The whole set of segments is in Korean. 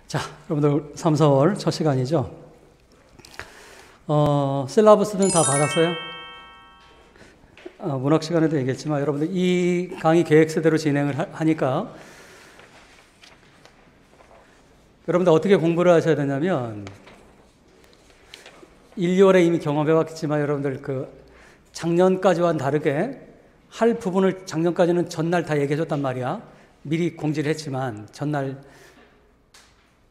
자, 여러분들 3, 4월 첫 시간이죠. 셀라버스는 다 받았어요? 문학 시간에도 얘기했지만 여러분들 이 강의 계획서대로 진행을 하니까 여러분들 어떻게 공부를 하셔야 되냐면 1, 2월에 이미 경험해봤겠지만 여러분들 그 작년까지와는 다르게 할 부분을 작년까지는 전날 다 얘기해줬단 말이야. 미리 공지를 했지만 전날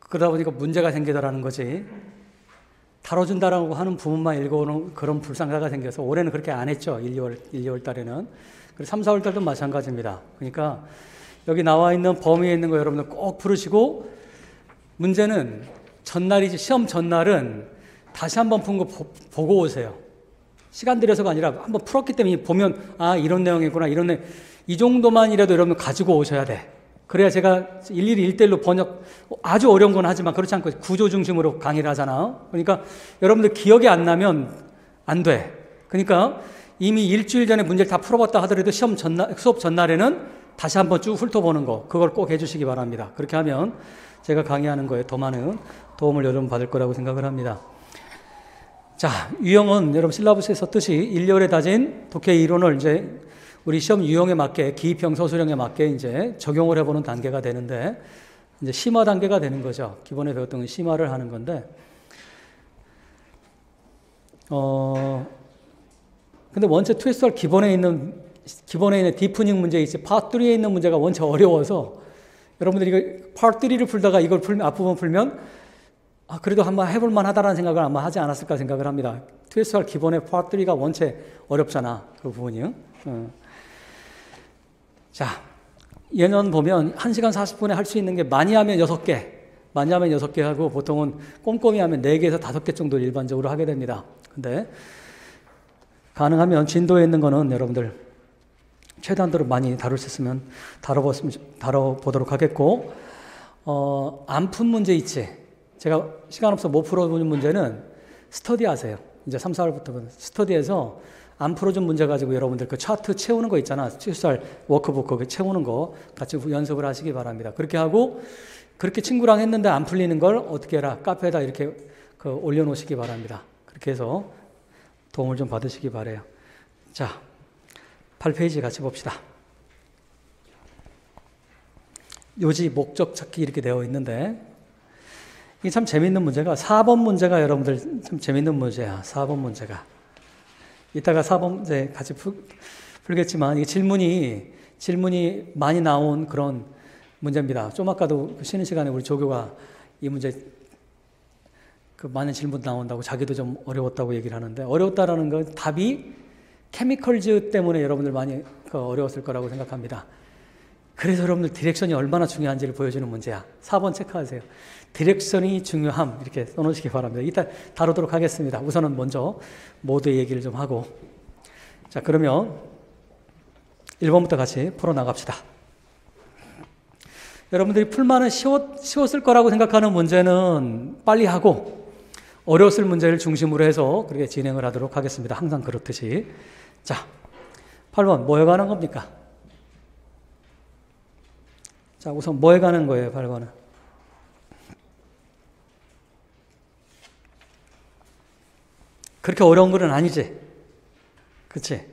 그러다 보니까 문제가 생기더라는 거지. 다뤄준다라고 하는 부분만 읽어오는 그런 불상사가 생겨서 올해는 그렇게 안 했죠. 1, 2월 달에는. 그리고 3, 4월 달도 마찬가지입니다. 그러니까 여기 나와 있는 범위에 있는 거 여러분들 꼭 풀으시고 문제는 전날이지 시험 전날은 다시 한번 푼 거 보고 오세요. 시간 들여서가 아니라 한번 풀었기 때문에 보면 이런 내용이구나 이런 내용 이 정도만이라도 여러분 가지고 오셔야 돼. 그래야 제가 일일이 1대1로 번역 아주 어려운 건 하지만 그렇지 않고 구조 중심으로 강의를 하잖아. 그러니까 여러분들 기억이 안 나면 안 돼. 그러니까 이미 일주일 전에 문제를 다 풀어봤다 하더라도 시험 전날, 수업 전날에는 다시 한번 쭉 훑어보는 거 그걸 꼭 해주시기 바랍니다. 그렇게 하면 제가 강의하는 거에 더 많은 도움을 여러분 받을 거라고 생각을 합니다. 자, 유형은 여러분 실라부스에 썼듯이 1, 2월에 다진 독해 이론을 이제 우리 시험 유형에 맞게 기입형 서술형에 맞게 이제 적용을 해보는 단계가 되는데 이제 심화 단계가 되는 거죠. 기본에 배웠던 건 심화를 하는 건데 근데 원체 2SR 기본에 있는 디프닝 문제 있지 파트 3에 있는 문제가 원체 어려워서 여러분들이 이거 파트 3를 풀다가 이걸 앞부분 풀면 그래도 한번 해볼 만하다라는 생각을 아마 하지 않았을까 생각을 합니다. 2SR 기본의 파트 3가 원체 어렵잖아. 그 부분이요. 자, 예년 보면 1시간 40분에 할 수 있는 게 많이 하면 6개, 많이 하면 6개 하고 보통은 꼼꼼히 하면 4개에서 5개 정도 일반적으로 하게 됩니다. 근데 가능하면 진도에 있는 거는 여러분들 최대한도로 많이 다룰 수 있으면 다뤄보도록 하겠고 안 푼 문제 있지? 제가 시간 없어 못 풀어보는 문제는 스터디 하세요. 이제 3, 4월부터 스터디해서 안 풀어준 문제 가지고 여러분들 그 차트 채우는 거 있잖아. 2SR 워크북 거기 채우는 거 같이 연습을 하시기 바랍니다. 그렇게 하고 그렇게 친구랑 했는데 안 풀리는 걸 어떻게 해라. 카페에다 이렇게 올려놓으시기 바랍니다. 그렇게 해서 도움을 좀 받으시기 바라요. 자, 8페이지 같이 봅시다. 요지 목적 찾기 이렇게 되어 있는데 이게 참 재밌는 문제가 4번 문제가 여러분들 참 재밌는 문제야. 4번 문제가. 이따가 4번 이제 같이 풀겠지만 이게 질문이 많이 나온 그런 문제입니다. 좀 아까도 쉬는 시간에 우리 조교가 이 문제 많은 질문 나온다고 자기도 좀 어려웠다고 얘기를 하는데 어려웠다라는 건 답이 케미컬즈 때문에 여러분들 많이 어려웠을 거라고 생각합니다. 그래서 여러분들 디렉션이 얼마나 중요한지를 보여주는 문제야. 4번 체크하세요. 디렉션이 중요함 이렇게 써놓으시기 바랍니다. 이따 다루도록 하겠습니다. 우선은 먼저 모두의 얘기를 좀 하고 자 그러면 1번부터 같이 풀어나갑시다. 여러분들이 풀만은 쉬웠을 거라고 생각하는 문제는 빨리 하고 어려웠을 문제를 중심으로 해서 그렇게 진행을 하도록 하겠습니다. 항상 그렇듯이. 자, 8번 뭐에 관한 겁니까? 자, 우선 뭐에 관한 거예요, 8번은? 그렇게 어려운 건 아니지. 그치?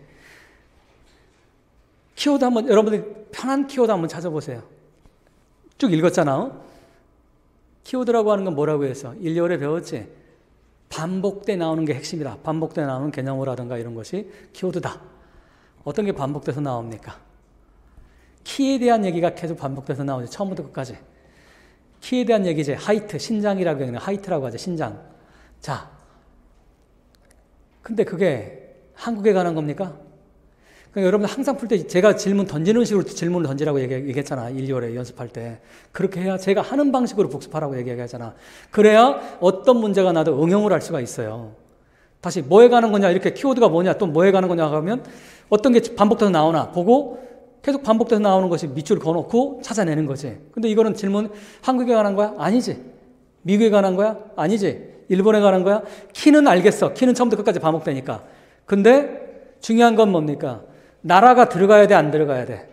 키워드 한번, 여러분들 편한 키워드 한번 찾아보세요. 쭉 읽었잖아. 키워드라고 하는 건 뭐라고 해서 1, 2월에 배웠지? 반복돼 나오는 게 핵심이다. 반복돼 나오는 개념어라든가 이런 것이 키워드다. 어떤 게 반복돼서 나옵니까? 키에 대한 얘기가 계속 반복돼서 나오죠. 처음부터 끝까지. 키에 대한 얘기지. 하이트, 신장이라고 하는 하이트라고 하죠. 신장. 자, 근데 그게 한국에 관한 겁니까? 그러니까 여러분 항상 풀 때 제가 질문 던지는 식으로 질문을 던지라고 얘기했잖아. 1, 2월에 연습할 때. 그렇게 해야 제가 하는 방식으로 복습하라고 얘기하잖아. 그래야 어떤 문제가 나도 응용을 할 수가 있어요. 다시 뭐에 관한 거냐 이렇게 키워드가 뭐냐 또 뭐에 관한 거냐 하면 어떤 게 반복돼서 나오나 보고 계속 반복돼서 나오는 것이 밑줄 그어놓고 찾아내는 거지. 근데 이거는 질문 한국에 관한 거야? 아니지. 미국에 관한 거야? 아니지. 일본에 관한 거야? 키는 알겠어. 키는 처음부터 끝까지 반복되니까. 근데 중요한 건 뭡니까? 나라가 들어가야 돼, 안 들어가야 돼?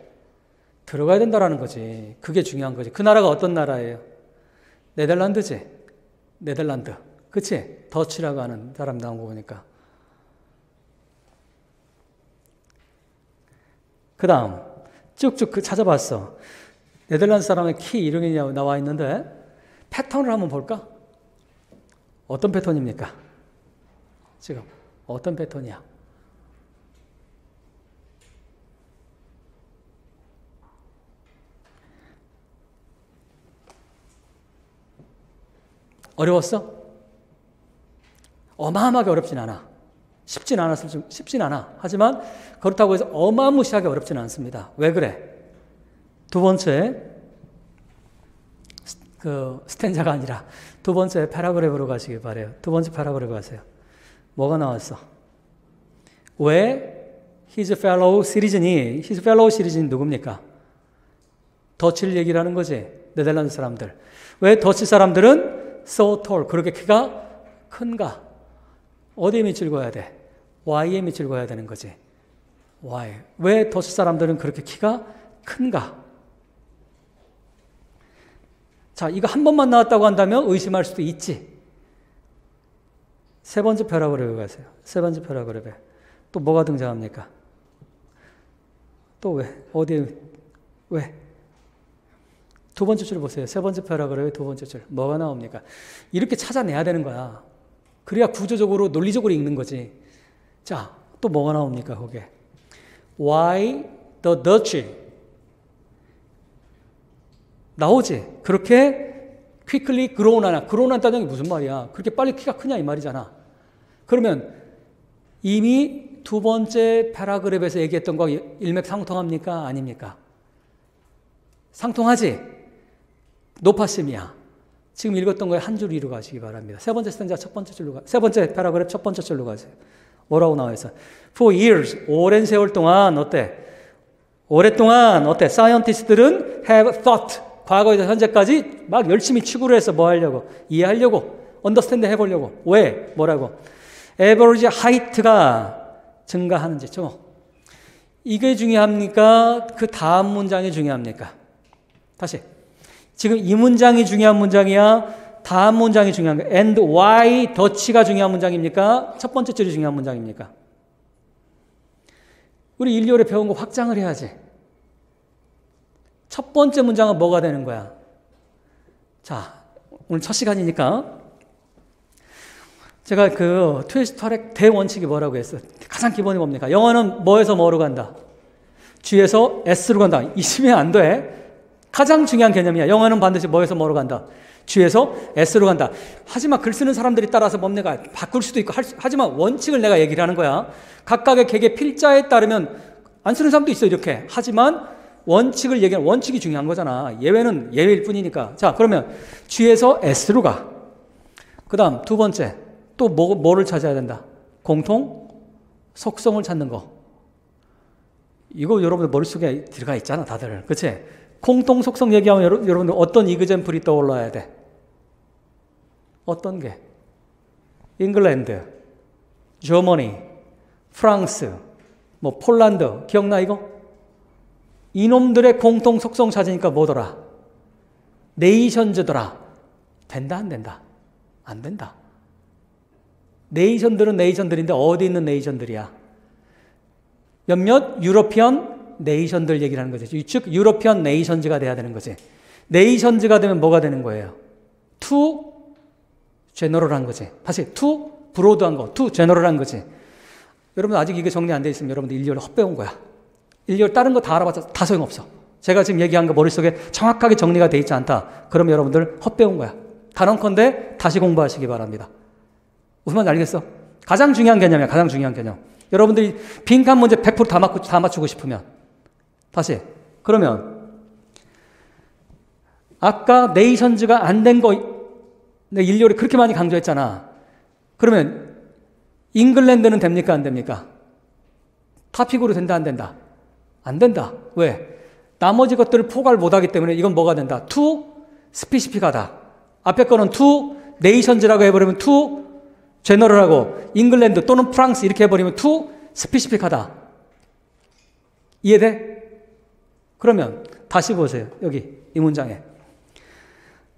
들어가야 된다라는 거지. 그게 중요한 거지. 그 나라가 어떤 나라예요? 네덜란드지? 네덜란드. 그치? 더치라고 하는 사람 나온 거 보니까. 그 다음, 쭉쭉 찾아봤어. 네덜란드 사람의 키 이름이 나와 있는데, 패턴을 한번 볼까? 어떤 패턴입니까? 지금, 어떤 패턴이야? 어려웠어? 어마어마하게 어렵진 않아. 쉽진 않아. 하지만 그렇다고 해서 어마무시하게 어렵지는 않습니다. 왜 그래? 두 번째, 스탠자가 아니라 두 번째 패러그래프로 가시기 바래요. 두 번째 패러그래프 가세요. 뭐가 나왔어? 왜 his fellow citizen이 누굽니까? 더치를 얘기를 하는 거지. 네덜란드 사람들. 왜 더치 사람들은 so tall, 그렇게 키가 큰가? 어디에 밑줄 그어야 돼? Y에 밑줄 그어야 되는 거지. Y. 왜 더치 사람들은 그렇게 키가 큰가? 자, 이거 한 번만 나왔다고 한다면 의심할 수도 있지. 세 번째 패러그래프 가세요. 세 번째 패러그래프에 또 뭐가 등장합니까? 또 왜? 어디에? 왜? 두 번째 줄 보세요. 세 번째 패러그래프의 두 번째 줄. 뭐가 나옵니까? 이렇게 찾아내야 되는 거야. 그래야 구조적으로, 논리적으로 읽는 거지. 자, 또 뭐가 나옵니까, 거기에? Why the Dutch? 나오지. 그렇게 quickly grown 하나. grown 한다는 게 무슨 말이야? 그렇게 빨리 키가 크냐 이 말이잖아. 그러면 이미 두 번째 패러그래프에서 얘기했던 거 일맥상통합니까? 아닙니까? 상통하지? 노파심이야. 지금 읽었던 거에 한 줄 위로 가시기 바랍니다. 세 번째 스탠자 첫 번째 줄로 세 번째 패러그래프 첫 번째 줄로 가세요. 뭐라고 나와 있어? For years, 오랜 세월 동안 어때? 오랫동안 어때? Scientist들은 have thought, 과거에서 현재까지 막 열심히 추구를 해서 뭐 하려고? 이해하려고, understand 해보려고. 왜? 뭐라고? average height가 증가하는지. 이게 중요합니까? 그 다음 문장이 중요합니까? 다시. 지금 이 문장이 중요한 문장이야? 다음 문장이 중요한 거야? and why 더치가 중요한 문장입니까? 첫 번째 줄이 중요한 문장입니까? 우리 1, 2월에 배운 거 확장을 해야지. 첫 번째 문장은 뭐가 되는 거야? 자, 오늘 첫 시간이니까 제가 그 트위스터의 대원칙이 뭐라고 했어요? 가장 기본이 뭡니까? 영어는 뭐에서 뭐로 간다? G에서 S로 간다. 있으면 안 돼. 가장 중요한 개념이야. 영어는 반드시 뭐에서 뭐로 간다? G에서 S로 간다. 하지만 글 쓰는 사람들이 따라서 뭡니까? 바꿀 수도 있고, 하지만 원칙을 내가 얘기를 하는 거야. 각각의 개개 필자에 따르면 안 쓰는 사람도 있어, 이렇게. 하지만 원칙을 얘기하는, 원칙이 중요한 거잖아. 예외는 예외일 뿐이니까. 자, 그러면 G에서 S로 가. 그 다음 두 번째, 또 뭐를 찾아야 된다? 공통 속성을 찾는 거. 이거 여러분들 머릿속에 들어가 있잖아, 다들. 그치? 공통 속성 얘기하면 여러분들 어떤 이그젠플이 떠올라야 돼? 어떤 게? 잉글랜드, 저머니, 프랑스, 뭐 폴란드, 기억나 이거? 이놈들의 공통 속성 찾으니까 뭐더라? 네이션즈더라. 된다 안 된다? 안 된다. 네이션들은 네이션들인데 어디 있는 네이션들이야? 몇몇 유러피언 네이션들 얘기를 하는 거지. 즉 유러피언 네이션즈가 돼야 되는 거지. 네이션즈가 되면 뭐가 되는 거예요? 투 제너럴한 거지. 다시 투 브로드한 거, 투 제너럴한 거지. 여러분 아직 이게 정리 안 돼 있으면 여러분들 1년 헛배운 거야. 1년 다른 거 다 알아봤자 다 소용없어. 제가 지금 얘기한 거 머릿속에 정확하게 정리가 돼 있지 않다. 그러면 여러분들 헛배운 거야. 단언컨대 다시 공부하시기 바랍니다. 무슨 말인지 알겠어? 가장 중요한 개념이야. 가장 중요한 개념. 여러분들이 빈칸 문제 100% 다 맞추고 싶으면 다시 그러면 아까 네이션즈가 안 된 거 내가 일요일에 그렇게 많이 강조했잖아. 그러면 잉글랜드는 됩니까 안 됩니까? 타픽으로 된다 안 된다? 안 된다. 왜? 나머지 것들을 포괄 못하기 때문에 이건 뭐가 된다? 투 스피시픽하다. 앞에 거는 투 네이션즈라고 해버리면 투 제너럴하고 잉글랜드 또는 프랑스 이렇게 해버리면 투 스피시픽하다. 이해돼? 그러면 다시 보세요. 여기 이 문장에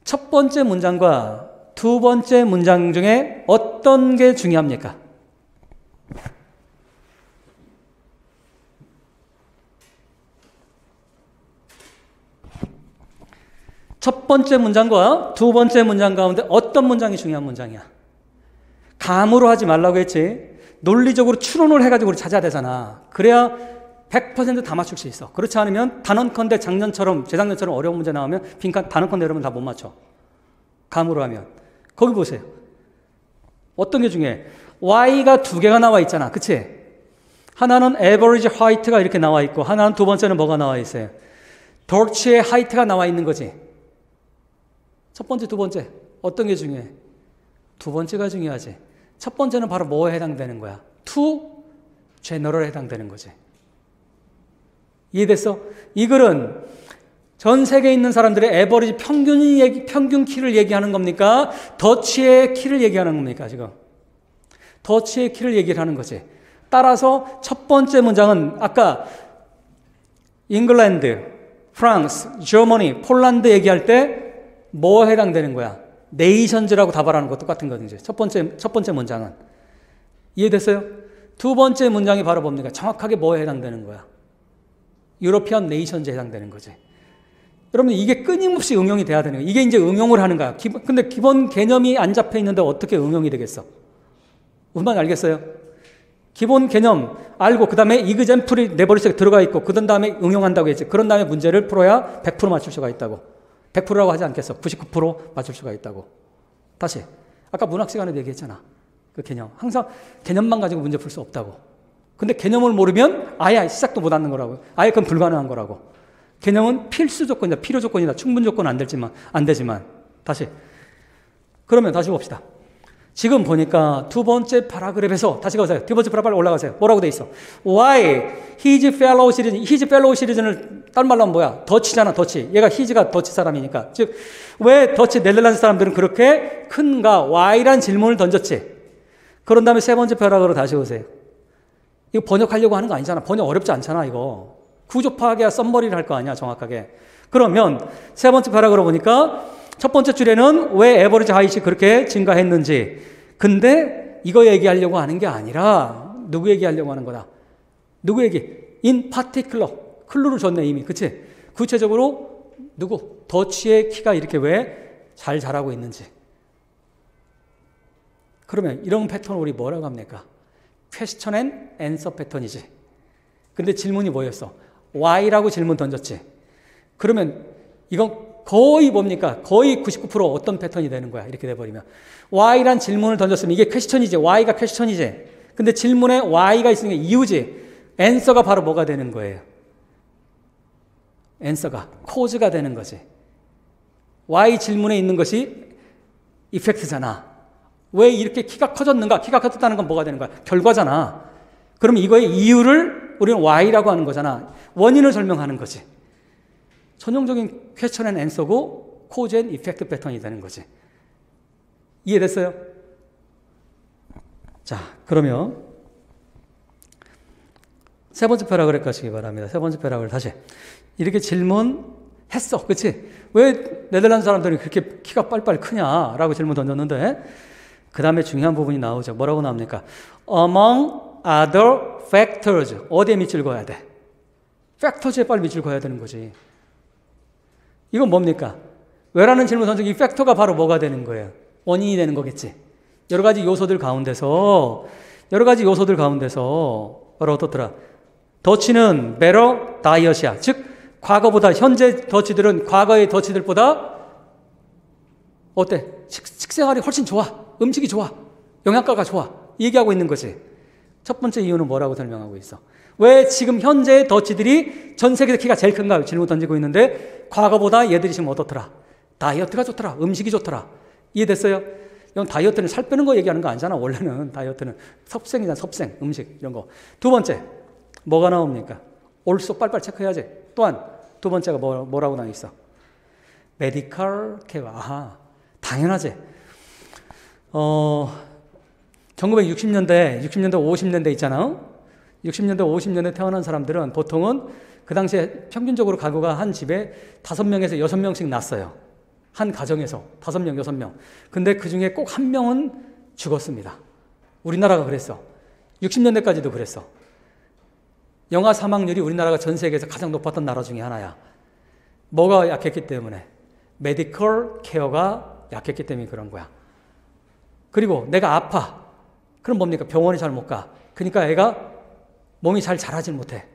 첫 번째 문장과 두 번째 문장 중에 어떤 게 중요합니까? 첫 번째 문장과 두 번째 문장 가운데 어떤 문장이 중요한 문장이야? 감으로 하지 말라고 했지. 논리적으로 추론을 해가지고 우리 찾아야 되잖아. 그래야 100% 다 맞출 수 있어. 그렇지 않으면 단언컨대 작년처럼 재작년처럼 어려운 문제 나오면 빈칸 단언컨대 여러분 다 못 맞춰. 감으로 하면. 거기 보세요. 어떤 게 중요해? Y가 두 개가 나와 있잖아. 그치? 하나는 average height가 이렇게 나와 있고 하나는 두 번째는 뭐가 나와 있어요? torch의 height가 나와 있는 거지. 첫 번째, 두 번째 어떤 게 중요해? 두 번째가 중요하지. 첫 번째는 바로 뭐에 해당되는 거야? to general에 해당되는 거지. 이해됐어? 이 글은 전 세계에 있는 사람들의 에버리지 평균 키를 얘기하는 겁니까? 더치의 키를 얘기하는 겁니까? 지금 더치의 키를 얘기를 하는 거지. 따라서 첫 번째 문장은 아까 잉글랜드, 프랑스, 저머니, 폴란드 얘기할 때 뭐에 해당되는 거야? 네이션즈라고 답을 하는 거 똑같은 거든지. 첫 번째 문장은. 이해됐어요? 두 번째 문장이 바로 뭡니까? 정확하게 뭐에 해당되는 거야? 유로피언 네이션즈에 해당되는 거지. 여러분 이게 끊임없이 응용이 돼야 되는 거야. 이게 이제 응용을 하는 거야. 근데 기본 개념이 안 잡혀 있는데 어떻게 응용이 되겠어? 무슨 말인지 알겠어요? 기본 개념 알고 그 다음에 이그젠플이 내 머릿속에 들어가 있고 그 다음에 응용한다고 했지. 그런 다음에 문제를 풀어야 100% 맞출 수가 있다고. 100%라고 하지 않겠어. 99% 맞출 수가 있다고. 다시 아까 문학 시간에 얘기했잖아. 그 개념. 항상 개념만 가지고 문제 풀 수 없다고. 근데 개념을 모르면 아예 시작도 못 하는 거라고. 아예 그건 불가능한 거라고. 개념은 필수 조건이다. 필요 조건이다. 충분 조건은 안 되지만. 다시. 그러면 다시 봅시다. 지금 보니까 두 번째 파라그래프에서 다시 가보세요. 두 번째 파라그래프 올라가세요. 뭐라고 돼 있어? Why his fellow citizen, his fellow citizen을 다른 말로 하면 뭐야? 더치잖아, 더치. 얘가 his가 더치 사람이니까. 즉, 왜 더치 네덜란드 사람들은 그렇게 큰가? Why란 질문을 던졌지. 그런 다음에 세 번째 파라그래프로 다시 오세요. 이거 번역하려고 하는 거 아니잖아. 번역 어렵지 않잖아, 이거. 구조 파악해야 썸머리를 할 거 아니야, 정확하게. 그러면 세 번째 파라그래프 보니까 첫 번째 줄에는 왜 에버리지 하이시 그렇게 증가했는지. 근데 이거 얘기하려고 하는 게 아니라 누구 얘기하려고 하는 거다. 누구 얘기? in particular. 클루를 줬네 이미. 그치? 구체적으로 누구? 더치의 키가 이렇게 왜 잘 자라고 있는지. 그러면 이런 패턴을 우리 뭐라고 합니까? question and answer 패턴이지. 근데 질문이 뭐였어? why라고 질문 던졌지. 그러면 이건 거의 뭡니까? 거의 99% 어떤 패턴이 되는 거야. 이렇게 돼버리면. why란 질문을 던졌으면 이게 퀘스천이지. why가 퀘스천이지. 근데 질문에 why가 있으니까 이유지. answer가 바로 뭐가 되는 거예요? answer가 cause가 되는 거지. why 질문에 있는 것이 effect잖아. 왜 이렇게 키가 커졌는가? 키가 커졌다는 건 뭐가 되는 거야? 결과잖아. 그럼 이거의 이유를 우리는 why라고 하는 거잖아. 원인을 설명하는 거지. 전형적인 question and answer고 cause and effect 패턴이 되는 거지. 이해됐어요? 자, 그러면 세 번째 패러그래프 가시기 바랍니다. 세 번째 패러그래프 다시. 이렇게 질문했어. 그치? 왜 네덜란드 사람들이 그렇게 키가 빨리빨리 크냐라고 질문 던졌는데 그 다음에 중요한 부분이 나오죠. 뭐라고 나옵니까? Among other factors. 어디에 밑줄 그어야 돼? factors에 빨리 밑줄 그어야 되는 거지. 이건 뭡니까? 왜라는 질문 던지고 이 팩터가 바로 뭐가 되는 거예요? 원인이 되는 거겠지. 여러 가지 요소들 가운데서 바로 어떻더라? 더치는 better diet이야. 즉 과거보다 현재 더치들은 과거의 더치들보다 어때? 식생활이 훨씬 좋아. 음식이 좋아. 영양가가 좋아. 얘기하고 있는 거지. 첫 번째 이유는 뭐라고 설명하고 있어? 왜 지금 현재 더치들이 전 세계에서 키가 제일 큰가 질문 던지고 있는데 과거보다 얘들이 지금 어떻더라? 다이어트가 좋더라. 음식이 좋더라. 이해됐어요? 이건 다이어트는 살 빼는 거 얘기하는 거 아니잖아. 원래는 다이어트는 섭생이잖아. 섭생, 음식 이런 거. 두 번째 뭐가 나옵니까? 올소 빨빨 체크해야지. 또한 두 번째가 뭐라고 나와 있어? 메디컬 케어. 아하, 당연하지. 1960년대, 50년대 있잖아. 60년대, 50년대 태어난 사람들은 보통은 그 당시에 평균적으로 가구가 한 집에 5명에서 6명씩 낳았어요. 한 가정에서 5명, 6명. 근데 그 중에 꼭 한 명은 죽었습니다. 우리나라가 그랬어. 60년대까지도 그랬어. 영아 사망률이 우리나라가 전 세계에서 가장 높았던 나라 중에 하나야. 뭐가 약했기 때문에? 메디컬 케어가 약했기 때문에 그런 거야. 그리고 내가 아파. 그럼 뭡니까? 병원에 잘 못 가. 그러니까 애가 몸이 잘 자라질 못해.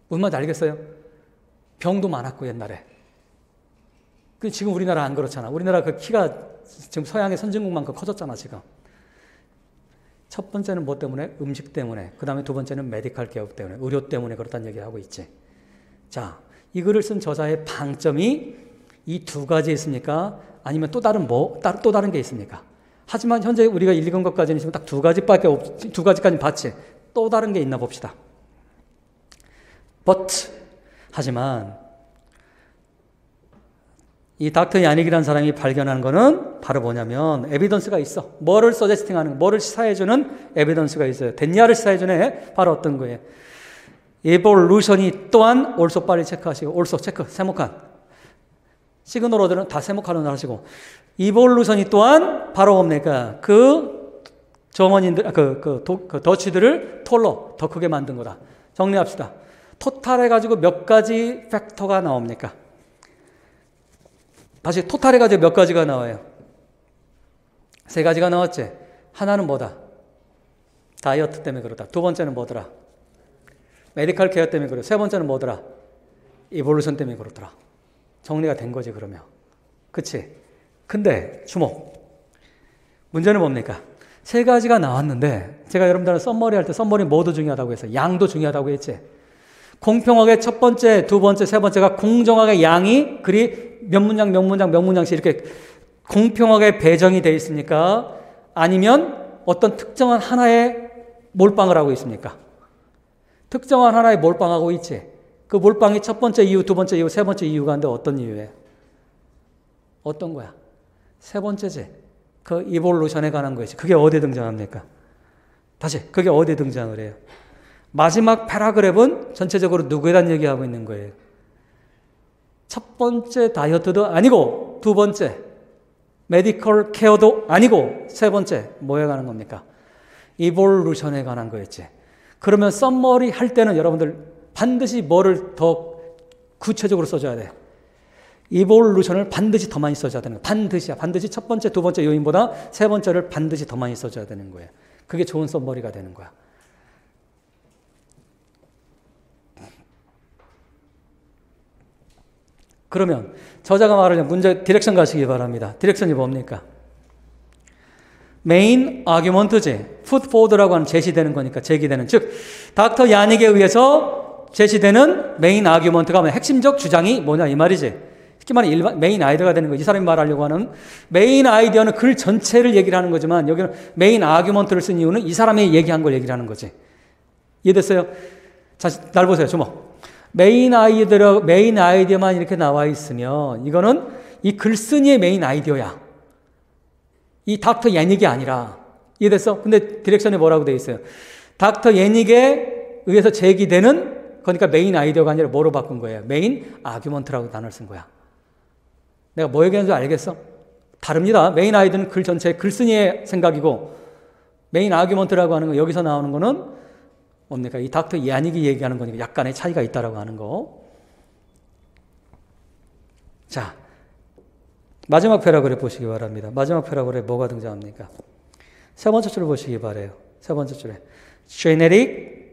무슨 말인지 알겠어요? 병도 많았고 옛날에. 근데 지금 우리나라 안 그렇잖아. 우리나라 그 키가 지금 서양의 선진국만큼 커졌잖아 지금. 첫 번째는 뭐 때문에? 음식 때문에. 그 다음에 두 번째는 메디컬 케어 때문에. 의료 때문에 그렇다는 얘기하고 있지. 자, 이 글을 쓴 저자의 방점이 이 두 가지 있습니까? 아니면 또 다른 게 있습니까? 하지만 현재 우리가 읽은 것까지는 지금 딱 두 가지까지 봤지. 또 다른 게 있나 봅시다. But 하지만 이 닥터 야닉이라는 사람이 발견한 거는 바로 뭐냐면 에비던스가 있어. 뭐를 서제스팅하는, 뭐를 시사해주는 에비던스가 있어요. 됐냐를 시사해주네. 바로 어떤 거예요? evolution이 또한 also 빨리 체크하시고 also 체크 세모칸 시그널 어들은 다 세모칸으로 하시고 evolution이 또한 바로 뭡니까? 그 점원인들 더치들을 톨로 더 크게 만든 거다. 정리합시다. 토탈 해가지고 몇 가지 팩터가 나옵니까? 다시 토탈 해가지고 몇 가지가 나와요? 3가지가 나왔지? 하나는 뭐다? 다이어트 때문에 그렇다. 두 번째는 뭐더라? 메디컬 케어 때문에 그렇다. 세 번째는 뭐더라? 이볼루션 때문에 그렇더라. 정리가 된 거지 그러면. 그치? 근데 주목. 문제는 뭡니까? 3가지가 나왔는데 제가 여러분들은 썸머리 할 때 썸머리 뭐도 중요하다고 했어요? 양도 중요하다고 했지? 공평하게 첫 번째, 두 번째, 세 번째가 공정하게 양이 그리 몇 문장씩 이렇게 공평하게 배정이 되어 있습니까? 아니면 어떤 특정한 하나에 몰빵을 하고 있습니까? 특정한 하나에 몰빵하고 있지. 그 몰빵이 첫 번째 이유, 두 번째 이유, 세 번째 이유가 한데 어떤 이유예요? 어떤 거야? 세 번째지. 그 이볼루션에 관한 거지. 그게 어디에 등장합니까? 다시, 그게 어디에 등장을 해요? 마지막 패러그래프는 전체적으로 누구에 대한 얘기하고 있는 거예요? 첫 번째 다이어트도 아니고 두 번째 메디컬 케어도 아니고 세 번째 뭐에 관한 겁니까? 이볼루션에 관한 거였지. 그러면 썸머리 할 때는 여러분들 반드시 뭐를 더 구체적으로 써줘야 돼? 이볼루션을 반드시 더 많이 써줘야 되는 거야. 반드시야. 반드시 첫 번째, 두 번째 요인보다 세 번째를 반드시 더 많이 써줘야 되는 거예요. 그게 좋은 썸머리가 되는 거야. 그러면 저자가 말하는 문제 디렉션 가시기 바랍니다. 디렉션이 뭡니까? 메인 아규먼트지. 풋포드라고 하는 제시되는 거니까 제기되는. 즉 닥터 야닉에 의해서 제시되는 메인 아규먼트가 뭐냐? 핵심적 주장이 뭐냐 이 말이지. 쉽게 말해 메인 아이디어가 되는 거. 이 사람이 말하려고 하는 메인 아이디어는 글 전체를 얘기를 하는 거지만 여기는 메인 아규먼트를 쓴 이유는 이 사람이 얘기한 걸 얘기를 하는 거지. 이해됐어요? 자, 날 보세요. 주목. 메인 아이디어만 이렇게 나와 있으면 이거는 이 글쓴이의 메인 아이디어야. 이 닥터 야닉이 아니라. 이해됐어? 근데 디렉션에 뭐라고 되어 있어요? 닥터 야닉에 의해서 제기되는 그러니까 메인 아이디어가 아니라 뭐로 바꾼 거예요? 메인 아규먼트라고 단어를 쓴 거야. 내가 뭐 얘기하는 줄 알겠어? 다릅니다. 메인 아이디어는 글 전체의 글쓴이의 생각이고 메인 아규먼트라고 하는 거 여기서 나오는 거는 뭡니까? 이 닥터 야닉이 얘기하는 거니까 약간의 차이가 있다라고 하는 거. 자, 마지막 패러그래프 보시기 바랍니다. 마지막 패러그래프 뭐가 등장합니까? 세 번째 줄을 보시기 바라요. 세 번째 줄에 genetic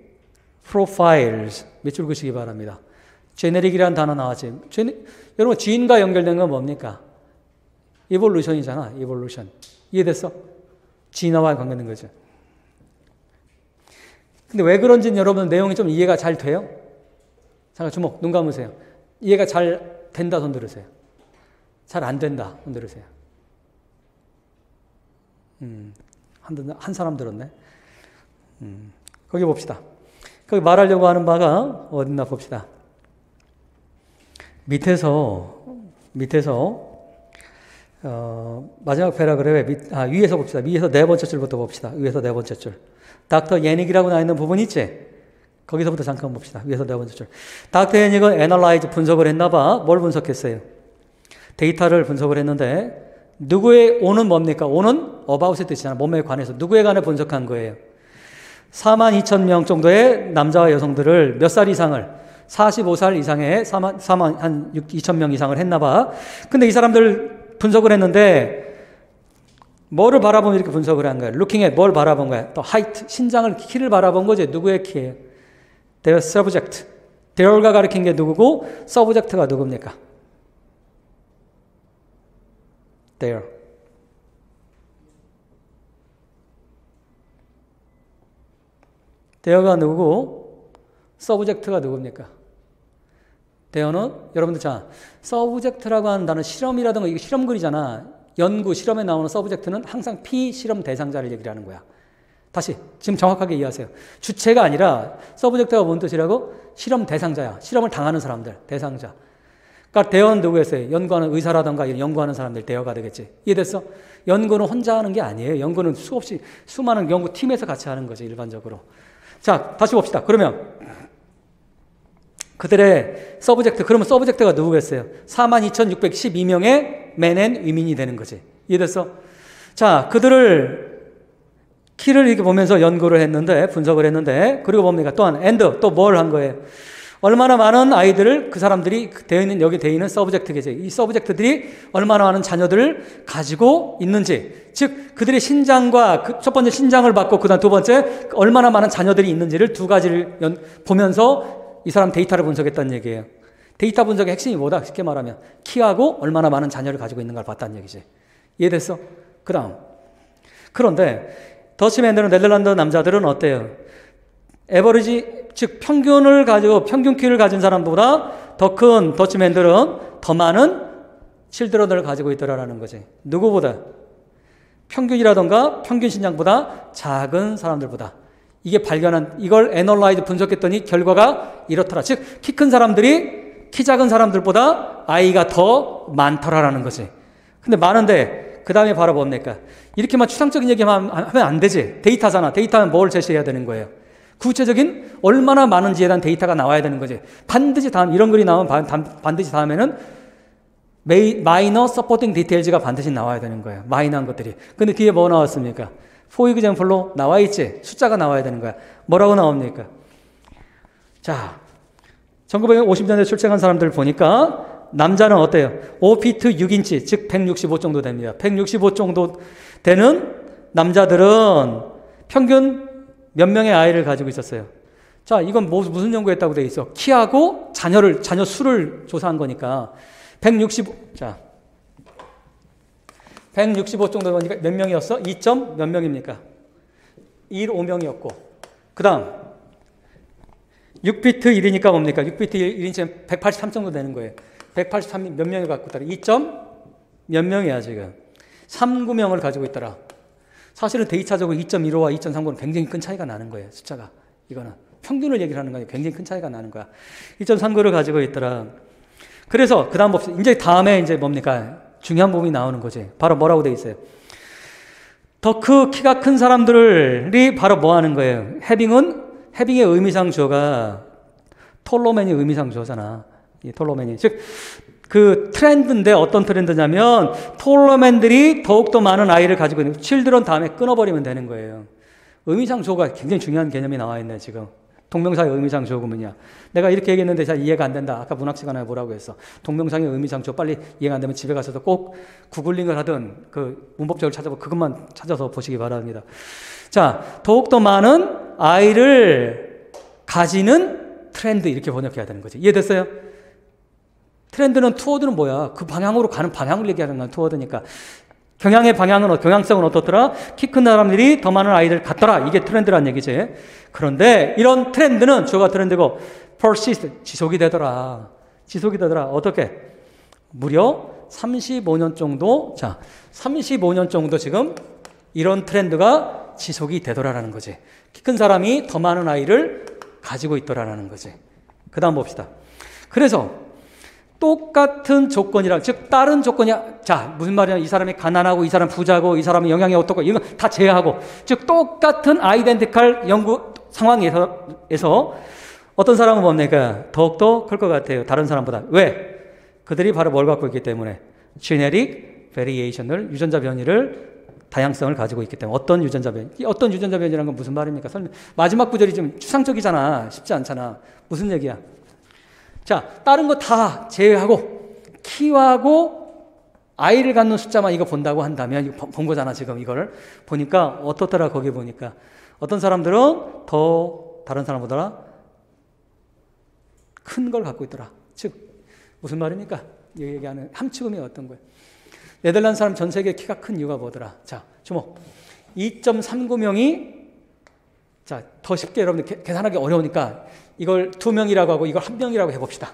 profiles 밑줄 그시기 바랍니다. genetic이라는 단어 나왔지. 여러분 지인과 연결된 건 뭡니까? evolution이잖아. evolution. 이해됐어? 진화와 관계된 거죠. 근데 왜 그런지는 여러분 내용이 좀 이해가 잘 돼요? 잠깐 주목, 눈 감으세요. 이해가 잘 된다 손 들으세요. 잘 안 된다 손 들으세요. 한 사람 들었네. 거기 봅시다. 거기 말하려고 하는 바가 어딨나 봅시다. 밑에서 마지막 패러그래프에 위에서 봅시다. 위에서 네 번째 줄부터 봅시다. 위에서 네 번째 줄. 닥터 예닉이라고 나와 있는 부분 있지? 거기서부터 잠깐 봅시다. 위에서 네 번째 줄. 닥터 예닉은 애널라이즈 분석을 했나 봐. 뭘 분석했어요? 데이터를 분석을 했는데 누구의 O는 뭡니까? O는 about의 뜻이잖아. 몸에 관해서 누구에 관해 분석한 거예요. 42,000명 정도의 남자와 여성들을 몇 살 이상을 45살 이상의 42,000명 이상을 했나 봐. 근데 이 사람들 분석을 했는데 뭐를 바라보면 이렇게 분석을 한 거예요. looking at 뭘 바라본 거야? 또 height, 신장을, 키를 바라본 거지. 누구의 키예요? their subject. their가 가리킨 게 누구고 subject가 누굽니까? their. their가 누구고 subject가 누굽니까? their는 여러분들 자, subject라고 하는 단어는 실험이라든가 이거 실험글이잖아. 연구, 실험에 나오는 subject는 항상 피실험 대상자를 얘기를 하는 거야. 다시 지금 정확하게 이해하세요. 주체가 아니라 subject가 뭔 뜻이라고? 실험 대상자야. 실험을 당하는 사람들, 대상자. 그러니까 대어는 누구였어요? 연구하는 의사라든가 연구하는 사람들 대어가 되겠지. 이해됐어? 연구는 혼자 하는 게 아니에요. 연구는 수없이 수많은 연구팀에서 같이 하는 거죠. 일반적으로. 자, 다시 봅시다. 그러면 그들의 서브젝트, 그러면 서브젝트가 누구겠어요? 42,612명의 men and women이 되는 거지. 이해됐어? 자, 그들을 키를 이렇게 보면서 연구를 했는데, 분석을 했는데, 그리고 뭡니까? 또한 and 또 뭘 한 거예요? 얼마나 많은 아이들을 그 사람들이 되어 있는, 여기 되어 있는 서브젝트겠지. 이 서브젝트들이 얼마나 많은 자녀들을 가지고 있는지, 즉 그들의 신장과 첫 번째 신장을 받고 그다음 두 번째 얼마나 많은 자녀들이 있는지를 두 가지를 보면서 이 사람 데이터를 분석했다는 얘기예요. 데이터 분석의 핵심이 뭐다? 쉽게 말하면 키하고 얼마나 많은 자녀를 가지고 있는가를 봤다는 얘기지. 이해됐어? 그 다음 그런데 더치맨들은 네덜란드 남자들은 어때요? 에버리지 즉 평균을 가지고 평균 키를 가진 사람보다 더 큰 더치맨들은 더 많은 칠드런을 가지고 있더라라는 거지. 누구보다? 평균이라던가 평균 신장보다 작은 사람들보다. 이게 발견한 이걸 애널라이즈 분석했더니 결과가 이렇더라. 즉 키 큰 사람들이 키 작은 사람들보다 아이가 더 많더라라는 거지. 근데 많은데 그 다음에 바로 뭡니까? 이렇게만 추상적인 얘기만 하면 안 되지. 데이터잖아. 데이터는 뭘 제시해야 되는 거예요? 구체적인 얼마나 많은지에 대한 데이터가 나와야 되는 거지. 반드시 다음 이런 글이 나오면 반드시 다음에는 마이너 서포팅 디테일즈가 반드시 나와야 되는 거예요. 마이너한 것들이. 근데 뒤에 뭐 나왔습니까? for example로 나와 있지. 숫자가 나와야 되는 거야. 뭐라고 나옵니까? 자, 1950년대 출생한 사람들 보니까 남자는 어때요? 5피트 6인치, 즉 165 정도 됩니다. 165 정도 되는 남자들은 평균 몇 명의 아이를 가지고 있었어요? 자, 이건 무슨 연구했다고 돼 있어? 키하고 자녀 수를 조사한 거니까 165 정도 되니까 몇 명이었어? 2점 몇 명입니까? 1.5명이었고 그 다음 6피트 1이니까 뭡니까? 6피트 1인치면 183 정도 되는 거예요. 183 몇 명을 갖고 있더라? 2점 몇 명이야 지금? 39명을 가지고 있더라. 사실은 데이터적으로 2.15와 2.39는 굉장히 큰 차이가 나는 거예요. 숫자가. 이거는 평균을 얘기를 하는 거예요. 굉장히 큰 차이가 나는 거야. 2.39를 가지고 있더라. 그래서 그 다음 봅시다. 이제 다음에 이제 뭡니까? 중요한 부분이 나오는 거지. 바로 뭐라고 돼 있어요? 더 키가 큰 사람들이 바로 뭐 하는 거예요? 해빙의 의미상 주어가 톨로맨이 의미상 주어잖아. 이 톨로맨이. 즉, 그 트렌드인데 어떤 트렌드냐면 톨로맨들이 더욱더 많은 아이를 가지고 있는 칠드런 다음에 끊어버리면 되는 거예요. 의미상 주어가 굉장히 중요한 개념이 나와 있네 지금. 동명사의 의미상 주어 구문이야. 내가 이렇게 얘기했는데 잘 이해가 안 된다. 아까 문학 시간에 뭐라고 했어? 동명상의 의미상 주어 빨리 이해가 안 되면 집에 가서도 꼭 구글링을 하든 그 문법적으로 찾아보고 그것만 찾아서 보시기 바랍니다. 자, 더욱더 많은 아이를 가지는 트렌드 이렇게 번역해야 되는 거지. 이해됐어요? 트렌드는 투어드는 뭐야? 그 방향으로 가는 방향을 얘기하는 건 투어드니까. 경향성은 어떻더라? 키 큰 사람들이 더 많은 아이들 갖더라. 이게 트렌드란 얘기지. 그런데 이런 트렌드는 주어가 트렌드고 persist, 지속이 되더라. 어떻게? 무려 35년 정도. 자, 35년 정도 지금 이런 트렌드가 지속이 되더라라는 거지. 키 큰 사람이 더 많은 아이를 가지고 있더라라는 거지. 그 다음 봅시다. 그래서 똑같은 조건이랑, 즉 다른 조건이야. 자, 무슨 말이냐? 이 사람이 가난하고 이 사람 부자고 이 사람이 영향이 어떻고 이런 거 다 제외하고, 즉 똑같은 아이덴티컬 연구 상황에서 어떤 사람은 뭡니까? 더욱더 클 것 같아요. 다른 사람보다. 왜? 그들이 바로 뭘 갖고 있기 때문에? genetic variation을 유전자 변이를 다양성을 가지고 있기 때문에 어떤 유전자 변이라는 건 무슨 말입니까? 마지막 구절이 좀 추상적이잖아. 쉽지 않잖아. 무슨 얘기야? 자, 다른 거 다 제외하고 키하고 아이를 갖는 숫자만 이거 본다고 한다면 이거 본 거잖아. 지금 이걸 보니까 어떻더라. 거기 보니까 어떤 사람들은 더 다른 사람보다 큰 걸 갖고 있더라. 즉 무슨 말입니까? 이 얘기하는 함축음이 어떤 거예요? 네덜란드 사람 전 세계 키가 큰 이유가 뭐더라? 자, 주목. 2.39명이 자, 더 쉽게 여러분들 계산하기 어려우니까 이걸 2명이라고 하고 이걸 1명이라고 해봅시다.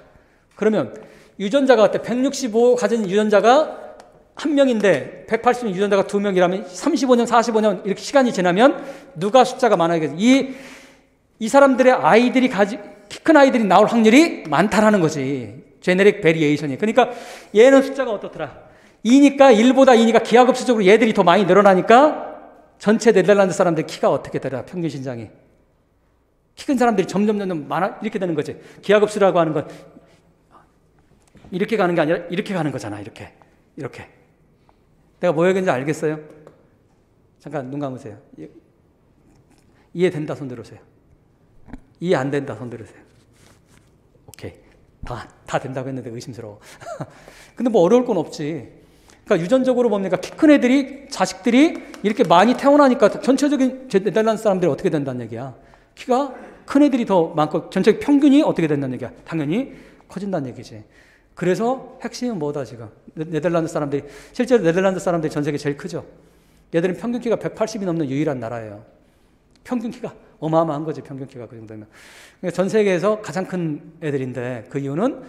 그러면 유전자가 어때? 165 가진 유전자가 1명인데 180 유전자가 2명이라면 35년, 45년 이렇게 시간이 지나면 누가 숫자가 많아지겠어? 이 사람들의 아이들이 키 큰 아이들이 나올 확률이 많다라는 거지. 제네릭 베리에이션이. 그러니까 얘는 숫자가 어떻더라? 2니까 1보다 2니까 기하급수적으로 얘들이 더 많이 늘어나니까 전체 네덜란드 사람들 키가 어떻게 되더라? 평균 신장이. 키 큰 사람들이 점점 많아 이렇게 되는 거지. 기하급수라고 하는 건 이렇게 가는 게 아니라 이렇게 가는 거잖아. 이렇게. 내가 뭐 얘기하는지 알겠어요? 잠깐 눈 감으세요. 이해된다 손 들으세요. 이해 안 된다 손 들으세요. 오케이. 다 된다고 했는데 의심스러워. 근데 뭐 어려울 건 없지. 그러니까 유전적으로 뭡니까? 키 큰 애들이, 자식들이 이렇게 많이 태어나니까 전체적인 네덜란드 사람들이 어떻게 된다는 얘기야. 키가 큰 애들이 더 많고 전체 평균이 어떻게 된다는 얘기야. 당연히 커진다는 얘기지. 그래서 핵심은 뭐다 지금. 네덜란드 사람들이, 실제로 네덜란드 사람들이 전 세계 제일 크죠. 얘들은 평균 키가 180이 넘는 유일한 나라예요. 평균 키가 어마어마한 거지. 평균 키가 그 정도면. 그러니까 전 세계에서 가장 큰 애들인데 그 이유는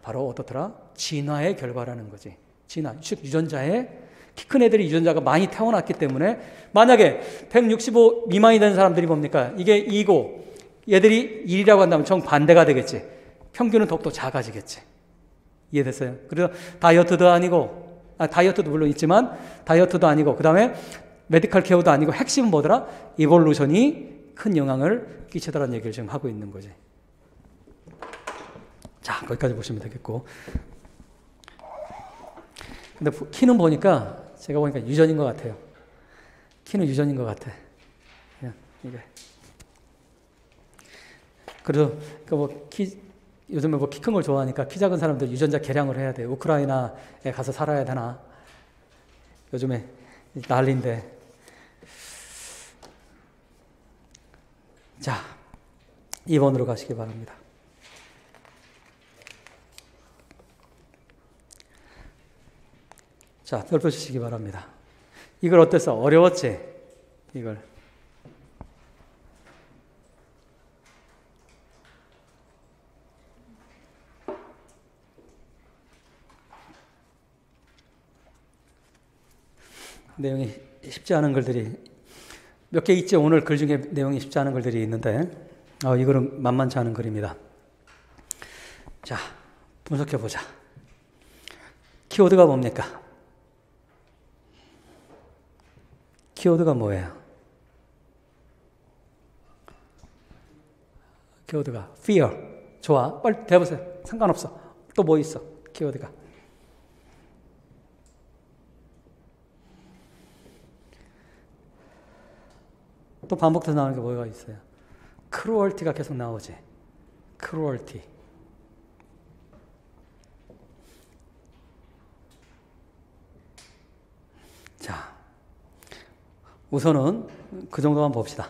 바로 어떻더라? 진화의 결과라는 거지. 진화, 즉 유전자에 키 큰 애들이 유전자가 많이 태어났기 때문에 만약에 165 미만이 되는 사람들이 뭡니까? 이게 2고 얘들이 1이라고 한다면 정반대가 되겠지. 평균은 더욱더 작아지겠지. 이해됐어요? 그래서 다이어트도 아니고, 다이어트도 물론 있지만 다이어트도 아니고 그 다음에 메디컬 케어도 아니고 핵심은 뭐더라? 이볼루션이 큰 영향을 끼치더라는 얘기를 지금 하고 있는 거지. 자, 거기까지 보시면 되겠고. 근데 키는 보니까 제가 보니까 유전인 것 같아요. 키는 유전인 것 같아. 그냥 이게. 그래서 요즘에 뭐 키 큰 걸 좋아하니까 키 작은 사람들 유전자 개량을 해야 돼. 우크라이나에 가서 살아야 되나? 요즘에 난리인데. 자, 2번으로 가시기 바랍니다. 자, 별표 치시기 바랍니다. 이걸 어땠어? 어려웠지? 이걸. 내용이 쉽지 않은 글들이 몇 개 있지. 오늘 글 중에 내용이 쉽지 않은 글들이 있는데 이거는 만만치 않은 글입니다. 자, 분석해보자. 키워드가 뭡니까? 키워드가 뭐예요? 키워드가 fear. 좋아. 빨리 대보세요. 상관없어. 또 뭐 있어? 키워드가. 또 반복돼서 나오는 게 뭐가 있어요? cruelty가 계속 나오지. cruelty. 자, 우선은 그 정도만 봅시다.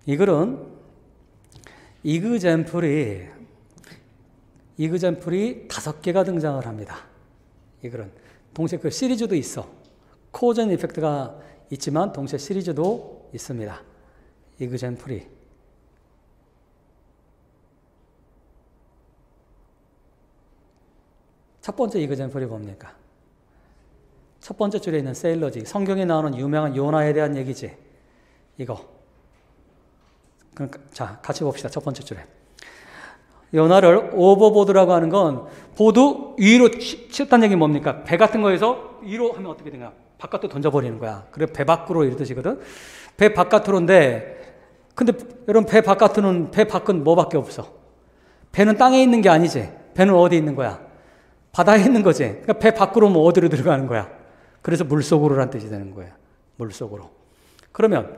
이 글은 이그젠플이 5개가 등장을 합니다. 이 글은 동시에 그 시리즈도 있어. 코전 이펙트가 있지만 동시에 시리즈도 있습니다. 이그젠플이. 첫 번째 이그젠플이 뭡니까? 첫 번째 줄에 있는 세일러지. 성경에 나오는 유명한 요나에 대한 얘기지. 이거. 그러니까 자, 같이 봅시다. 첫 번째 줄에. 요나를 오버보드라고 하는 건 보드 위로 치었다는 얘기는 뭡니까? 배 같은 거에서 위로 하면 어떻게 되냐? 바깥으로 던져버리는 거야. 그래 배 밖으로 이런 뜻이거든. 배 바깥으로인데 근데 여러분 배 바깥은 뭐밖에 없어? 배는 땅에 있는 게 아니지. 배는 어디 있는 거야? 바다에 있는 거지. 그러니까 배 밖으로 오면 어디로 들어가는 거야? 그래서 물속으로란 뜻이 되는 거야. 물속으로. 그러면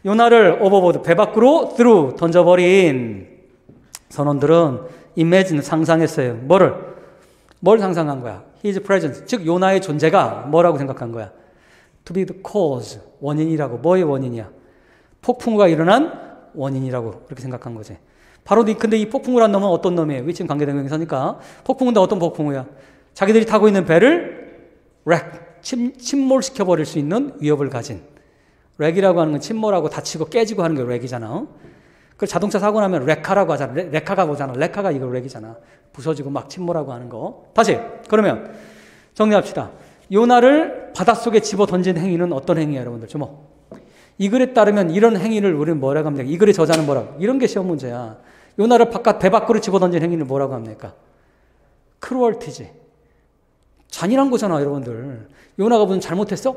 요나를 오버보드, 배 밖으로 through 던져버린 선원들은 imagine, 상상했어요. 뭘 상상한 거야? His presence, 즉 요나의 존재가 뭐라고 생각한 거야? To be the cause, 원인이라고. 뭐의 원인이야? 폭풍우가 일어난 원인이라고 그렇게 생각한 거지. 바로 근데 이 폭풍우란 놈은 어떤 놈이에요? 위층 관계대명사니까. 폭풍우인데 어떤 폭풍우야? 자기들이 타고 있는 배를 침몰시켜버릴 수 있는 위협을 가진. 렉이라고 하는 건 침몰하고 다치고 깨지고 하는 게 렉이잖아. 그 자동차 사고 나면 레카라고 하잖아. 레카가 뭐잖아. 레카가 이거 렉이잖아. 부서지고 막 침몰하고 하는 거. 다시 그러면 정리합시다. 요나를 바닷속에 집어 던진 행위는 어떤 행위야, 여러분들? 주목. 이 글에 따르면 이런 행위를 우리는 뭐라고 합니까? 이 글의 저자는 뭐라고? 이런 게 시험 문제야. 요나를 배 밖으로 집어 던진 행위는 뭐라고 합니까? 크루얼티지. 잔인한 거잖아, 여러분들. 요나가 무슨 잘못했어?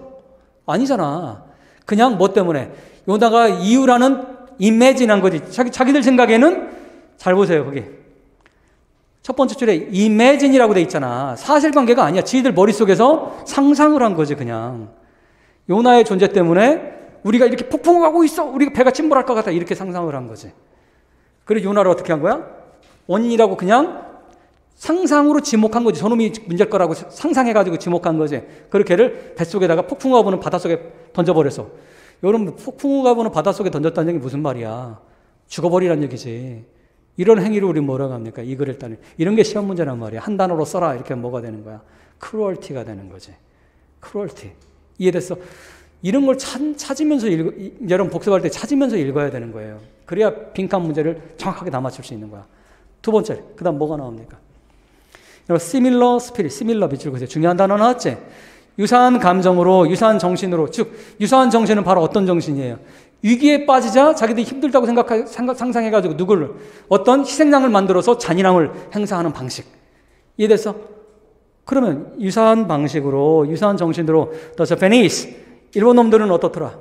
아니잖아. 그냥 뭐 때문에? 요나가 이유라는 이매진한 거지. 자기들 생각에는, 잘 보세요, 거기. 첫 번째 줄에 이매진이라고 돼 있잖아. 사실관계가 아니야. 지들 머릿속에서 상상을 한 거지, 그냥. 요나의 존재 때문에 우리가 이렇게 폭풍을 하고 있어. 우리가 배가 침몰할 것 같아. 이렇게 상상을 한 거지. 그래서 요나를 어떻게 한 거야? 원인이라고 그냥 상상으로 지목한 거지. 저놈이 문제일 거라고 상상해가지고 지목한 거지. 그렇게 걔를 뱃속에다가 폭풍우가 부는 바닷속에 던져버렸어. 여러분, 폭풍우가 부는 바닷속에 던졌다는 얘기 무슨 말이야? 죽어버리란 얘기지. 이런 행위를 우리 뭐라고 합니까? 이 글을 따는. 이런 게 시험 문제란 말이야. 한 단어로 써라. 이렇게 뭐가 되는 거야? 크루얼티가 되는 거지. 크루얼티. 이해됐어? 이런 걸 찾으면서 여러분 복습할 때 찾으면서 읽어야 되는 거예요. 그래야 빈칸 문제를 정확하게 다 맞출 수 있는 거야. 두 번째, 그 다음 뭐가 나옵니까? similar spirit, similar 밑줄 그세요. 중요한 단어 나왔지? 유사한 감정으로, 유사한 정신으로, 즉 유사한 정신은 바로 어떤 정신이에요? 위기에 빠지자 자기들이 힘들다고 상상해가지고 누구를 어떤 희생양을 만들어서 잔인함을 행사하는 방식. 이해됐어? 그러면 유사한 방식으로, 유사한 정신으로 the Japanese, 일본 놈들은 어떻더라?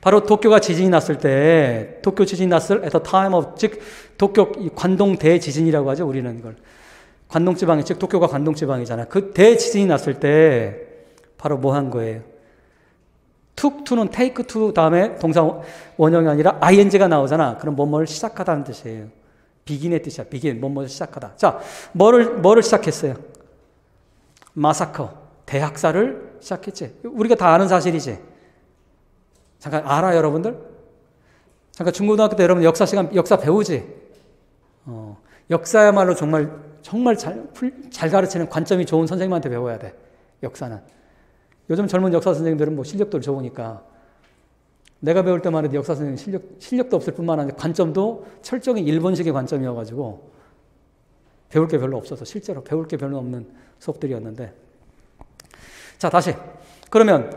바로 도쿄가 지진이 났을 때, 도쿄 지진이 났을 at the time of, 즉 도쿄 관동 대지진이라고 하죠. 우리는 이걸 관동지방이, 즉 도쿄가 관동지방이잖아. 그 대지진이 났을 때 바로 뭐 한 거예요? took to는 take to 다음에 동사 원형이 아니라 ing가 나오잖아. 그럼 뭐뭐를 시작하다는 뜻이에요. begin의 뜻이야. begin, 뭐뭐를 시작하다. 자, 뭐를 시작했어요? 마사커, 대학살을 시작했지. 우리가 다 아는 사실이지. 잠깐 알아, 여러분들? 잠깐 중고등학교 때 여러분 역사 배우지? 역사야말로 정말 잘 가르치는 관점이 좋은 선생님한테 배워야 돼. 역사는. 요즘 젊은 역사 선생님들은 뭐 실력도 좋으니까. 내가 배울 때만 해도 역사 선생님 실력도 없을 뿐만 아니라 관점도 철저히 일본식의 관점이어가지고 배울 게 별로 없어서 실제로 배울 게 별로 없는 수업들이었는데. 자, 다시. 그러면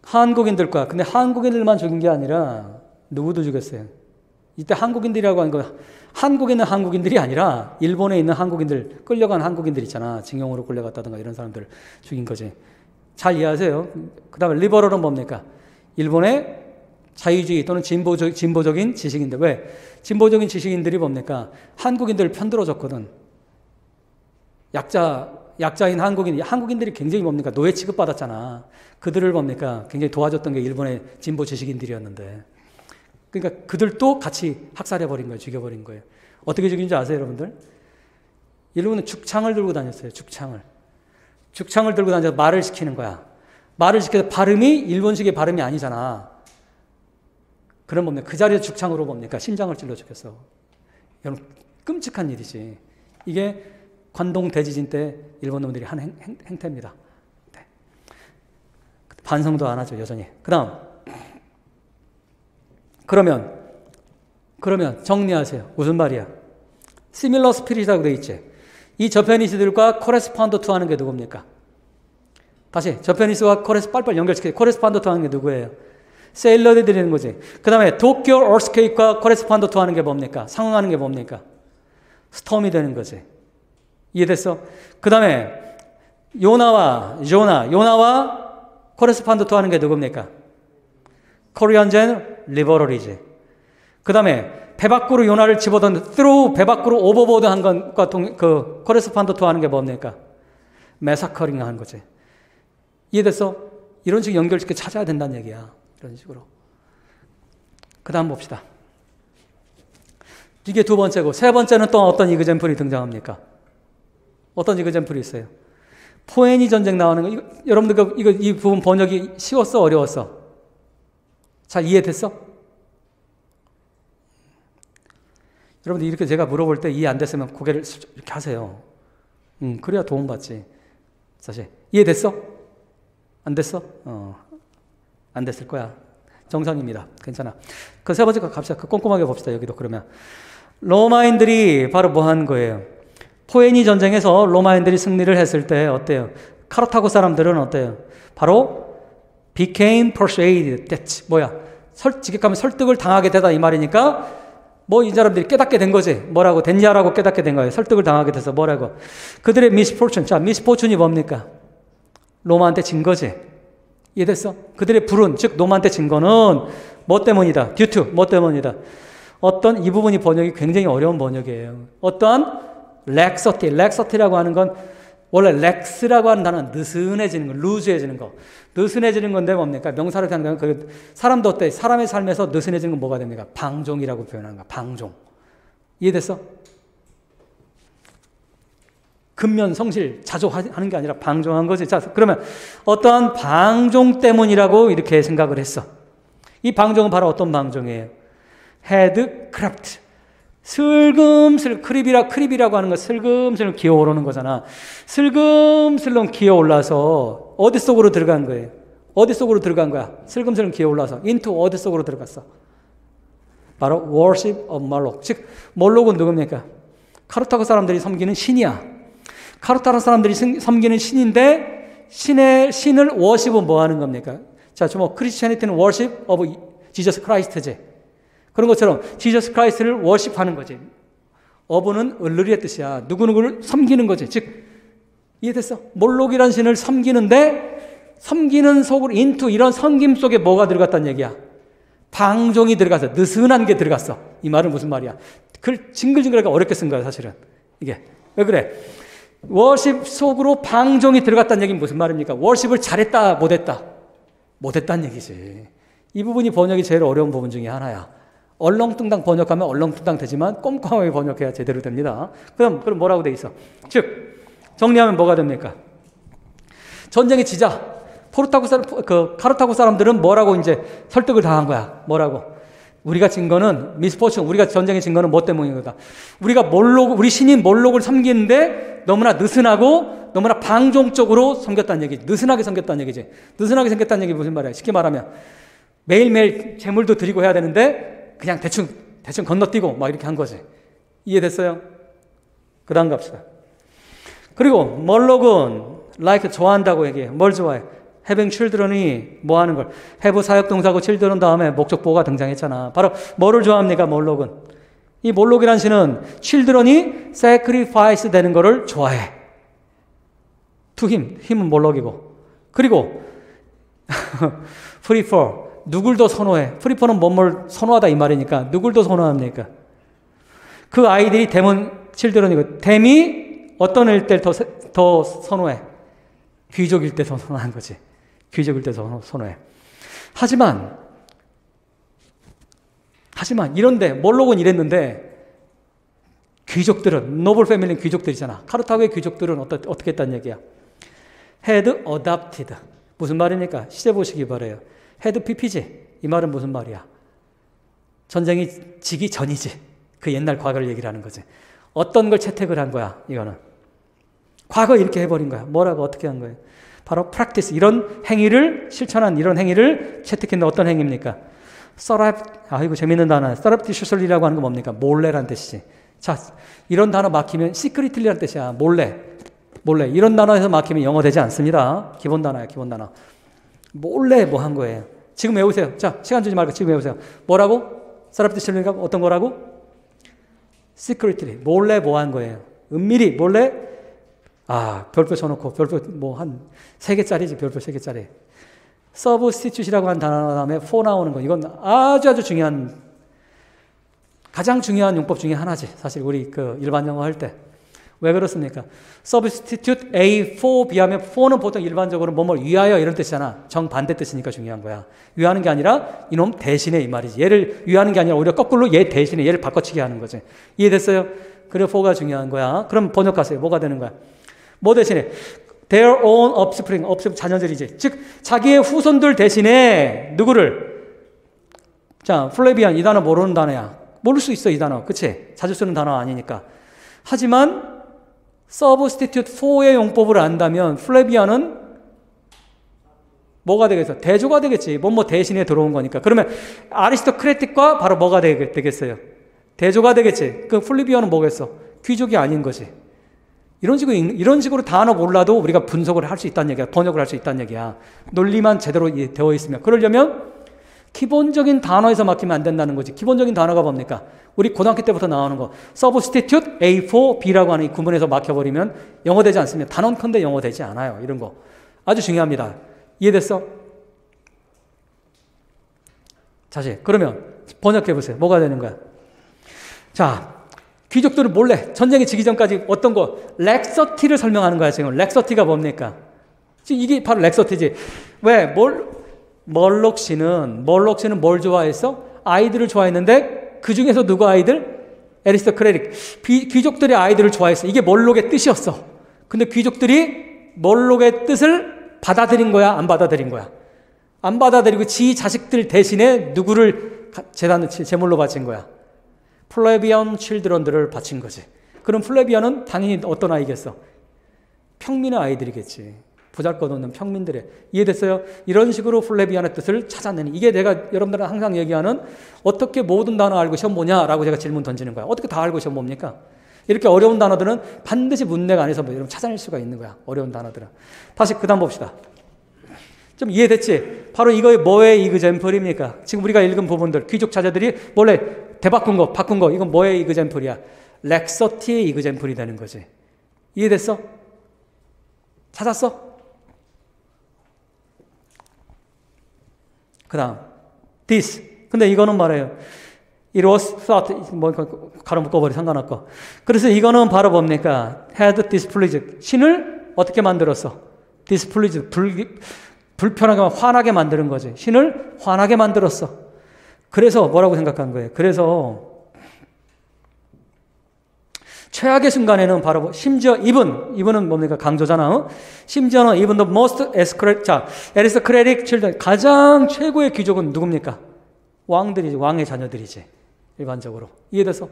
한국인들 거야. 근데 한국인들만 죽인 게 아니라 누구도 죽였어요. 이때 한국인들이라고 하는 거, 한국에 있는 한국인들이 아니라 일본에 있는 한국인들, 끌려간 한국인들 있잖아. 징용으로 끌려갔다든가 이런 사람들 죽인 거지. 잘 이해하세요. 그 다음에 리버럴은 뭡니까? 일본의 자유주의 또는 진보적인 지식인들. 왜? 진보적인 지식인들이 뭡니까? 한국인들을 편들어줬거든. 약자인 한국인들이 굉장히 뭡니까? 노예 취급받았잖아. 그들을 뭡니까? 굉장히 도와줬던 게 일본의 진보 지식인들이었는데. 그러니까 그들도 같이 학살해버린 거예요. 죽여버린 거예요. 어떻게 죽인지 아세요, 여러분들? 일본은 죽창을 들고 다녔어요. 죽창을 들고 다녀서 말을 시키는 거야. 말을 시켜서 발음이 일본식의 발음이 아니잖아. 그럼 뭡니까? 그 자리에 죽창으로 뭡니까? 심장을 찔러 죽였어. 여러분, 끔찍한 일이지. 이게 관동 대지진 때 일본 놈들이 한 행태입니다. 네. 반성도 안 하죠, 여전히. 그 다음. 그러면 정리하세요. 무슨 말이야? similar spirit이라고 돼 있지. 이 저페니스들과 코레스판더 투 하는 게 누굽니까? 다시 저페니스와 빨리빨리 연결시켜. 코레스판더 투 하는 게 누구예요? 세일러들이 되는 거지. 그 다음에 도쿄 얼스케이크와 코레스판더 투 하는 게 뭡니까? 상응하는 게 뭡니까? 스톰이 되는 거지. 이해됐어? 그 다음에 요나와 코레스판더 투 하는 게 누굽니까? 코리안 젠 리버럴이지. 그 다음에 배 밖으로 요나를 집어던 through 배 밖으로 오버보드 한 것과 그 코레스판더트 하는 게 뭡니까? 메사커링 하는 거지. 이해됐어? 이런 식으로 연결시켜 찾아야 된다는 얘기야. 이런 식으로. 그 다음 봅시다. 이게 두 번째고, 세 번째는 또 어떤 이그젬플이 등장합니까? 어떤 이그젬플이 있어요? 포에니 전쟁 나오는 거, 여러분들 이 부분 번역이 쉬웠어? 어려웠어? 잘 이해됐어? 여러분들 이렇게 제가 물어볼 때 이해 안 됐으면 고개를 이렇게 하세요. 그래야 도움받지. 사실. 이해됐어? 안 됐어? 안 됐을 거야. 정상입니다. 괜찮아. 그 세 번째 거 갑시다. 꼼꼼하게 봅시다. 여기도 그러면. 로마인들이 바로 뭐 한 거예요? 포에니 전쟁에서 로마인들이 승리를 했을 때 어때요? 카르타고 사람들은 어때요? 바로 became persuaded. 됐지. 뭐야? 직역하면 설득을 당하게 되다 이 말이니까 뭐 이 사람들이 깨닫게 된 거지. 뭐라고? 됐냐라고 깨닫게 된 거예요. 설득을 당하게 돼서 뭐라고? 그들의 misfortune. 자, misfortune이 뭡니까? 로마한테 진 거지. 이해됐어? 그들의 불운, 즉 로마한테 진 거는 뭐 때문이다? due to 뭐 때문이다? 어떤 이 부분이 번역이 굉장히 어려운 번역이에요. 어떠한 렉서티라고 하는 건 원래 렉스라고 하는 단어는 느슨해지는 거, 루즈해지는 거. 느슨해지는 건데 뭡니까? 명사로 하는 건 사람도 어때? 사람의 삶에서 느슨해지는 건 뭐가 됩니까? 방종이라고 표현하는 거야. 방종. 이해됐어? 근면, 성실, 자조하는 게 아니라 방종한 거지. 자, 그러면 어떠한 방종 때문이라고 이렇게 생각을 했어. 이 방종은 바로 어떤 방종이에요? 헤드크래프트. 슬금슬 크립이라고 하는 거 슬금슬금 기어오르는 거잖아. 슬금슬금 기어올라서 어디 속으로 들어간 거예요? 어디 속으로 들어간 거야? 슬금슬금 기어올라서 into 어디 속으로 들어갔어? 바로 worship of Moloch. 즉 몰록은 누굽니까? 카르타고 사람들이 섬기는 신이야. 카르타고 사람들이 섬기는 신인데 신을 워십은 뭐 하는 겁니까? 자, 뭐 크리스천리티는 worship of Jesus Christ지. 그런 것처럼 지저스 크라이스트를 워십하는 거지. 어부는 을르리의 뜻이야. 누구누구를 섬기는 거지. 즉 이해됐어? 몰록이라는 신을 섬기는데 섬기는 속으로 인투 이런 섬김 속에 뭐가 들어갔다는 얘기야? 방종이 들어가서 느슨한 게 들어갔어. 이 말은 무슨 말이야? 글 징글징글하게 어렵게 쓴 거야 사실은. 이게 왜 그래? 워십 속으로 방종이 들어갔다는 얘기는 무슨 말입니까? 워십을 잘했다 못했다? 못했다는 얘기지. 이 부분이 번역이 제일 어려운 부분 중에 하나야. 얼렁뚱땅 번역하면 얼렁뚱땅 되지만 꼼꼼하게 번역해야 제대로 됩니다. 그럼 뭐라고 돼 있어? 즉 정리하면 뭐가 됩니까? 전쟁에 지자 카르타고 사람들은 뭐라고 이제 설득을 당한 거야? 뭐라고? 우리가 진 거는 미스포춘, 우리가 전쟁에 진 거는 뭐 때문인 거다? 우리가 우리 신인 몰록을 섬기는데 너무나 느슨하고 너무나 방종적으로 섬겼다는 얘기지. 느슨하게 섬겼다는 얘기지. 느슨하게 섬겼다는 얘기 무슨 말이야? 쉽게 말하면 매일매일 재물도 드리고 해야 되는데 그냥 대충 건너뛰고 막 이렇게 한 거지. 이해됐어요? 그 다음 갑시다. 그리고 몰록은 like 좋아한다고 얘기해. 뭘 좋아해? having children이 뭐 하는 걸? have 사역동사고 children 다음에 목적보가 등장했잖아. 바로 뭐를 좋아합니까? 몰록은. 이 몰록이라는 신은 children이 sacrifice 되는 거를 좋아해. to him. 힘은 몰록이고. 그리고 prefer. 누굴 더 선호해? 프리퍼는 뭐뭘 선호하다 이 말이니까 누굴 더 선호합니까? 그 아이들이 데몬 칠드런이고 댐이 어떤 일 때 더 선호해? 귀족일 때 더 선호하는 거지. 귀족일 때 더 선호해. 하지만 이런데 몰록은 이랬는데 귀족들은 노블 패밀리는 귀족들이잖아. 카르타고의 귀족들은 어떻게 했다는 얘기야? had adopted. 무슨 말입니까? 시제 보시기 바라요. 헤드 PP지. 이 말은 무슨 말이야? 전쟁이 지기 전이지. 그 옛날 과거를 얘기를 하는 거지. 어떤 걸 채택을 한 거야, 이거는. 과거 이렇게 해버린 거야. 뭐라고 어떻게 한 거예요? 바로 practice. 이런 행위를, 실천한 이런 행위를 채택했는데 어떤 행위입니까? 이거 재밌는 단어야. surreptitiously라고 하는 건 뭡니까? 몰래란 뜻이지. 자, 이런 단어 막히면 secretly란 뜻이야. 몰래. 이런 단어에서 막히면 영어 되지 않습니다. 기본 단어야, 기본 단어. 몰래 뭐 한 거예요. 지금 외우세요. 자, 시간 주지 말고 지금 외우세요. 뭐라고? surreptitiously가 어떤 거라고? secretly. 몰래 뭐 한 거예요. 은밀히 몰래 별표 쳐놓고 별표 뭐 한 3개짜리지. 별표 3개짜리. substitute이라고 한 단어 다음에 for 나오는 거. 이건 아주 중요한 가장 중요한 용법 중에 하나지. 사실 우리 그 일반 영어 할 때. 왜 그렇습니까? substitute A for B 하면 for는 보통 일반적으로 뭐뭐 위하여 이런 뜻이잖아. 정반대 뜻이니까 중요한 거야. 위하는 게 아니라 이놈 대신에 이 말이지. 얘를 위하는 게 아니라 오히려 거꾸로 얘 대신에 얘를 바꿔치기 하는 거지. 이해됐어요? 그래 for가 중요한 거야. 그럼 번역하세요. 뭐가 되는 거야? 뭐 대신에? their own offspring, 자녀들이지. 즉 자기의 후손들 대신에 누구를? 자, 플레비안 이 단어 모르는 단어야. 모를 수 있어 이 단어. 그치? 자주 쓰는 단어 아니니까. 하지만 substitute for의 용법을 안다면 플레비안은 뭐가 되겠어? 대조가 되겠지. 뭐뭐 대신에 들어온 거니까. 그러면 아리스토크레틱과 바로 뭐가 되겠어요? 대조가 되겠지. 그 플레비안은 뭐겠어? 귀족이 아닌 거지. 이런 식으로 단어 몰라도 우리가 분석을 할 수 있다는 얘기야. 번역을 할 수 있다는 얘기야. 논리만 제대로 되어 있으면. 그러려면 기본적인 단어에서 맡기면 안 된다는 거지. 기본적인 단어가 뭡니까? 우리 고등학교 때부터 나오는 거. substitute A for B라고 하는 이 구문에서 막혀버리면 영어 되지 않습니다. 단언컨대 영어 되지 않아요. 이런 거. 아주 중요합니다. 이해됐어? 다시. 그러면 번역해 보세요. 뭐가 되는 거야? 자, 귀족들은 몰래 전쟁에 지기 전까지 어떤 거? 렉서티를 설명하는 거야. 지금 렉서티가 뭡니까? 지금 이게 바로 렉서티지. 왜? 멀록 씨는 뭘 좋아했어? 아이들을 좋아했는데 그 중에서 누구 아이들? 에리스토크레틱. 귀족들의 아이들을 좋아했어. 이게 멀록의 뜻이었어. 근데 귀족들이 멀록의 뜻을 받아들인 거야? 안 받아들인 거야? 안 받아들이고 지 자식들 대신에 누구를 제물로 바친 거야? 플레비언 칠드런들을 바친 거지. 그럼 플레비언은 당연히 어떤 아이겠어? 평민의 아이들이겠지. 보잘것없는 평민들의. 이해됐어요? 이런 식으로 플레비안의 뜻을 찾아내는, 이게 내가 여러분들은 항상 얘기하는 어떻게 모든 단어 알고 시험 보냐라고 제가 질문 던지는 거야. 어떻게 다 알고 시험 봅니까? 이렇게 어려운 단어들은 반드시 문맥 안에서 여러분 찾아낼 수가 있는 거야. 어려운 단어들은. 다시 그 다음 봅시다. 좀 이해됐지? 바로 이거의 뭐의 이그젠플입니까? 지금 우리가 읽은 부분들, 귀족 자녀들이 몰래 바꾼 거, 이건 뭐의 이그젠플이야? 렉서티의 이그젠플이 되는 거지. 이해됐어? 찾았어? 그 다음 this. 근데 이거는 말해요. It was thought. 뭐 가로 묶어버리 상관없고. 그래서 이거는 바로 뭡니까? had displeased. 신을 어떻게 만들었어? displeased. 불편하게 화나게 만드는 거지. 신을 화나게 만들었어. 그래서 뭐라고 생각한 거예요? 그래서 최악의 순간에는 바로 심지어 이분은 뭡니까? 강조잖아. 심지어는 even the most aristocratic children, 가장 최고의 귀족은 누굽니까? 왕들이지. 왕의 자녀들이지. 일반적으로. 이해돼서?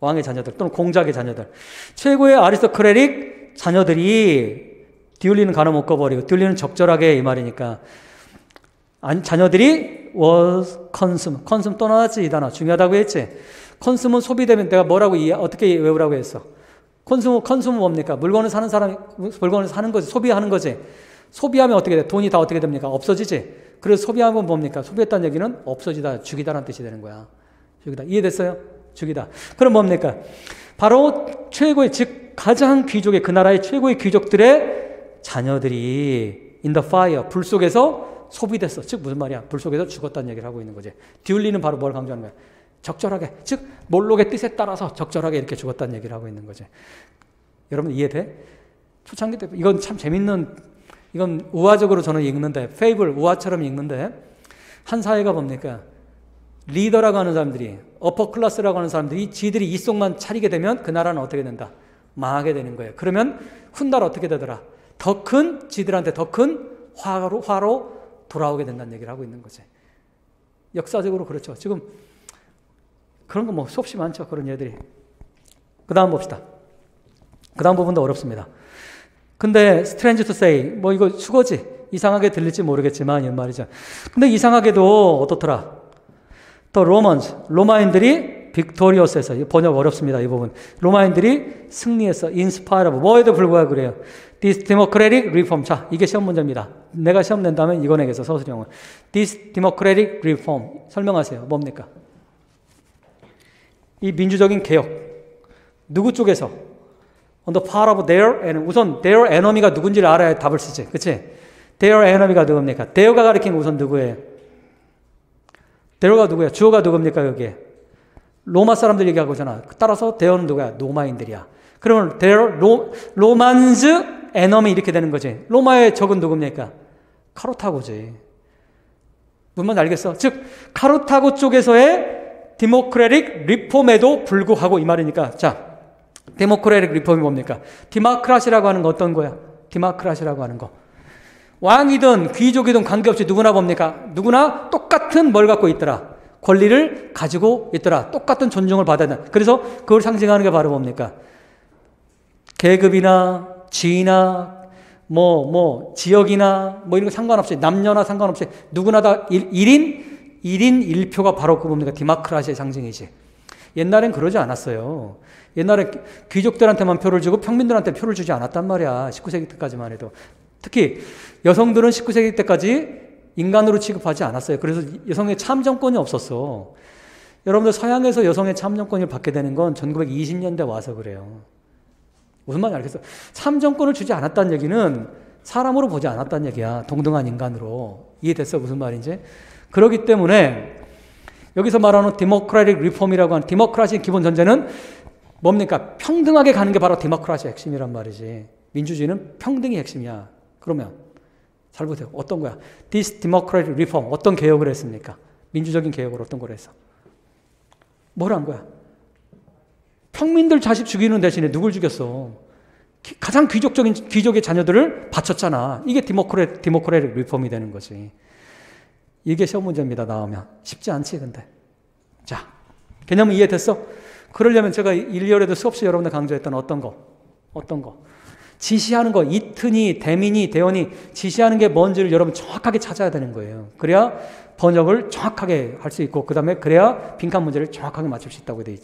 왕의 자녀들 또는 공작의 자녀들. 최고의 아리스토크레틱 자녀들이 디올리는 가로 묶어버리고 디올리는 적절하게 이 말이니까 자녀들이 was consume 또 나왔지. 이 단어 중요하다고 했지. 컨숨은 소비되면 내가 뭐라고 어떻게 외우라고 했어? 컨숨은 뭡니까? 물건을 사는 거지. 소비하는 거지. 소비하면 어떻게 돼? 돈이 다 어떻게 됩니까? 없어지지. 그래서 소비하면 뭡니까? 소비했다는 얘기는 없어지다, 죽이다라는 뜻이 되는 거야. 죽이다. 이해됐어요? 죽이다. 그럼 뭡니까? 바로 최고의, 즉 가장 귀족의, 그 나라의 최고의 귀족들의 자녀들이 in the fire, 불 속에서 소비됐어. 즉 무슨 말이야? 불 속에서 죽었다는 얘기를 하고 있는 거지. 디울리는 바로 뭘 강조하는 거야? 적절하게, 즉 몰록의 뜻에 따라서 적절하게 이렇게 죽었다는 얘기를 하고 있는 거지. 여러분 이해돼? 초창기 때 이건 참 재밌는, 이건 우화적으로 저는 읽는데, 페이블 우화처럼 읽는데, 한 사회가 뭡니까? 리더라고 하는 사람들이, 어퍼 클래스라고 하는 사람들이 지들이 이속만 차리게 되면 그 나라는 어떻게 된다? 망하게 되는 거예요. 그러면 훗날 어떻게 되더라? 더 큰, 지들한테 더 큰 화로 돌아오게 된다는 얘기를 하고 있는 거지. 역사적으로 그렇죠. 지금 그런 거 뭐 수없이 많죠. 그런 애들이. 그 다음 봅시다. 그 다음 부분도 어렵습니다. 근데 strange to say, 뭐 이거 수거지. 이상하게 들릴지 모르겠지만 이 말이죠. 근데 이상하게도 어떻더라? 또 로마인들이 빅토리어스에서, 번역 어렵습니다. 이 부분. 로마인들이 승리했어. 인스파이러브. 뭐에도 불구하고 그래요. This democratic reform. 자, 이게 시험 문제입니다. 내가 시험 낸다면 이거 내겠어. 서술형은. This democratic reform. 설명하세요. 뭡니까? 이 민주적인 개혁. 누구 쪽에서? On the part of their enemy. 우선 their enemy가 누군지를 알아야 답을 쓰지. 그치? their enemy가 누굽니까? there가 가리킨 우선 누구예요? there가 누구야? 주어가 누굽니까? 여기에. 로마 사람들 얘기하고 있잖아. 따라서 대어는 누구야? 로마인들이야. 그러면 로만즈 에너미 이렇게 되는 거지. 로마의 적은 누굽니까? 카르타고지. 무슨 말인지 알겠어? 즉 카르타고 쪽에서의 디모크라틱 리폼에도 불구하고 이 말이니까. 자, 디모크라틱 리폼이 뭡니까? 디마크라시라고 하는 거 어떤 거야? 디마크라시라고 하는 거. 왕이든 귀족이든 관계없이 누구나 뭡니까? 누구나 똑같은 뭘 갖고 있더라? 권리를 가지고 있더라. 똑같은 존중을 받아야 된다. 그래서 그걸 상징하는 게 바로 뭡니까? 계급이나 지위나 지역이나 이런 거 상관없이 남녀나 상관없이 누구나 다 1인 1표가 바로 그 뭡니까? 디마크라시의 상징이지. 옛날엔 그러지 않았어요. 옛날에 귀족들한테만 표를 주고 평민들한테 표를 주지 않았단 말이야. 19세기 때까지만 해도. 특히 여성들은 19세기 때까지 인간으로 취급하지 않았어요. 그래서 여성의 참정권이 없었어. 여러분들 서양에서 여성의 참정권을 받게 되는 건 1920년대 와서 그래요. 무슨 말인지 알겠어? 참정권을 주지 않았다는 얘기는 사람으로 보지 않았다는 얘기야. 동등한 인간으로. 이해됐어? 무슨 말인지? 그렇기 때문에 여기서 말하는 디모크라틱 리폼이라고 하는 디모크라시의 기본 전제는 뭡니까? 평등하게 가는 게 바로 디모크라시의 핵심이란 말이지. 민주주의는 평등이 핵심이야. 그러면 잘 보세요. 어떤 거야? This democratic reform. 어떤 개혁을 했습니까? 민주적인 개혁을 어떤 걸 했어? 뭘 한 거야? 평민들 자식 죽이는 대신에 누굴 죽였어? 가장 귀족의 자녀들을 바쳤잖아. 이게 디모크라틱 리폼이 되는 거지. 이게 시험 문제입니다. 나오면. 쉽지 않지, 근데. 자, 개념은 이해됐어? 그러려면 제가 1열에도 수없이 여러분들 강조했던 어떤 거. 지시하는 거, 이튼이, 대민이, 대언이 지시하는 게 뭔지를 여러분 정확하게 찾아야 되는 거예요. 그래야 번역을 정확하게 할 수 있고, 그 다음에 그래야 빈칸 문제를 정확하게 맞출 수 있다고 돼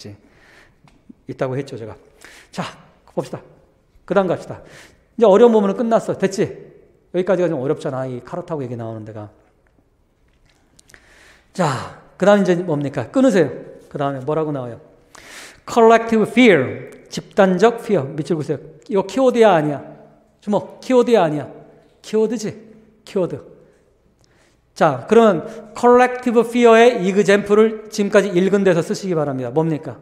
있다고 했죠, 제가. 자, 봅시다. 그 다음 갑시다. 이제 어려운 부분은 끝났어. 됐지? 여기까지가 좀 어렵잖아. 이 카르타고 얘기 나오는 데가. 자, 그 다음 이제 뭡니까? 끊으세요. 그 다음에 뭐라고 나와요? Collective fear. 집단적 fear. 밑줄 보세요. 이거 키워드야 아니야? 주목. 키워드야 아니야? 키워드지? 키워드. 자, 그러면 collective fear의 example을 지금까지 읽은 데서 쓰시기 바랍니다. 뭡니까?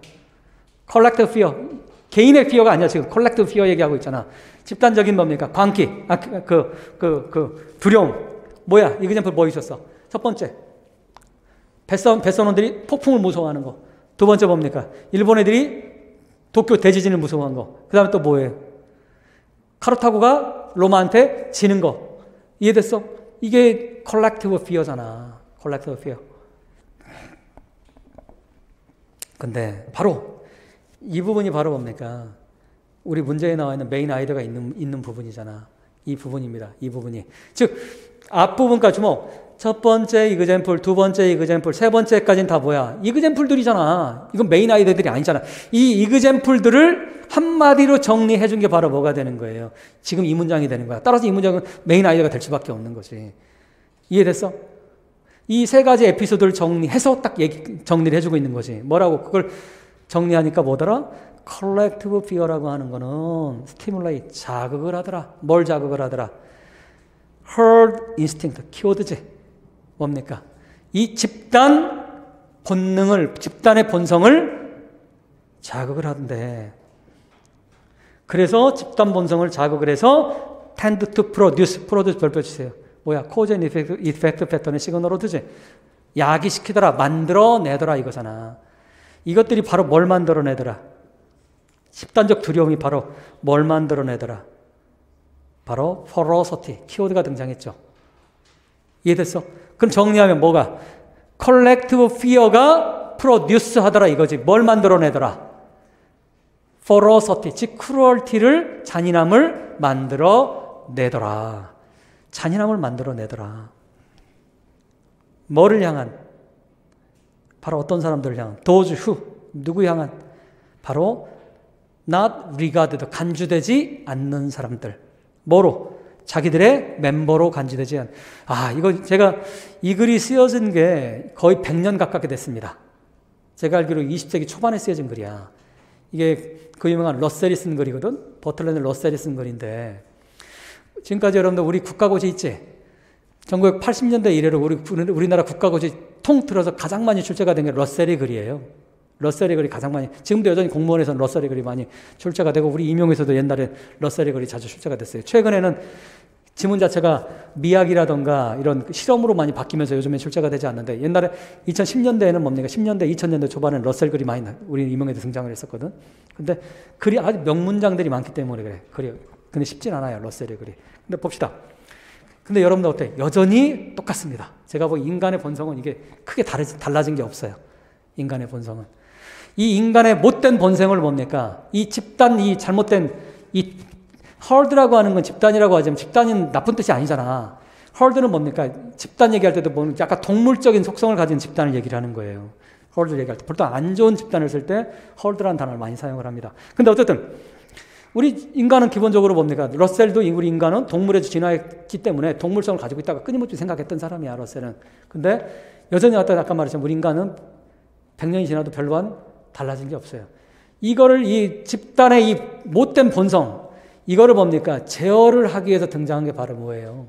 collective fear. 개인의 fear가 아니야. 지금 collective fear 얘기하고 있잖아. 집단적인 뭡니까? 광기. 두려움. 뭐야? example 뭐 있었어? 첫 번째. 뱃선원들이 폭풍을 무서워하는 거. 두 번째 뭡니까? 일본 애들이 도쿄 대지진을 무서워한 거. 그 다음에 또 뭐예요? 카르타고가 로마한테 지는 거. 이해됐어? 이게 collective fear잖아. collective fear. 근데 바로 이 부분이 바로 뭡니까? 우리 문제에 나와 있는 메인 아이디어가 있는 부분이잖아. 이 부분입니다. 이 부분이. 즉 앞부분까지 첫 번째 이그젠플, 두 번째 이그젠플, 세 번째까지는 다 뭐야? 이그젠플들이잖아. 이건 메인 아이디어들이 아니잖아. 이 이그젠플들을 한마디로 정리해 준 게 바로 뭐가 되는 거예요? 지금 이 문장이 되는 거야. 따라서 이 문장은 메인 아이디어가 될 수밖에 없는 거지. 이해됐어? 이 세 가지 에피소드를 정리해서 딱 정리를 해주고 있는 거지. 뭐라고? 그걸 정리하니까 뭐더라? 컬렉티브 피어라고 하는 거는 스티뮬레이, 자극을 하더라. 뭘 자극을 하더라? herd instinct, 키워드지. 뭡니까? 이 집단의 본성을 자극을 하던데. 그래서 집단 본성을 자극을 해서 tend to produce 별표 주세요. 뭐야? cause and effect 패턴의 시그널로드지. 야기시키더라, 만들어내더라 이거잖아. 이것들이 바로 뭘 만들어내더라? 집단적 두려움이 바로 뭘 만들어내더라? 바로 ferocity, 키워드가 등장했죠. 이해됐어? 그럼 정리하면 뭐가? collective fear가 produce 하더라 이거지. 뭘 만들어내더라? ferocity, 즉 cruelty를, 잔인함을 만들어내더라. 잔인함을 만들어내더라. 뭐를 향한? 바로 어떤 사람들을 향한? those who, 누구 향한? 바로 not regarded, 간주되지 않는 사람들. 뭐로? 자기들의 멤버로 간주되지 않는. 이거 제가 이 글이 쓰여진 게 거의 100년 가깝게 됐습니다. 제가 알기로 20세기 초반에 쓰여진 글이야. 이게 그 유명한 러셀이 쓴 글이거든. 버틀랜드 러셀이 쓴 글인데 지금까지 여러분들 우리 국가고시 있지? 1980년대 이래로 우리나라 국가고시 통틀어서 가장 많이 출제가 된 게 러셀의 글이에요. 러셀의 글이 가장 많이, 지금도 여전히 공무원에서는 러셀의 글이 많이 출제가 되고 우리 임용에서도 옛날에 러셀의 글이 자주 출제가 됐어요. 최근에는 지문 자체가 미학이라던가 이런 실험으로 많이 바뀌면서 요즘에 출제가 되지 않는데 옛날에 2010년대에는 뭡니까? 10년대, 2000년대 초반에는 러셀 글이 많이 우리 임용에도 등장을 했었거든. 근데 글이 아주 명문장들이 많기 때문에 그래. 글이 근데 쉽진 않아요. 러셀의 글이. 근데 봅시다. 근데 여러분들 어때? 여전히 똑같습니다. 제가 보기 인간의 본성은 이게 크게 달라진 게 없어요. 인간의 본성은. 이 인간의 못된 본성을 뭡니까? 이 집단, 이 잘못된, 이 헐드라고 하는 건 집단이라고 하지만 집단은 나쁜 뜻이 아니잖아. 헐드는 뭡니까? 집단 얘기할 때도 보면 약간 동물적인 속성을 가진 집단을 얘기를 하는 거예요. 헐드 얘기할 때. 보통 안 좋은 집단을 쓸 때 헐드라는 단어를 많이 사용을 합니다. 근데 어쨌든 우리 인간은 기본적으로 뭡니까? 러셀도 우리 인간은 동물에서 진화했기 때문에 동물성을 가지고 있다가 끊임없이 생각했던 사람이야, 러셀은. 근데 여전히 아까 말했지만 우리 인간은 100년이 지나도 별반 달라진 게 없어요. 이거를 이 집단의 이 못된 본성, 이거를 뭡니까? 제어를 하기 위해서 등장한 게 바로 뭐예요?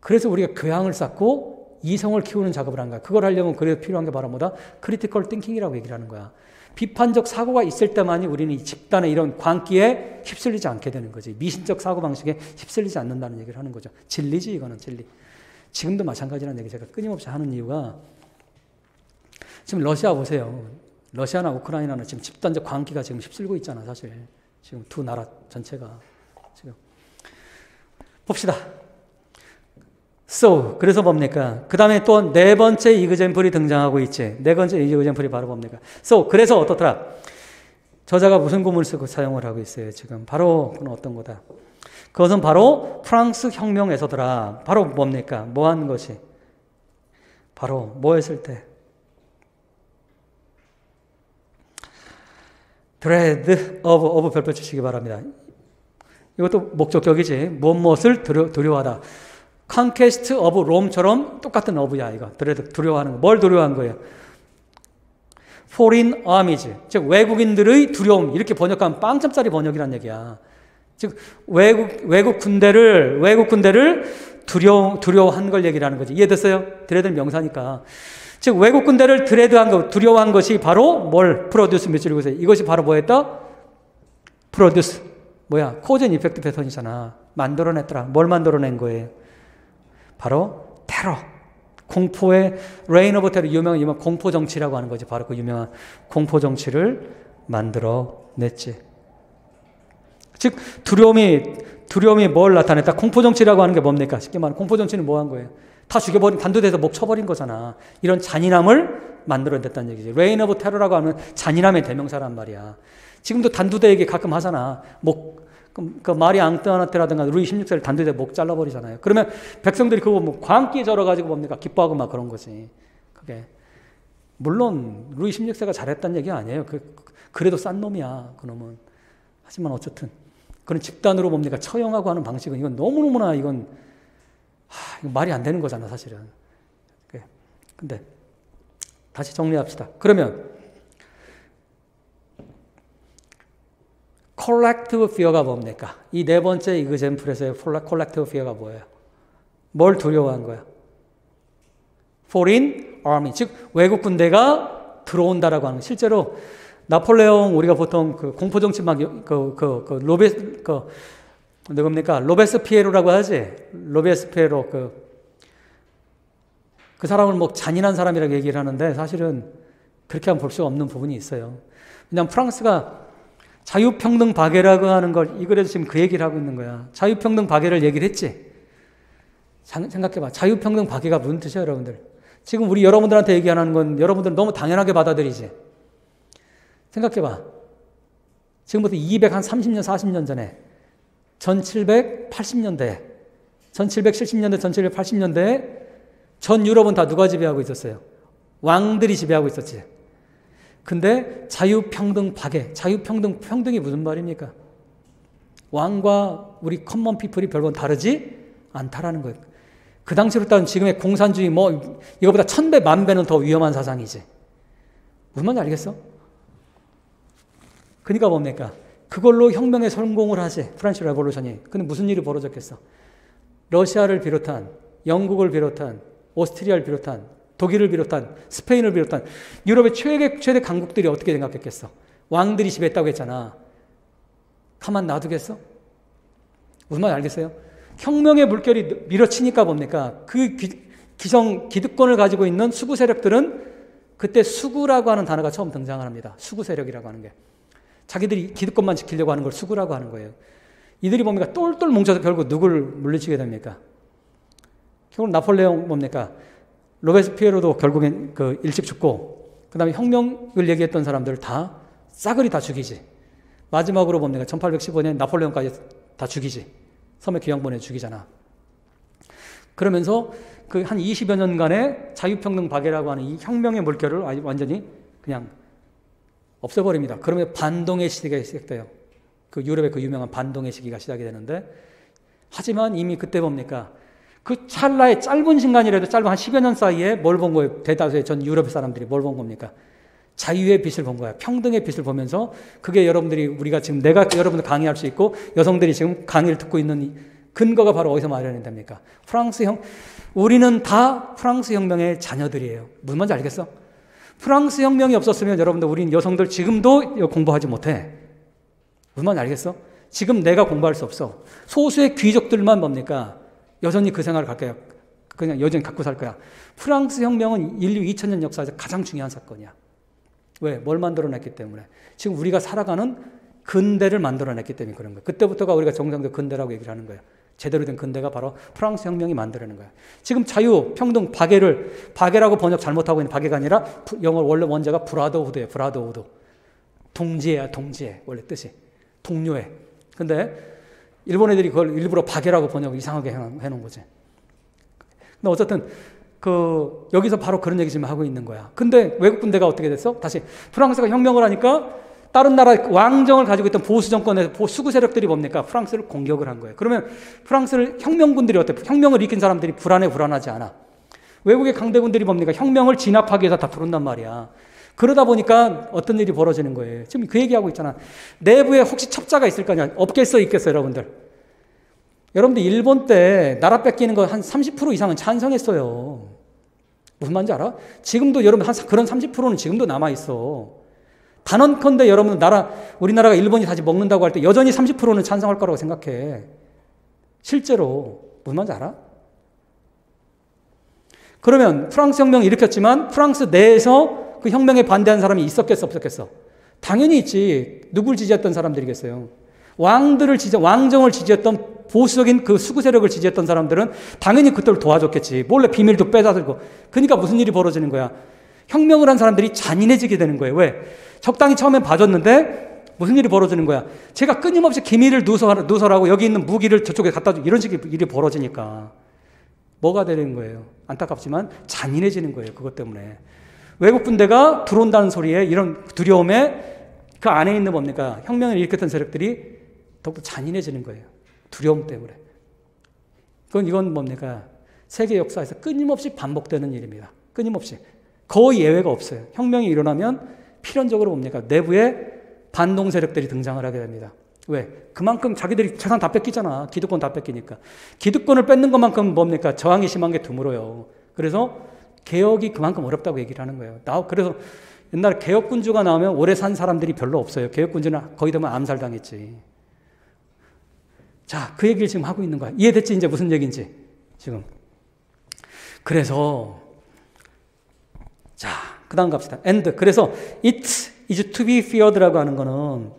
그래서 우리가 교양을 쌓고 이성을 키우는 작업을 한 거야. 그걸 하려면 그래서 필요한 게 바로 뭐다? 크리티컬 띵킹이라고 얘기를 하는 거야. 비판적 사고가 있을 때만이 우리는 이 집단의 이런 광기에 휩쓸리지 않게 되는 거지. 미신적 사고방식에 휩쓸리지 않는다는 얘기를 하는 거죠. 진리지, 이거는 진리. 지금도 마찬가지라는 얘기 제가 끊임없이 하는 이유가 지금 러시아 보세요. 러시아나 우크라이나는 지금 집단적 광기가 지금 휩쓸고 있잖아, 사실. 지금 두 나라 전체가. 지금. 봅시다. 그래서 뭡니까? 그 다음에 또 네 번째 이그젠플이 등장하고 있지. 네 번째 이그젠플이 바로 뭡니까? 그래서 어떻더라? 저자가 무슨 구문을 쓰고 사용을 하고 있어요, 지금. 바로 그건 어떤 거다? 그것은 바로 프랑스 혁명에서더라. 바로 뭡니까? 뭐 하는 것이? 바로 뭐 했을 때? dread of 별표 치시기 바랍니다. 이것도 목적격이지. 무엇을 두려워하다. conquest of Rome처럼 똑같은 어부야, 이거. 두려워하는 거. 뭘 두려워한 거예요? foreign armies. 즉, 외국인들의 두려움. 이렇게 번역하면 빵점짜리 번역이란 얘기야. 즉, 외국 군대를 두려워한 걸 얘기를 하는 거지. 이해됐어요? 드레드는 명사니까. 즉, 외국 군대를 두려워한 것이 바로 뭘? produce 몇 줄이고 있어요. 이것이 바로 뭐 했다? produce. 뭐야? cause and effect 패턴이잖아. 만들어냈더라. 뭘 만들어낸 거예요? 바로 테러, 공포의 reign of terror, 유명한 공포 정치라고 하는 거지. 바로 그 유명한 공포 정치를 만들어냈지. 즉 두려움이 뭘 나타냈다? 공포 정치라고 하는 게 뭡니까? 쉽게 말하면 공포 정치는 뭐 한 거예요? 다 죽여버린, 단두대에서 목 쳐버린 거잖아. 이런 잔인함을 만들어냈다는 얘기지. reign of terror라고 하면 잔인함의 대명사란 말이야. 지금도 단두대 얘기 가끔 하잖아. 그 마리 앙뚜아네트라든가 루이 16세를 단두대 목 잘라버리잖아요. 그러면 백성들이 그거 뭐 광기에 절어가지고 뭡니까? 기뻐하고 막 그런 거지. 그게. 물론, 루이 16세가 잘했다는 얘기 아니에요. 그래도 싼 놈이야, 그 놈은. 하지만 어쨌든. 그런 집단으로 뭡니까? 처형하고 하는 방식은 이건 너무너무나 이건 말이 안 되는 거잖아, 사실은. 근데, 다시 정리합시다. 그러면, collective fear가 뭡니까? 이 네 번째 이그젠플에서의 collective fear가 뭐예요? 뭘 두려워한 거야? foreign army, 즉 외국 군대가 들어온다라고 하는. 실제로 나폴레옹 우리가 보통 그 공포 정치 막 누굽니까? 로베스피에로라고 하지. 로베스피에로 그 사람을 뭐 잔인한 사람이라고 얘기를 하는데 사실은 그렇게 하면 볼 수 없는 부분이 있어요. 왜냐하면 프랑스가 자유평등 박애라고 하는 걸 이 글에서 지금 그 얘기를 하고 있는 거야. 자유평등 박애를 얘기를 했지. 생각해봐. 자유평등 박애가 무슨 뜻이야, 여러분들? 지금 우리 여러분들한테 얘기하는 건 여러분들 너무 당연하게 받아들이지. 생각해봐. 지금부터 230년, 40년 전에 1780년대, 1770년대, 1780년대에 전 유럽은 다 누가 지배하고 있었어요? 왕들이 지배하고 있었지. 근데 자유평등 박애, 평등이 무슨 말입니까? 왕과 우리 커먼 피플이 별반 다르지 않다라는 거예요. 그 당시로 따지면 지금의 공산주의 이거보다 1000배, 10,000배는 더 위험한 사상이지. 무슨 말인지 알겠어? 그러니까 뭡니까? 그걸로 혁명에 성공을 하지. 프렌치 레볼루션이. 근데 무슨 일이 벌어졌겠어? 러시아를 비롯한 영국을 비롯한 오스트리아를 비롯한 독일을 비롯한 스페인을 비롯한 유럽의 최대 강국들이 어떻게 생각했겠어? 왕들이 지배했다고 했잖아. 가만 놔두겠어? 무슨 말인지 알겠어요? 혁명의 물결이 밀어치니까 뭡니까? 그 기득권을 가지고 있는 수구 세력들은 그때 수구라고 하는 단어가 처음 등장을 합니다. 수구 세력이라고 하는 게. 자기들이 기득권만 지키려고 하는 걸 수구라고 하는 거예요. 이들이 뭡니까? 똘똘 뭉쳐서 결국 누구를 물리치게 됩니까? 결국 나폴레옹 뭡니까? 로베스피에로도 결국엔 일찍 죽고, 그 다음에 혁명을 얘기했던 사람들을 다 싸그리 다 죽이지. 마지막으로 뭡니까? 1815년 나폴레옹까지 다 죽이지. 섬에 귀양 보내 죽이잖아. 그러면서 그 한 20여 년간의 자유평등 박애라고 하는 이 혁명의 물결을 완전히 그냥 없애버립니다. 그러면 반동의 시대가 시작돼요. 그 유럽의 그 유명한 반동의 시기가 시작이 되는데, 하지만 이미 그때 뭡니까? 그 찰나의 짧은 시간이라도 짧은 한 10여 년 사이에 뭘 본 거예요? 대다수의 전 유럽 사람들이 뭘 본 겁니까? 자유의 빛을 본 거야. 평등의 빛을 보면서 그게 우리가 지금 내가 여러분들 강의할 수 있고 여성들이 지금 강의를 듣고 있는 근거가 바로 어디서 마련이 됩니까? 우리는 다 프랑스 혁명의 자녀들이에요. 무슨 말인지 알겠어? 프랑스 혁명이 없었으면 여러분들 우린 여성들 지금도 공부하지 못해. 무슨 말인지 알겠어? 지금 내가 공부할 수 없어. 소수의 귀족들만 뭡니까? 여전히 그 생활을 갈 거야. 그냥 여전히 갖고 살 거야. 프랑스 혁명은 인류 2000년 역사에서 가장 중요한 사건이야. 왜? 뭘 만들어냈기 때문에. 지금 우리가 살아가는 근대를 만들어냈기 때문에 그런 거야. 그때부터가 우리가 정상적 근대라고 얘기를 하는 거야. 제대로 된 근대가 바로 프랑스 혁명이 만들어낸 거야. 지금 자유, 평등, 박애라고 번역 잘못하고 있는 박애가 아니라 영어 원래 원자가 브라더우드예요. 브라더우드. 동지애야, 동지애. 원래 뜻이. 동료애. 근데 일본 애들이 그걸 일부러 박애라고 번역을 이상하게 해놓은 거지. 근데 어쨌든 여기서 바로 그런 얘기 지금 하고 있는 거야. 근데 외국 군대가 어떻게 됐어? 다시 프랑스가 혁명을 하니까 다른 나라 왕정을 가지고 있던 보수 정권의 수구 세력들이 뭡니까? 프랑스를 공격을 한 거예요. 그러면 프랑스를 혁명군들이 어때? 혁명을 일으킨 사람들이 불안하지 않아. 외국의 강대군들이 뭡니까? 혁명을 진압하기 위해서 다 들어온단 말이야. 그러다 보니까 어떤 일이 벌어지는 거예요. 지금 그 얘기하고 있잖아. 내부에 혹시 첩자가 있을 거냐? 없겠어, 있겠어, 여러분들. 여러분들 일본 때 나라 뺏기는 거 한 30% 이상은 찬성했어요. 무슨 말인지 알아? 지금도 여러분 그런 30%는 지금도 남아있어. 단언컨대 여러분 우리나라가 일본이 다시 먹는다고 할 때 여전히 30%는 찬성할 거라고 생각해. 실제로. 무슨 말인지 알아? 그러면 프랑스 혁명을 일으켰지만 프랑스 내에서 그 혁명에 반대하는 사람이 있었겠어, 없었겠어? 당연히 있지. 누굴 지지했던 사람들이겠어요? 왕정을 지지했던 보수적인 그 수구 세력을 지지했던 사람들은 당연히 그때를 도와줬겠지. 몰래 비밀도 빼앗들고. 그러니까 무슨 일이 벌어지는 거야? 혁명을 한 사람들이 잔인해지게 되는 거예요. 왜? 적당히 처음엔 봐줬는데 무슨 일이 벌어지는 거야? 제가 끊임없이 기밀을 누설하고 여기 있는 무기를 저쪽에 갖다 주고 이런 식의 일이 벌어지니까 뭐가 되는 거예요? 안타깝지만 잔인해지는 거예요. 그것 때문에. 외국 군대가 들어온다는 소리에 이런 두려움에 그 안에 있는 뭡니까? 혁명을 일으켰던 세력들이 더욱더 잔인해지는 거예요. 두려움 때문에. 이건 뭡니까? 세계 역사에서 끊임없이 반복되는 일입니다. 끊임없이. 거의 예외가 없어요. 혁명이 일어나면 필연적으로 뭡니까? 내부에 반동 세력들이 등장을 하게 됩니다. 왜? 그만큼 자기들이 재산 다 뺏기잖아. 기득권 다 뺏기니까. 기득권을 뺏는 것만큼 뭡니까? 저항이 심한 게 드물어요. 그래서 개혁이 그만큼 어렵다고 얘기를 하는 거예요. 그래서 옛날에 개혁군주가 나오면 오래 산 사람들이 별로 없어요. 개혁군주는 거의 되면 암살당했지. 자, 그 얘기를 지금 하고 있는 거야. 이해됐지? 이제 무슨 얘기인지. 지금. 그래서 자, 그 다음 갑시다. and. 그래서 it is to be feared라고 하는 거는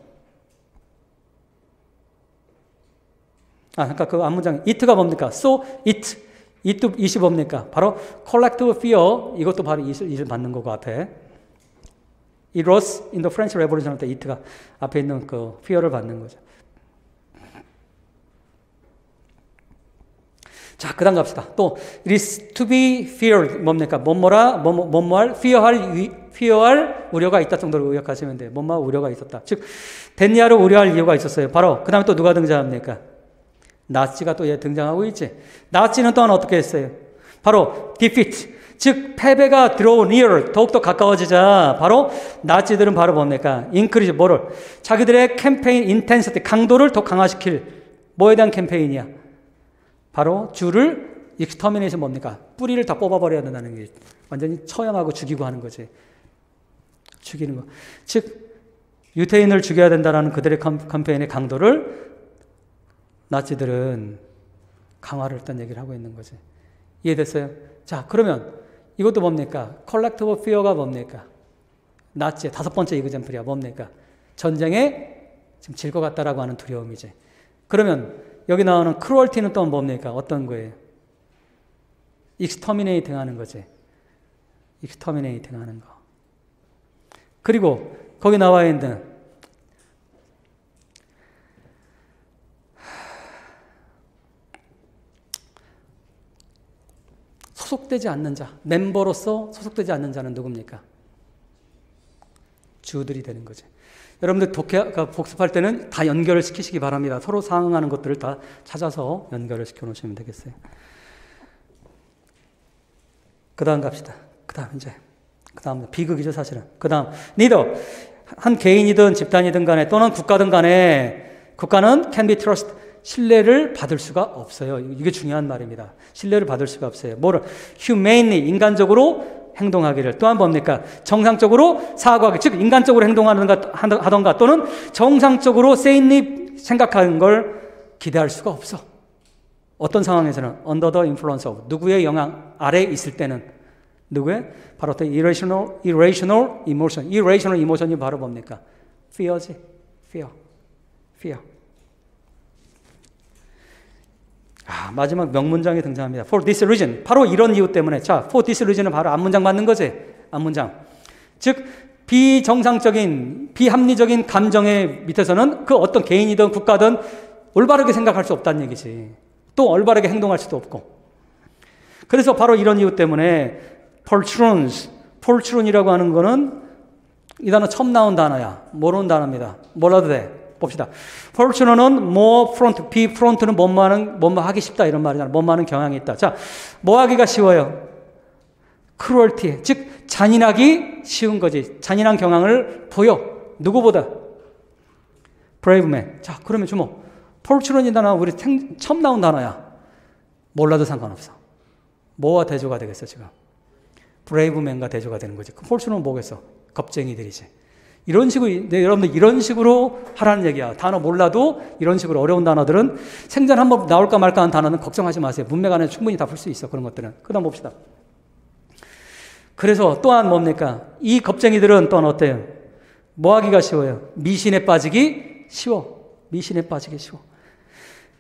그러니까 그 앞문장 it가 뭡니까? so it이 뭡니까? 바로 collective fear. 이것도 바로 it을 받는 거고 앞에. It was in the French Revolution 할 때 it가 앞에 있는 그 fear를 받는 거죠. 자, 그 다음 갑시다. 또 it is to be feared 뭡니까? fear할 우려가 있다 정도로 의역하시면 돼요. 우려가 있었다. 즉 덴야를 우려할 이유가 있었어요. 바로 그 다음에 또 누가 등장합니까? 나치가 또 등장하고 있지. 나치는 또한 어떻게 했어요? 바로 defeat, 즉 패배가 들어온 near, 더욱더 가까워지자 바로 나치들은 바로 뭡니까? increase, 자기들의 캠페인 intensity, 강도를 더 강화시킬 뭐에 대한 캠페인이야? 바로 주를 extermination 뭡니까? 뿌리를 다 뽑아버려야 된다는 게 완전히 처형하고 죽이고 하는 거지. 죽이는 거. 즉 유태인을 죽여야 된다는 그들의 캠페인의 강도를 나치들은 강화를 했다는 얘기를 하고 있는 거지. 이해됐어요? 자, 그러면 이것도 뭡니까? collective fear가 뭡니까? 나치의 5번째 이그젠플이야. 뭡니까? 전쟁에 지금 질 것 같다라고 하는 두려움이지. 그러면 여기 나오는 cruelty는 또 뭡니까? 어떤 거예요? exterminating 하는 거지. exterminating 하는 거. 그리고 거기 나와 있는 소속되지 않는 자, 멤버로서 소속되지 않는 자는 누굽니까? 주들이 되는 거지. 여러분들 복습할 때는 다 연결을 시키시기 바랍니다. 서로 상응하는 것들을 다 찾아서 연결을 시켜 놓으시면 되겠어요. 그 다음 갑시다. 그 다음 비극이죠, 사실은. 그 다음, neither. 한 개인이든 집단이든 간에 또는 국가든 간에 국가는 can be trusted. 신뢰를 받을 수가 없어요. 이게 중요한 말입니다. 신뢰를 받을 수가 없어요. 뭐를? humanely, 인간적으로 행동하기를. 또한 뭡니까? 정상적으로 사고하기. 즉, 인간적으로 행동하던가 또는 정상적으로 sanely 생각하는 걸 기대할 수가 없어. 어떤 상황에서는 under the influence of 누구의 영향 아래에 있을 때는 누구의? 바로 또 irrational emotion. irrational emotion이 바로 뭡니까? fear지. fear. 마지막 명문장이 등장합니다. For this reason. 바로 이런 이유 때문에. 자, for this reason은 바로 앞문장 맞는 거지. 앞문장. 즉, 비정상적인, 비합리적인 감정의 밑에서는 그 어떤 개인이든 국가든 올바르게 생각할 수 없다는 얘기지. 또 올바르게 행동할 수도 없고. 그래서 바로 이런 이유 때문에 poltroon이라고 하는 거는 이 단어 처음 나온 단어야. 모르는 단어입니다. 몰라도 돼. 봅시다. poltroon은 more front, be front는 뭐뭐 하기 쉽다 이런 말이잖아. 뭐뭐 하는 경향이 있다. 자, 뭐 하기가 쉬워요? cruelty, 즉 잔인하기 쉬운 거지. 잔인한 경향을 보여. 누구보다? brave man. 자, 그러면 주목. poltroon이 단어 우리 처음 나온 단어야. 몰라도 상관없어. 뭐와 대조가 되겠어 지금? brave man과 대조가 되는 거지. 그 poltroon은 뭐겠어? 겁쟁이들이지. 이런 식으로, 여러분들 이런 식으로 하라는 얘기야. 단어 몰라도 이런 식으로 어려운 단어들은 생전 한번 나올까 말까 하는 단어는 걱정하지 마세요. 문맥 안에 충분히 다 풀 수 있어. 그런 것들은. 그 다음 봅시다. 그래서 또한 뭡니까? 이 겁쟁이들은 또한 어때요? 뭐 하기가 쉬워요? 미신에 빠지기 쉬워.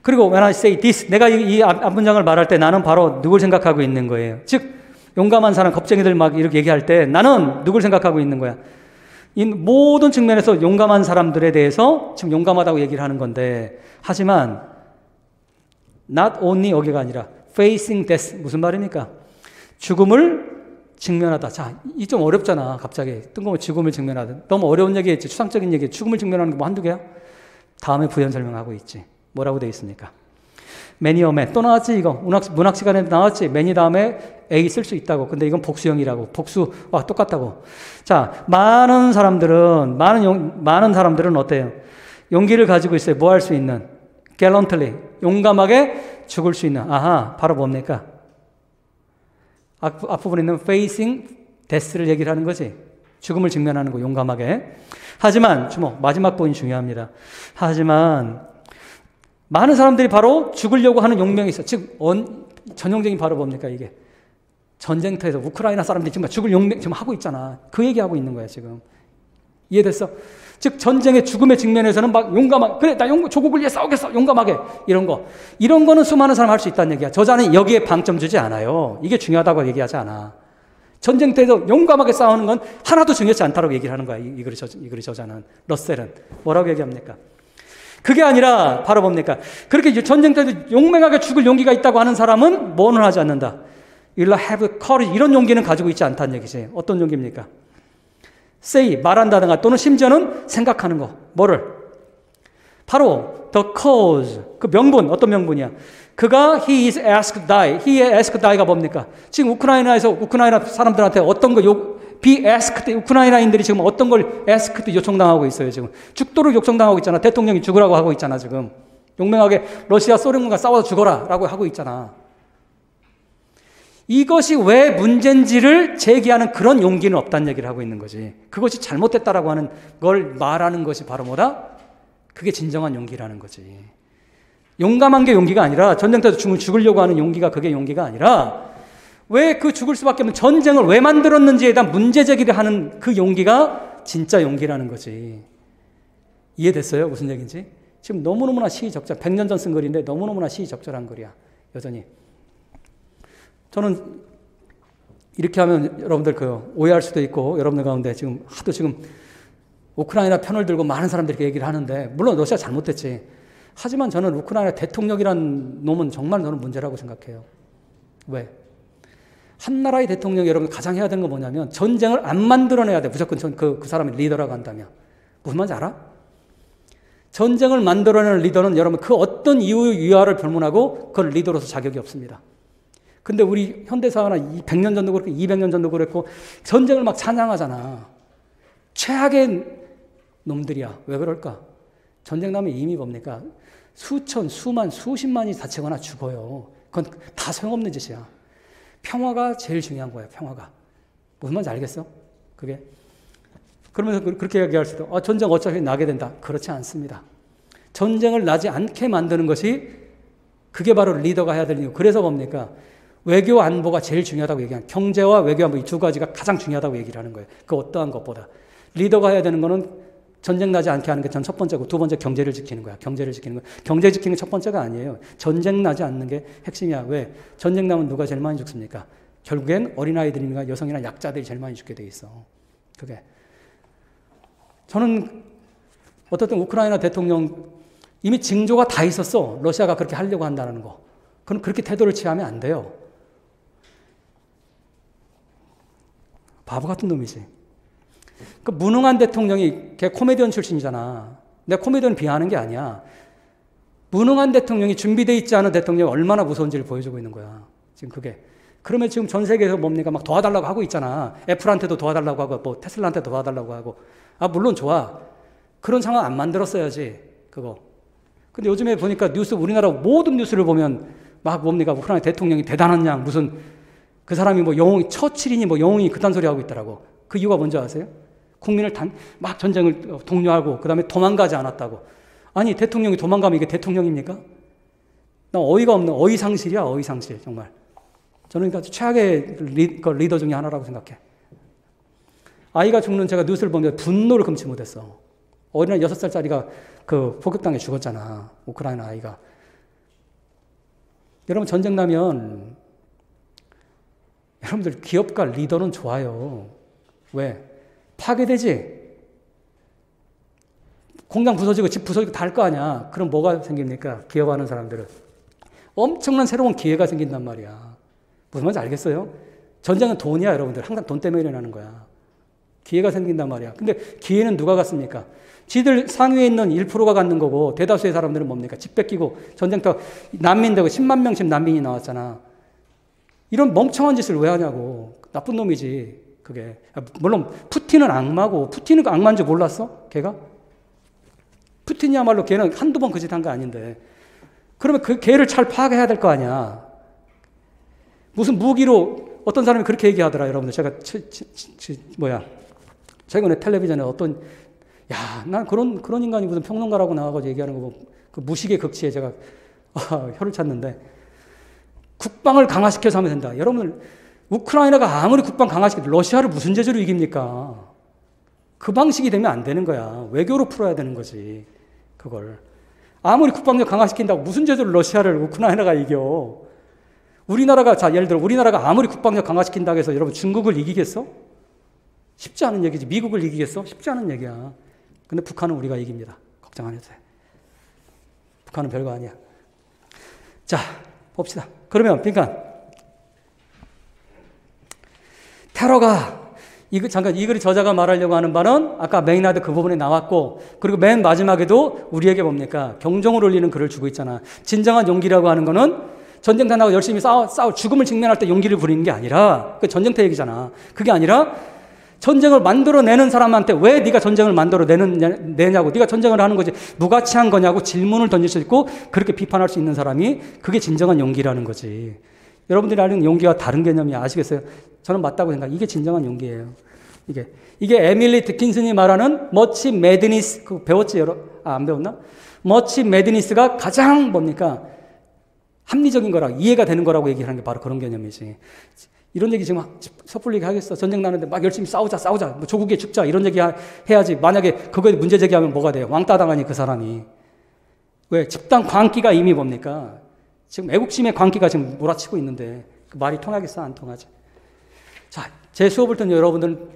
그리고 when I say this, 내가 이 앞문장을 말할 때 나는 바로 누굴 생각하고 있는 거예요. 즉, 용감한 사람, 겁쟁이들 막 이렇게 얘기할 때 나는 누굴 생각하고 있는 거야? 이 모든 측면에서 용감한 사람들에 대해서 지금 용감하다고 얘기를 하는 건데, 하지만 not only 여기가 아니라 facing death, 무슨 말입니까? 죽음을 직면하다. 자, 이 좀 어렵잖아. 갑자기 뜬금없이 죽음을 직면하다. 너무 어려운 얘기했지. 추상적인 얘기. 죽음을 직면하는 게 뭐 한두 개야? 다음에 부연 설명하고 있지. 뭐라고 되어 있습니까? many a man. 또 나왔지 이거. 문학 시간에 나왔지. many 다음에 a 쓸 수 있다고. 근데 이건 복수형이라고. 복수와 똑같다고. 자, 많은 사람들은 어때요? 용기를 가지고 있어요. 뭐 할 수 있는? gallantly. 용감하게 죽을 수 있는. 아하, 바로 뭡니까? 앞부분에 있는 facing death를 얘기를 하는 거지. 죽음을 직면하는 거 용감하게. 하지만 주목, 마지막 부분이 중요합니다. 하지만 많은 사람들이 바로 죽으려고 하는 용명이 있어. 즉 전형적인 바로 뭡니까 이게? 전쟁터에서 우크라이나 사람들이 지금 죽을 용명 지금 하고 있잖아. 그 얘기하고 있는 거야 지금. 이해됐어? 즉 전쟁의 죽음의 직면에서는 막 용감하게 그래 나 조국을 위해 싸우겠어 용감하게 이런 거는 수많은 사람 할 수 있다는 얘기야. 저자는 여기에 방점 주지 않아요. 이게 중요하다고 얘기하지 않아. 전쟁터에서 용감하게 싸우는 건 하나도 중요하지 않다고 얘기를 하는 거야. 이 글의 저자는. 러셀은 뭐라고 얘기합니까? 그게 아니라 바로 뭡니까? 그렇게 전쟁터에서 용맹하게 죽을 용기가 있다고 하는 사람은 뭐는 하지 않는다. You'll have courage. 이런 용기는 가지고 있지 않다는 얘기지. 어떤 용기입니까? say, 말한다든가 또는 심지어는 생각하는 거. 뭐를? 바로 the cause, 그 명분, 어떤 명분이야? 그가 he is asked die. he is asked die가 뭡니까? 지금 우크라이나 사람들한테 어떤 거 be asked, 우크라이나인들이 지금 어떤 걸 asked 요청당하고 있어요. 지금 죽도록 요청당하고 있잖아. 대통령이 죽으라고 하고 있잖아. 지금 용맹하게 러시아 소련과 싸워서 죽어라 라고 하고 있잖아. 이것이 왜 문제인지를 제기하는 그런 용기는 없다는 얘기를 하고 있는 거지. 그것이 잘못됐다라고 하는 걸 말하는 것이 바로 뭐다? 그게 진정한 용기라는 거지. 용감한 게 용기가 아니라, 전쟁터에서 죽으려고 하는 용기가 그게 용기가 아니라, 왜 그 죽을 수밖에 없는 전쟁을 왜 만들었는지에 대한 문제 제기를 하는 그 용기가 진짜 용기라는 거지. 이해됐어요? 무슨 얘기인지? 지금 너무너무나 시의적절, 100년 전 쓴 글인데 너무너무나 시의적절한 글이야. 여전히. 저는 이렇게 하면 여러분들 오해할 수도 있고, 여러분들 가운데 지금 하도 지금 우크라이나 편을 들고 많은 사람들이 이렇게 얘기를 하는데, 물론 러시아 잘못됐지. 하지만 저는 우크라이나 대통령이란 놈은 정말 저는 문제라고 생각해요. 왜? 한 나라의 대통령이 여러분 가장 해야 되는 건 뭐냐면 전쟁을 안 만들어내야 돼. 무조건 그 사람이 리더라고 한다면. 무슨 말인지 알아? 전쟁을 만들어내는 리더는 여러분 그 어떤 이유 유아를 불문하고 그걸 리더로서 자격이 없습니다. 근데 우리 현대사회나 100년 전도 그렇고 200년 전도 그랬고 전쟁을 막 찬양하잖아. 최악의 놈들이야. 왜 그럴까? 전쟁 나면 이미 뭡니까? 수천, 수만, 수십만이 다치거나 죽어요. 그건 다 소용없는 짓이야. 평화가 제일 중요한 거야. 평화가. 무슨 말인지 알겠어? 그게. 그러면서 그렇게 얘기할 수도 전쟁 어차피 나게 된다. 그렇지 않습니다. 전쟁을 나지 않게 만드는 것이 그게 바로 리더가 해야 될 이유. 그래서 뭡니까? 외교 안보가 제일 중요하다고 얘기하는, 경제와 외교 안보 이 두 가지가 가장 중요하다고 얘기를 하는 거예요. 그 어떠한 것보다. 리더가 해야 되는 거는 전쟁 나지 않게 하는 게 전 첫 번째고, 두 번째 경제를 지키는 거야. 경제를 지키는 거야. 경제 지키는 게 첫 번째가 아니에요. 전쟁 나지 않는 게 핵심이야. 왜? 전쟁 나면 누가 제일 많이 죽습니까? 결국엔 어린아이들이나 여성이나 약자들이 제일 많이 죽게 돼 있어. 그게. 저는 어떻든 우크라이나 대통령 이미 징조가 다 있었어. 러시아가 그렇게 하려고 한다는 거. 그럼 그렇게 태도를 취하면 안 돼요. 바보 같은 놈이지. 그 무능한 대통령이 걔 코미디언 출신이잖아. 내가 코미디언 비하하는 게 아니야. 무능한 대통령이 준비되어 있지 않은 대통령이 얼마나 무서운지를 보여주고 있는 거야. 지금 그게. 그러면 지금 전 세계에서 뭡니까? 막 도와달라고 하고 있잖아. 애플한테도 도와달라고 하고, 뭐 테슬라한테 도와달라고 하고. 물론 좋아. 그런 상황 안 만들었어야지. 그거. 근데 요즘에 보니까 뉴스, 우리나라 모든 뉴스를 보면 막 뭡니까? 우크라이나 대통령이 대단한 양, 무슨 그 사람이 뭐 영웅이, 처칠이니 뭐 영웅이 그딴 소리 하고 있더라고. 그 이유가 뭔지 아세요? 국민을 막 전쟁을 독려하고 그 다음에 도망가지 않았다고. 아니 대통령이 도망가면 이게 대통령입니까? 나 어이가 없는 어이상실이야. 어이상실 정말. 저는 그러니까 최악의 리더 중에 하나라고 생각해. 아이가 죽는 제가 뉴스를 보면 분노를 금치 못했어. 어린아이 6살짜리가 그 폭격당해 죽었잖아. 우크라이나 아이가. 여러분 전쟁 나면 여러분들 기업가 리더는 좋아요. 왜? 파괴되지? 공장 부서지고 집 부서지고 다 할 거 아니야. 그럼 뭐가 생깁니까? 기업하는 사람들은. 엄청난 새로운 기회가 생긴단 말이야. 무슨 말인지 알겠어요? 전쟁은 돈이야, 여러분들. 항상 돈 때문에 일어나는 거야. 기회가 생긴단 말이야. 근데 기회는 누가 갖습니까? 지들 상위에 있는 1%가 갖는 거고 대다수의 사람들은 뭡니까? 집 뺏기고 전쟁터 난민 되고 10만 명씩 난민이 나왔잖아. 이런 멍청한 짓을 왜 하냐고. 나쁜 놈이지. 그게. 물론 푸틴은 악마고, 푸틴은 악마인 줄 몰랐어? 걔가? 푸틴이야말로 걔는 한두 번 그 짓 한 거 아닌데. 그러면 그 걔를 잘 파악해야 될 거 아니야. 무슨 무기로, 어떤 사람이 그렇게 얘기하더라, 여러분들. 제가 최근에 텔레비전에 난 그런 인간이 무슨 평론가라고 나와가지고 얘기하는 거 보고 그 무식의 극치에 제가 혀를 찼는데, 국방을 강화시켜서 하면 된다. 여러분, 우크라이나가 아무리 국방 강화시켜도 러시아를 무슨 재주로 이깁니까? 그 방식이 되면 안 되는 거야. 외교로 풀어야 되는 거지. 그걸. 아무리 국방력 강화시킨다고 무슨 재주로 러시아를 우크라이나가 이겨? 우리나라가, 예를 들어 우리나라가 아무리 국방력 강화시킨다고 해서 여러분 중국을 이기겠어? 쉽지 않은 얘기지. 미국을 이기겠어? 쉽지 않은 얘기야. 근데 북한은 우리가 이깁니다. 걱정 안 해도 돼. 북한은 별거 아니야. 자, 봅시다. 그러면 그러니까 테러가 잠깐 이 글의 저자가 말하려고 하는 바는 아까 메이나드 그 부분에 나왔고, 그리고 맨 마지막에도 우리에게 뭡니까? 경종을 울리는 글을 주고 있잖아. 진정한 용기라고 하는 거는 전쟁터 나가고 열심히 싸워 죽음을 직면할 때 용기를 부리는 게 아니라, 그 전쟁터 얘기잖아. 그게 아니라 전쟁을 만들어내는 사람한테 왜 네가 전쟁을 만들어내냐고, 네가 전쟁을 하는 거지 무가치한 거냐고 질문을 던질 수 있고 그렇게 비판할 수 있는 사람이, 그게 진정한 용기라는 거지. 여러분들이 아는 용기와 다른 개념이 아시겠어요? 저는 맞다고 생각해요. 이게 진정한 용기예요. 이게 에밀리 디킨슨이 말하는 머치 매드니스, 그거 배웠지? 안 배웠나? 머치 매드니스가 가장 뭡니까? 합리적인 거라, 이해가 되는 거라고 얘기하는 게 바로 그런 개념이지. 이런 얘기 지금 섣불리 하겠어. 전쟁 나는데 막 열심히 싸우자. 뭐 조국에 죽자. 이런 얘기 해야지. 만약에 그거에 문제 제기하면 뭐가 돼요? 왕따 당하니 그 사람이. 왜? 집단 광기가 이미 뭡니까? 지금 애국심의 광기가 지금 몰아치고 있는데 그 말이 통하겠어? 안 통하지? 자, 제 수업을 듣는 여러분들은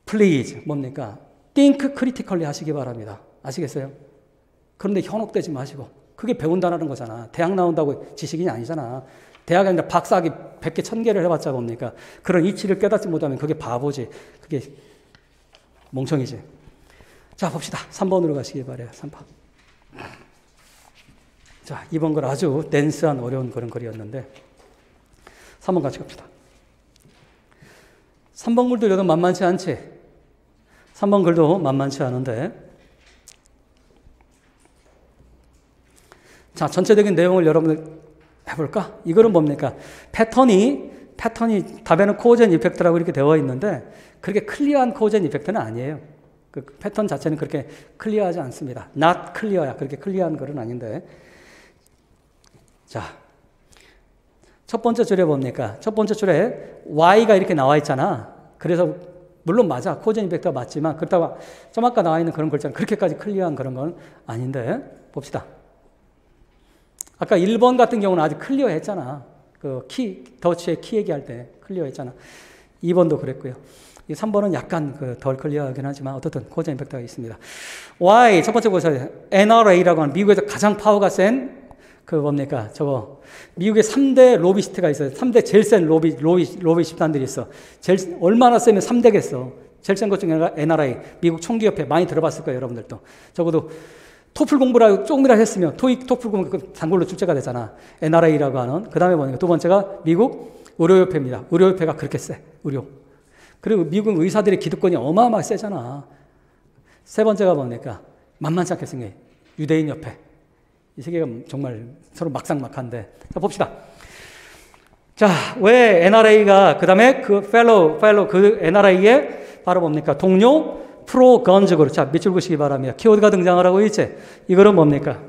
please 뭡니까? think critically 하시기 바랍니다. 아시겠어요? 그런데 현혹되지 마시고. 그게 배운다는 거잖아. 대학 나온다고 지식인이 아니잖아. 대학이 아니라 박사학위 100개, 1000개를 해봤자 뭡니까? 그런 이치를 깨닫지 못하면 그게 바보지. 그게 멍청이지. 자, 봅시다. 3번으로 가시기 바래요. 3번. 자, 이번 걸 아주 댄스한 어려운 그런 글이었는데 3번 같이 갑시다. 3번 글도 여도 만만치 않지? 3번 글도 만만치 않은데 자, 전체적인 내용을 여러분들 해볼까? 이거는 뭡니까? 패턴이 답에는 코어젠 이펙트라고 이렇게 되어 있는데 그렇게 클리어한 코어젠 이펙트는 아니에요. 그 패턴 자체는 그렇게 클리어하지 않습니다. not clear야. 그렇게 클리어한 글은 아닌데. 자, 첫 번째 줄에 뭡니까? 첫 번째 줄에 y가 이렇게 나와 있잖아. 그래서 물론 맞아. 코어젠 이펙트가 맞지만 그렇다고 좀 아까 나와 있는 그런 글자는 그렇게까지 클리어한 그런 건 아닌데 봅시다. 아까 1번 같은 경우는 아주 클리어 했잖아. 그 더치의 키 얘기할 때 클리어 했잖아. 2번도 그랬고요. 이 3번은 약간 덜 클리어하긴 하지만 어떻든 코어젠 임팩트가 있습니다. Y, 첫 번째 보세요. NRA라고 하는 미국에서 가장 파워가 센 뭡니까? 미국에 3대 로비스트가 있어요. 3대 제일 센 로비 집단들이 있어. 얼마나 세면 3대겠어. 제일 센 것 중에 하나가 NRA, 미국 총기협회 많이 들어봤을 거예요, 여러분들도. 적어도 토플 공부를 조금이라도 했으면 토익 토플 공부 단골로 출제가 되잖아. NRA라고 하는. 그 다음에 뭐냐. 두 번째가 미국 의료협회입니다. 의료협회가 그렇게 세. 의료. 그리고 미국 의사들의 기득권이 어마어마하게 세잖아. 세 번째가 뭡니까? 만만치 않게 생겨. 유대인협회. 이 세 개가 정말 서로 막상막한데. 자, 봅시다. 자, 왜 NRA가, 그 다음에 그 NRA의 바로 뭡니까? 동료 프로 건즈 그룹. 자, 밑줄 그시기 바랍니다. 키워드가 등장을 하고 있지? 이거는 뭡니까?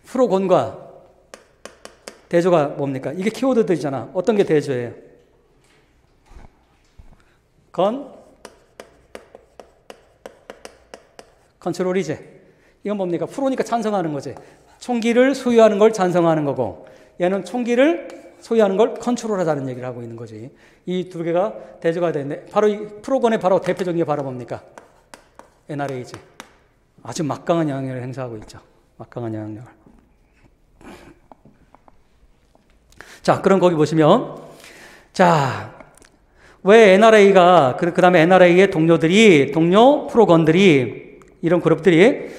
프로건과 대조가 뭡니까? 이게 키워드들이잖아. 어떤 게 대조예요? 컨트롤이지. 이건 뭡니까? 프로니까 찬성하는 거지. 총기를 소유하는 걸 찬성하는 거고 얘는 총기를 소유하는 걸 컨트롤하자는 얘기를 하고 있는 거지. 이 두 개가 대조가 되는데 바로 이 프로건의 바로 대표적인 게 바로 뭡니까? NRA지. 아주 막강한 영향력을 행사하고 있죠. 막강한 영향력을. 자, 그럼 거기 보시면 자, 왜 NRA가 그 다음에 NRA의 동료 프로건들이 이런 그룹들이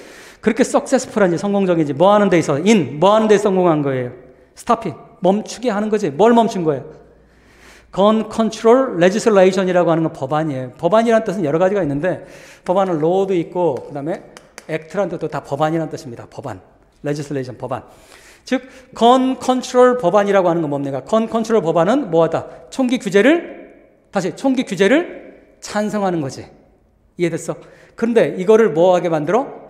그렇게 석세스풀한지 성공적인지 뭐 하는 데 있어? 뭐 하는 데 성공한 거예요? 스탑핑. 멈추게 하는 거지. 뭘 멈춘 거예요? Gun Control Legislation이라고 하는 건 법안이에요. 법안이라는 뜻은 여러 가지가 있는데 법안은 law도 있고 그 다음에 act라는 뜻도 다 법안이라는 뜻입니다. 법안. legislation, 법안. 즉 Gun Control 법안이라고 하는 건 뭡니까? Gun Control 법안은 뭐하다? 총기 규제를 찬성하는 거지. 이해됐어? 그런데 이거를 뭐하게 만들어?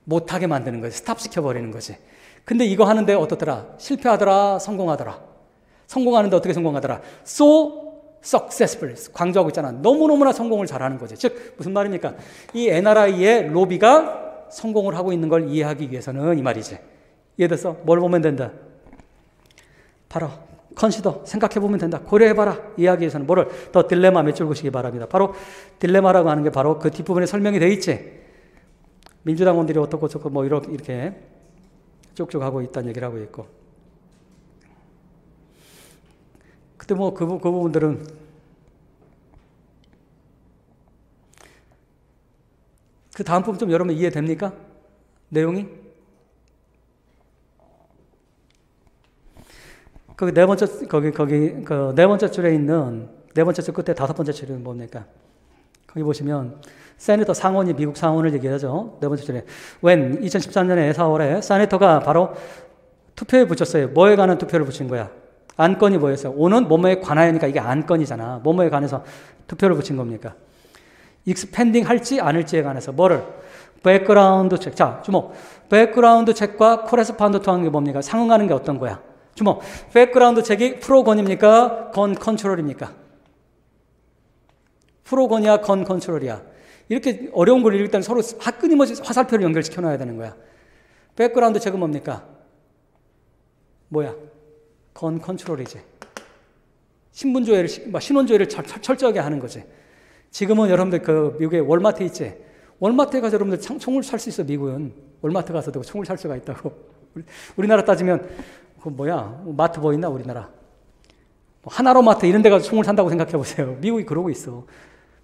못하게 만드는 거지. 스탑시켜버리는 거지. 근데 이거 하는데 어떻더라? 실패하더라? 성공하더라? 성공하는데 어떻게 성공하더라? So successful. 강조하고 있잖아. 너무너무나 성공을 잘하는 거지. 즉 무슨 말입니까? 이 NRI의 로비가 성공을 하고 있는 걸 이해하기 위해서는 이 말이지. 이해됐어? 뭘 보면 된다? 바로 컨시더 생각해보면 된다. 고려해봐라. 이해하기 위해서는 뭐를? 더 딜레마 몇 줄 보시기 바랍니다. 바로 딜레마라고 하는 게 바로 그 뒷부분에 설명이 돼 있지. 민주당원들이 어떻고 저렇고 뭐 이렇게 쭉쭉 하고 있다는 얘기를 하고 있고. 그때 뭐 그 부분들은 그 다음 부분 좀 여러분 이해됩니까? 내용이? 거기 네 번째 줄에 있는 네 번째 줄 끝에 다섯 번째 줄은 뭡니까? 거기 보시면 세네터 상원이 미국 상원을 얘기하죠. 네 번째 줄에 when 2013년에 4월에 세네터가 바로 투표에 붙였어요. 뭐에 관한 투표를 붙인 거야? 안건이 뭐였어요? 오는 뭐뭐에 관하여니까 이게 안건이잖아. 뭐뭐에 관해서 투표를 붙인 겁니까? 익스펜딩 할지 않을지에 관해서 뭐를? 백그라운드 책. 자, 주목. 백그라운드 책과 코레스판던트 하는 게 뭡니까? 상응하는 게 어떤 거야? 주목. 백그라운드 책이 프로건입니까? 건 컨트롤입니까? 프로건이야, 건 컨트롤이야. 이렇게 어려운 걸 읽을 때는 서로 끊임없이 화살표를 연결시켜 놔야 되는 거야. 백그라운드 책은 뭡니까? 뭐야? 건 컨트롤이지. 신분조회를, 신원조회를 철저하게 하는 거지. 지금은 여러분들 그 미국에 월마트 있지? 월마트에 가서 여러분들 총을 살 수 있어, 미국은. 월마트 가서도 총을 살 수가 있다고. 우리나라 따지면, 그 뭐야? 마트 뭐 있나, 우리나라? 하나로마트 이런 데 가서 총을 산다고 생각해 보세요. 미국이 그러고 있어.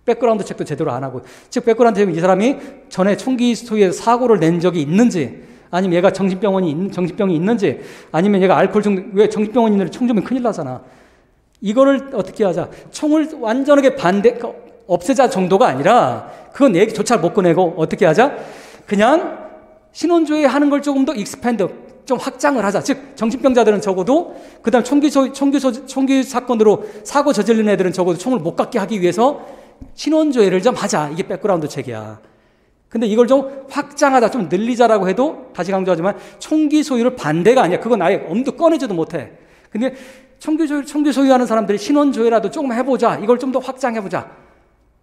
백그라운드 책도 제대로 안 하고. 즉, 백그라운드 책은 이 사람이 전에 총기 소유에 사고를 낸 적이 있는지, 아니면 얘가 정신병이 있는지, 아니면 얘가 왜 정신병원이 있는데 총 주면 큰일 나잖아. 이거를 어떻게 하자? 총을 완전하게 없애자 정도가 아니라, 그건 얘기조차 못 꺼내고, 어떻게 하자? 그냥 신원조회 하는 걸 조금 더 익스펜드, 좀 확장을 하자. 즉, 정신병자들은 적어도, 그 다음 총기 사건으로 사고 저지른 애들은 적어도 총을 못 갖게 하기 위해서 신원조회를 좀 하자. 이게 백그라운드 책이야. 근데 이걸 좀 확장하자, 좀 늘리자라고 해도, 다시 강조하지만, 총기 소유를 반대가 아니야. 그건 아예 엄두 꺼내지도 못해. 근데 총기 소유하는 사람들이 신원조회라도 조금 해보자. 이걸 좀 더 확장해보자.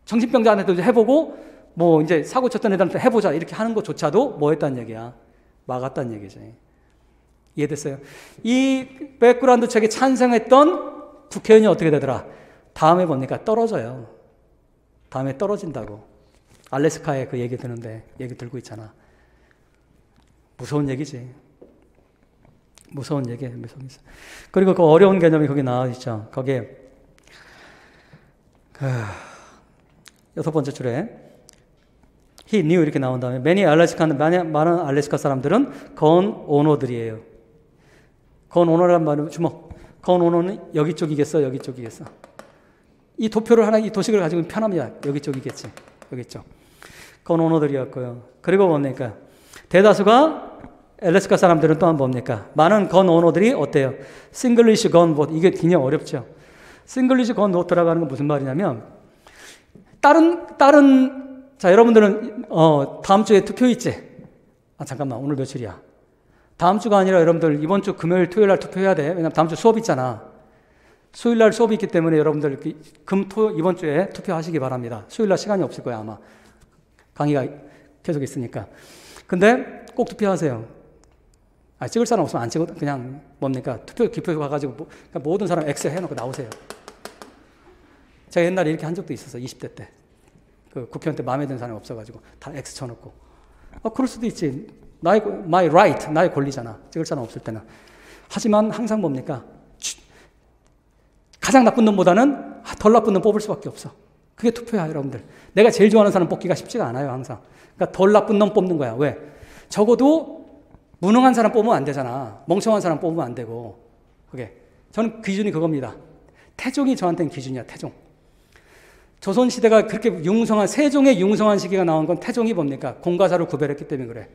정신병자한테도 해보고, 뭐 이제 사고 쳤던 애들한테 해보자. 이렇게 하는 것조차도 뭐 했다는 얘기야? 막았다는 얘기지. 이해됐어요? 이 백그라운드 책에 찬성했던 국회의원이 어떻게 되더라? 다음에 뭡니까? 떨어져요. 다음에 떨어진다고. 알래스카에 그 얘기 드는데, 얘기 들고 있잖아. 무서운 얘기지. 무서운 얘기예요. 그리고 그 어려운 개념이 거기 나와 있죠. 거기에, 여섯 번째 줄에, he knew 이렇게 나온 다음에, 많은 알래스카 사람들은 건 오너들이에요. 건 오너란 말은, 주목. 건 오너는 여기 쪽이겠어, 여기 쪽이겠어. 이 도표를 이 도식을 가지고 편합니다. 여기 쪽이겠지. 여기 쪽. 건 오너들이었고요. 그리고 뭡니까? 대다수가 알래스카 사람들은 또한 뭡니까? 많은 건 오너들이 어때요? 싱글리시 건 보트. 이게 굉장히 어렵죠. 싱글리시 건 보트라고 하는 건 무슨 말이냐면, 자, 여러분들은, 다음 주에 투표 있지? 잠깐만, 오늘 며칠이야? 다음 주가 아니라 여러분들 이번 주 금요일, 토요일 날 투표해야 돼. 왜냐면 다음 주 수업 있잖아. 수요일 날 수업이 있기 때문에 여러분들 이번 주에 투표하시기 바랍니다. 수요일 날 시간이 없을 거야, 아마. 강의가 계속 있으니까. 근데 꼭 투표하세요. 찍을 사람 없으면 안 찍어도 그냥 뭡니까? 투표 기표 가가지고 그러니까 모든 사람 X 해놓고 나오세요. 제가 옛날에 이렇게 한 적도 있었어요. 20대 때. 그 국회의원 때 마음에 드는 사람이 없어가지고 다 X 쳐놓고. 그럴 수도 있지. my right, 나의 권리잖아. 찍을 사람 없을 때는. 하지만 항상 뭡니까? 가장 나쁜 놈보다는 덜 나쁜 놈 뽑을 수밖에 없어. 그게 투표야, 여러분들. 내가 제일 좋아하는 사람 뽑기가 쉽지가 않아요, 항상. 그러니까 덜 나쁜 놈 뽑는 거야. 왜? 적어도 무능한 사람 뽑으면 안 되잖아. 멍청한 사람 뽑으면 안 되고. 그게. 저는 기준이 그겁니다. 태종이 저한테는 기준이야, 태종. 조선시대가 그렇게 세종의 융성한 시기가 나온 건 태종이 뭡니까? 공과사를 구별했기 때문에 그래.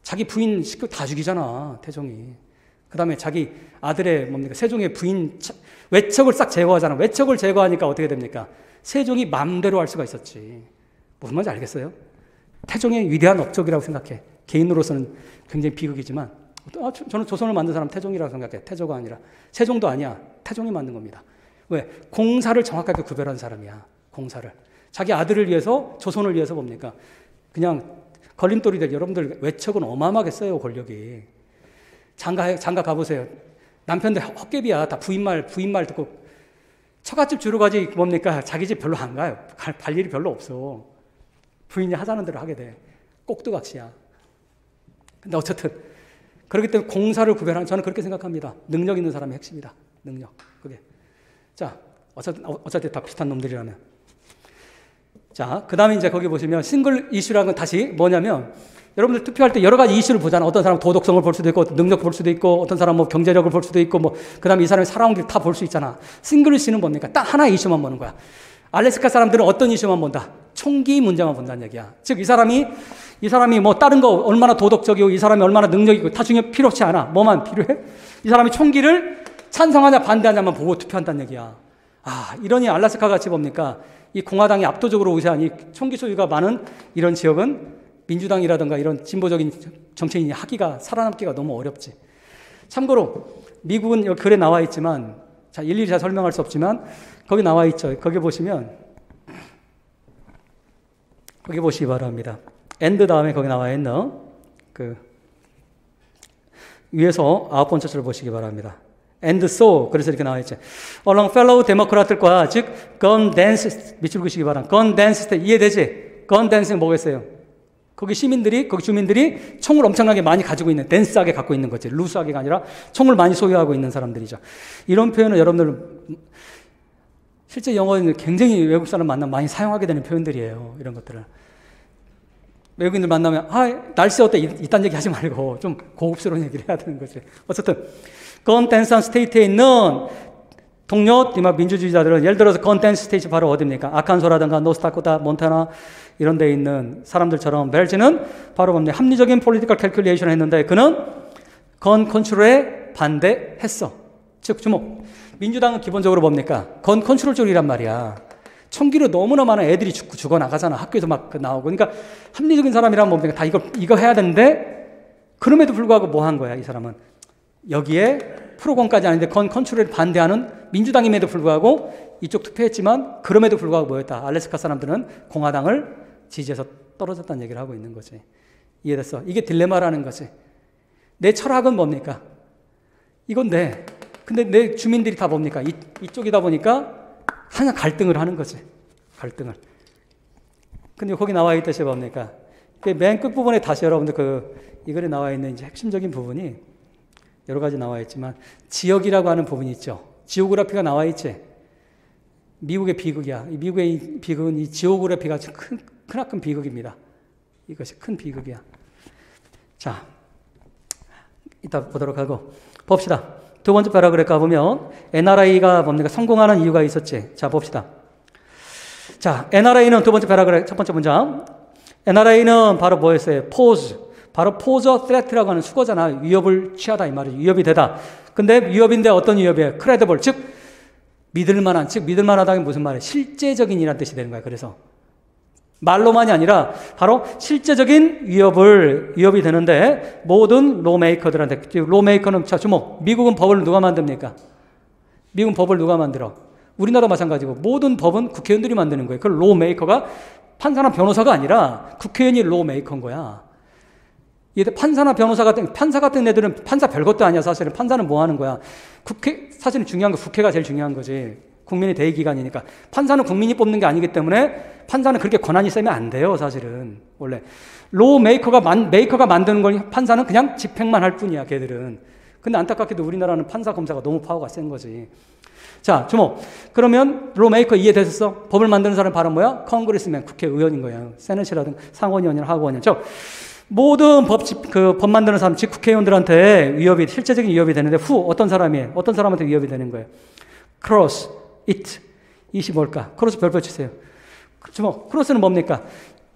자기 부인 식구 다 죽이잖아, 태종이. 그 다음에 자기 아들의 뭡니까? 세종의 부인 외척을 싹 제거하잖아. 외척을 제거하니까 어떻게 됩니까? 세종이 마음대로 할 수가 있었지. 무슨 말인지 알겠어요? 태종의 위대한 업적이라고 생각해. 개인으로서는 굉장히 비극이지만 저는 조선을 만든 사람 태종이라고 생각해. 태조가 아니라. 세종도 아니야. 태종이 만든 겁니다. 왜? 공사를 정확하게 구별한 사람이야. 공사를. 자기 아들을 위해서, 조선을 위해서 뭡니까? 그냥 걸림돌이 될 여러분들 외척은 어마어마하게 써요, 권력이. 장가 가보세요. 남편들 헛개비야. 다 부인말 듣고. 처갓집 주로 가지 뭡니까? 자기 집 별로 안 가요. 갈 일이 별로 없어. 부인이 하자는 대로 하게 돼. 꼭두각시야. 근데 어쨌든 그렇기 때문에 공사를 구별하는, 저는 그렇게 생각합니다. 능력 있는 사람이 핵심이다. 능력. 그게. 자, 어차피 다 비슷한 놈들이라면. 자, 그 다음에 이제 거기 보시면 싱글 이슈라는 건 다시 뭐냐면, 여러분들 투표할 때 여러 가지 이슈를 보잖아. 어떤 사람은 도덕성을 볼 수도 있고, 능력 볼 수도 있고, 어떤 사람은 뭐 경제력을 볼 수도 있고, 그 다음에 이 사람이 살아온 길 다 볼 수 있잖아. 싱글 이슈는 뭡니까? 딱 하나의 이슈만 보는 거야. 알래스카 사람들은 어떤 이슈만 본다? 총기 문제만 본다는 얘기야. 즉, 이 사람이 뭐 다른 거 얼마나 도덕적이고 이 사람이 얼마나 능력이고 다 중요 필요 없지 않아. 뭐만 필요해? 이 사람이 총기를 찬성하냐 반대하냐만 보고 투표한다는 얘기야. 이러니 알라스카 같이 봅니까? 이 공화당이 압도적으로 우세한 이 총기 소유가 많은 이런 지역은 민주당이라든가 이런 진보적인 정치인이 살아남기가 너무 어렵지. 참고로 미국은 여기 글에 나와 있지만, 자, 일일이 잘 설명할 수 없지만 거기 나와 있죠. 거기 보시면, 거기 보시기 바랍니다. 엔드 다음에 거기 나와 있는 그 위에서 9번째 줄 보시기 바랍니다. And so, 그래서 이렇게 나와 있죠. Along fellow 데모크라트과, 즉 건 댄스, 밑줄 그시기 바랍니다. 건 댄스 때 이해되지? 건 댄스는 뭐겠어요? 거기 주민들이 총을 엄청나게 많이 가지고 있는, 댄스하게 갖고 있는 거지. 루스하게가 아니라 총을 많이 소유하고 있는 사람들이죠. 이런 표현은 여러분들 실제 영어는 굉장히 외국 사람 만나면 많이 사용하게 되는 표현들이에요. 이런 것들을. 외국인들 만나면 날씨 어때? 이딴 얘기 하지 말고 좀 고급스러운 얘기를 해야 되는 거지. 어쨌든 건 댄스한 스테이트에 있는 동료 민주주의자들은, 예를 들어서 건 댄스 스테이트 바로 어디입니까? 아칸소라든가 노스다코타, 몬타나 이런 데 있는 사람들처럼 벨즈는 바로 뭡니까? 합리적인 폴리티컬 캘큘레이션을 했는데 그는 건 컨트롤에 반대했어. 즉 주목. 민주당은 기본적으로 뭡니까? 건 컨트롤 쪽이란 말이야. 총기로 너무나 많은 애들이 죽어나가잖아. 학교에서 막 나오고. 그러니까 합리적인 사람이라면 뭡니까? 다 이거 해야 되는데, 그럼에도 불구하고 뭐 한 거야, 이 사람은? 여기에 프로건까지 아닌데 건 컨트롤에 반대하는 민주당임에도 불구하고 이쪽 투표했지만, 그럼에도 불구하고 뭐였다? 알래스카 사람들은 공화당을 지지해서 떨어졌다는 얘기를 하고 있는 거지. 이해됐어? 이게 딜레마라는 거지. 내 철학은 뭡니까? 이건데, 근데 내 주민들이 다 뭡니까? 이쪽이다 보니까 하나 갈등을 하는 거지. 갈등을. 근데 거기 나와 있듯이 뭡니까? 맨 끝부분에 다시 여러분들 이 글에 나와 있는 이제 핵심적인 부분이 여러 가지 나와 있지만, 지역이라고 하는 부분이 있죠. 지오그래피가 나와 있지. 미국의 비극이야. 미국의 비극은 이 지오그래피가 크나큰 비극입니다. 이것이 큰 비극이야. 자, 이따 보도록 하고 봅시다. 두 번째 패러그래프 가보면 NRA가 뭡니까? 성공하는 이유가 있었지. 자, 봅시다. 자, NRA는 두 번째 패러그래프 첫 번째 문장. NRA는 바로 뭐였어요? pose. 바로 pose a threat라고 하는 수거잖아. 위협을 취하다 이 말이죠. 위협이 되다. 근데 위협인데 어떤 위협이에요? credible. 즉 믿을만한. 즉 믿을만하다는 무슨 말이에요? 실제적인이라는 뜻이 되는 거야. 그래서 말로만이 아니라 바로 실제적인 위협이 되는데, 모든 로메이커들한테, 로메이커는, 자, 주목. 미국은 법을 누가 만듭니까? 미국은 법을 누가 만들어? 우리나라 마찬가지고 모든 법은 국회의원들이 만드는 거예요. 그 로메이커가 판사나 변호사가 아니라 국회의원이 로메이커인 거야. 판사나 판사 같은 애들은 판사 별것도 아니야. 사실은 판사는 뭐 하는 거야? 사실은 중요한 거 국회가 제일 중요한 거지. 국민의 대의기관이니까. 판사는 국민이 뽑는 게 아니기 때문에 판사는 그렇게 권한이 세면 안 돼요, 사실은. 원래. 메이커가 만드는 걸 판사는 그냥 집행만 할 뿐이야, 걔들은. 근데 안타깝게도 우리나라는 판사, 검사가 너무 파워가 센 거지. 자, 주목. 그러면 메이커 이해됐었어? 법을 만드는 사람은 바로 뭐야? 컨그레스맨, 국회의원인 거야. 세넷이라든 상원의원이나 하원의원. 모든 법 만드는 사람, 즉 국회의원들한테 실제적인 위협이 되는데, 어떤 사람이에요? 어떤 사람한테 위협이 되는 거예요? 크로스. it이 뭘까? 크로스 별표 치세요. 주목. 크로스는 뭡니까?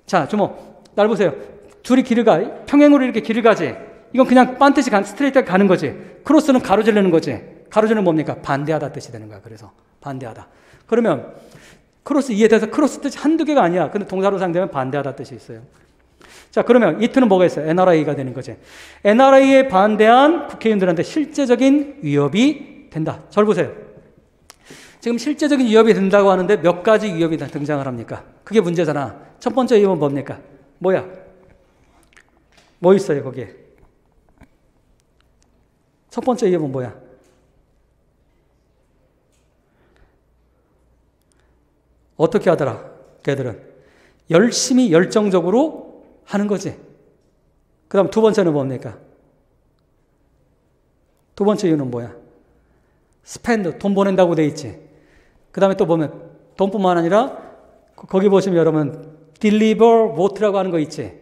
자, 주목. 날 보세요. 둘이 길을 가. 평행으로 이렇게 길을 가지. 이건 그냥 반드시 스트레이트하게 가는 거지. 크로스는 가로지르는 거지. 가로지르는 뭡니까? 반대하다 뜻이 되는 거야. 그래서 반대하다. 그러면 크로스 이해돼서 크로스 뜻이 한두 개가 아니야. 근데 동사로 사용되면 반대하다 뜻이 있어요. 자, 그러면 it는 뭐가 있어요? NRA가 되는 거지. NRA에 반대한 국회의원들한테 실제적인 위협이 된다. 잘 보세요. 지금 실제적인 위협이 된다고 하는데 몇 가지 위협이 등장을 합니까? 그게 문제잖아. 첫 번째 위협은 뭡니까? 뭐야? 뭐 있어요, 거기에? 첫 번째 위협은 뭐야? 어떻게 하더라? 걔들은 열심히 열정적으로 하는 거지. 그 다음 두 번째는 뭡니까? 두 번째 이유는 뭐야? 스펜드, 돈 보낸다고 돼 있지. 그 다음에 또 보면 돈뿐만 아니라 거기 보시면 여러분 deliver vote라고 하는 거 있지.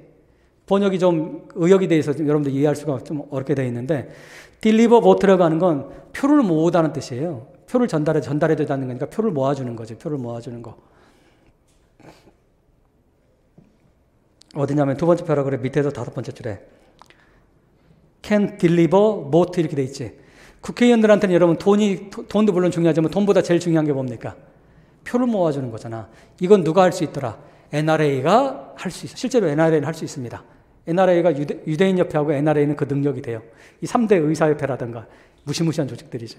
번역이 좀 의역이 돼 있어서 여러분들 이해할 수가 좀 어렵게 돼 있는데, deliver vote라고 하는 건 표를 모으다는 뜻이에요. 표를 전달해야 된다는 거니까 표를 모아주는 거지. 표를 모아주는 거. 어디냐면 두 번째 패러그래프 밑에서 다섯 번째 줄에 can deliver more 이렇게 돼 있지. 국회의원들한테는 여러분 돈도 물론 중요하지만 돈보다 제일 중요한 게 뭡니까? 표를 모아주는 거잖아. 이건 누가 할 수 있더라? NRA가 할 수 있어. 실제로 NRA는 할 수 있습니다. NRA가 유대인협회하고 NRA는 그 능력이 돼요. 이 3대 의사협회라든가 무시무시한 조직들이지.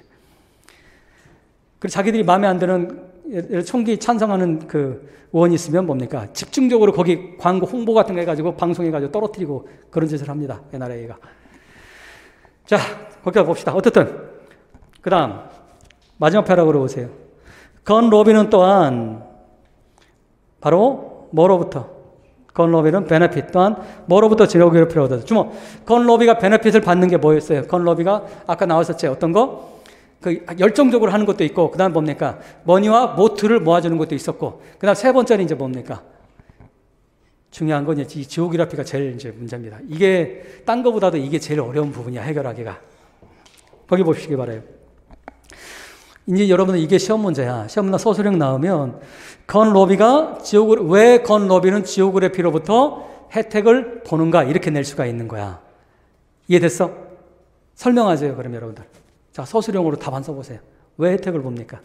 그리고 자기들이 마음에 안 드는 총기 찬성하는 그 의원이 있으면 뭡니까? 집중적으로 거기 광고 홍보 같은 거 해가지고 방송해가지고 떨어뜨리고 그런 짓을 합니다. NRA가. 자, 거기다 봅시다. 어쨌든 그 다음 마지막 패러그래프로 보세요. 건 로비는 또한 바로 뭐로부터? 건 로비는 베네핏 또한 뭐로부터 지역의회를 필요하다. 주모, 건 로비가 베네핏을 받는 게 뭐였어요? 건 로비가 아까 나왔었지. 어떤 거? 그 열정적으로 하는 것도 있고, 그 다음 뭡니까? 머니와 모트를 모아주는 것도 있었고, 그 다음 세 번째는 이제 뭡니까? 중요한 건 이제 이 지오그래피가 제일 이제 문제입니다. 이게 딴 거보다도 이게 제일 어려운 부분이야, 해결하기가. 거기 보시기 바라요. 이제 여러분은 이게 시험 문제야. 시험이나 서술형 나오면 건 로비가 왜 건 로비는 지오그래피로부터 혜택을 보는가 이렇게 낼 수가 있는 거야. 이해됐어? 설명하세요, 그럼 여러분들. 자, 서술형으로 답 안 써보세요. 왜 혜택을 봅니까?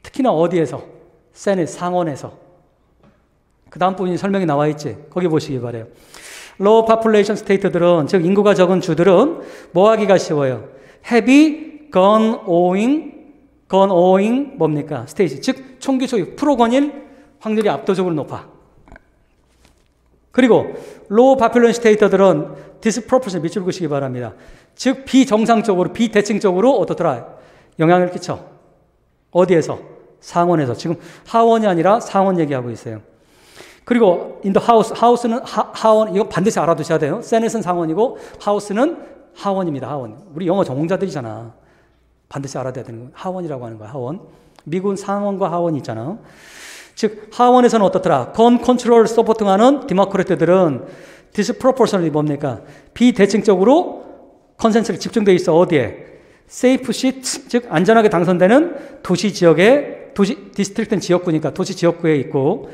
특히나 어디에서? 세닛 상원에서. 그 다음 부분이 설명이 나와 있지. 거기 보시기 바래요. low population state들은, 즉 인구가 적은 주들은 뭐 하기가 쉬워요? heavy gun owing 뭡니까? 스테이지. 즉 총기 소유 프로건일 확률이 압도적으로 높아. 그리고 low population state들은 disproportionate 밑줄 그시기 바랍니다. 즉 비정상적으로 비대칭적으로 어떻더라? 영향을 끼쳐. 어디에서? 상원에서. 지금 하원이 아니라 상원 얘기하고 있어요. 그리고 in the house, house는 하원, 이거 반드시 알아두셔야 돼요. 세넷은 상원이고 하우스는 하원입니다. 하원. 우리 영어 전공자들이잖아. 반드시 알아둬야 되는 거예요. 하원이라고 하는 거야. 하원. 미국은 상원과 하원이 있잖아. 즉 하원에서는 어떻더라? 건 컨트롤 서포팅하는 디모크래트들은 disproportionately 뭡니까? 비대칭적으로 컨센서스가 집중되어 있어. 어디에? 세이프 시트, 즉 안전하게 당선되는 도시 지역에, 디스트릭트는 지역구니까 도시 지역구에 있고,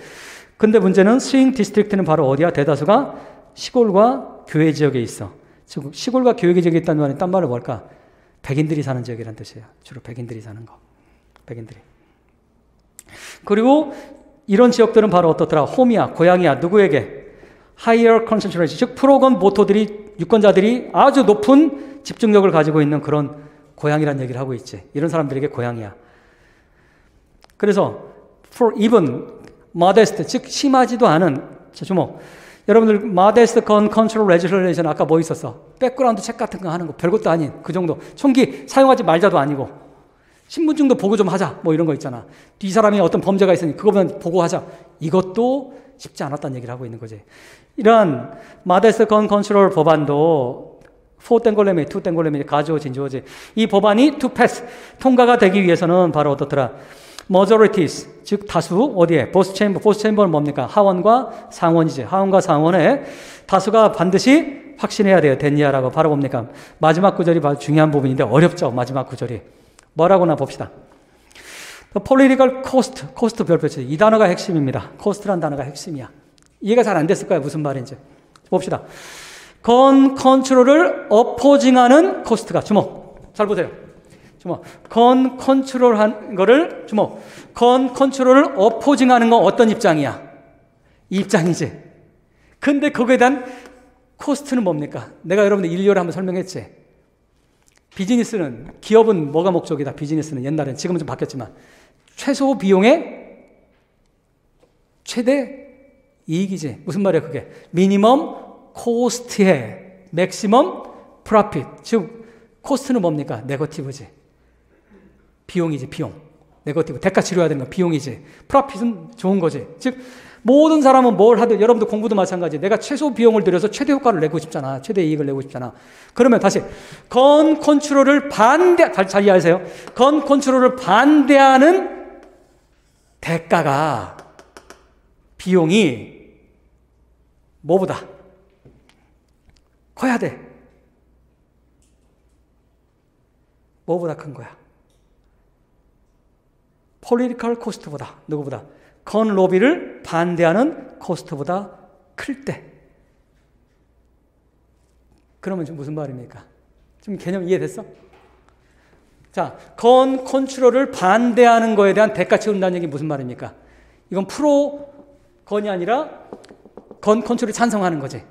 근데 문제는 스윙 디스트릭트는 바로 어디야? 대다수가 시골과 교외 지역에 있어. 즉 시골과 교외 지역에 있다는 말은 딴 말은 뭘까? 백인들이 사는 지역이란 뜻이에요. 주로 백인들이 사는 거. 백인들이. 그리고 이런 지역들은 바로 어떻더라? 홈이야, 고향이야. 누구에게? higher concentration, 즉 프로건 보토들이, 유권자들이 아주 높은 집중력을 가지고 있는 그런 고향이란 얘기를 하고 있지. 이런 사람들에게 고향이야. 그래서 for even modest, 즉 심하지도 않은, 자, 주목. 여러분들 modest gun control legislation 아까 뭐 있었어? 백그라운드 책 같은 거 하는 거 별것도 아닌 그 정도. 총기 사용하지 말자도 아니고 신분증도 보고 좀 하자 뭐 이런 거 있잖아. 이 사람이 어떤 범죄가 있으니 그거만 보고하자. 이것도 쉽지 않았다는 얘기를 하고 있는 거지. 이런 modest gun control 법안도 4땡골레미, 2땡골레미 가져오진 지오지. 이 법안이 to pass, 통과가 되기 위해서는 바로 어떻더라? majorities, 즉 다수, 어디에? 보스 체인버는 뭡니까? 하원과 상원이지. 하원과 상원에 다수가 반드시 확신해야 돼요. 됐냐라고. 바로 뭡니까? 마지막 구절이 바로 중요한 부분인데 어렵죠. 마지막 구절이. 뭐라고나 봅시다. political cost 별표치. 이 단어가 핵심입니다. cost란 단어가 핵심이야. 이해가 잘 안 됐을 거야. 무슨 말인지. 봅시다. 건 컨트롤을 어포징하는 코스트가. 주목. 잘 보세요. 주목. 건 컨트롤한 거를, 주목. 건 컨트롤을 어포징하는 건 어떤 입장이야? 이 입장이지. 근데 거기에 대한 코스트는 뭡니까? 내가 여러분들 일리오를 한번 설명했지. 비즈니스는, 기업은 뭐가 목적이다? 비즈니스는 옛날엔, 지금은 좀 바뀌었지만 최소 비용의 최대 이익이지. 무슨 말이야 그게? 미니멈 코스트에 맥시멈 프로핏. 즉 코스트는 뭡니까? 네거티브지. 비용이지. 비용. 네거티브. 대가 치료해야 되는 거 비용이지. 프로핏은 좋은 거지. 즉 모든 사람은 뭘 하든, 여러분도 공부도 마찬가지. 내가 최소 비용을 들여서 최대 효과를 내고 싶잖아. 최대 이익을 내고 싶잖아. 그러면 다시 건 컨트롤을 잘 이해하세요. 건 컨트롤을 반대하는 대가가, 비용이 뭐보다 커야 돼. 뭐보다 큰 거야? political cost보다. 누구보다? 건 로비를 반대하는 코스트보다 클 때. 그러면 지금 무슨 말입니까? 지금 개념 이해됐어? 자, 건 컨트롤을 반대하는 거에 대한 대가 치른다는 얘기 무슨 말입니까? 이건 프로 건이 아니라 건 컨트롤을 찬성하는 거지.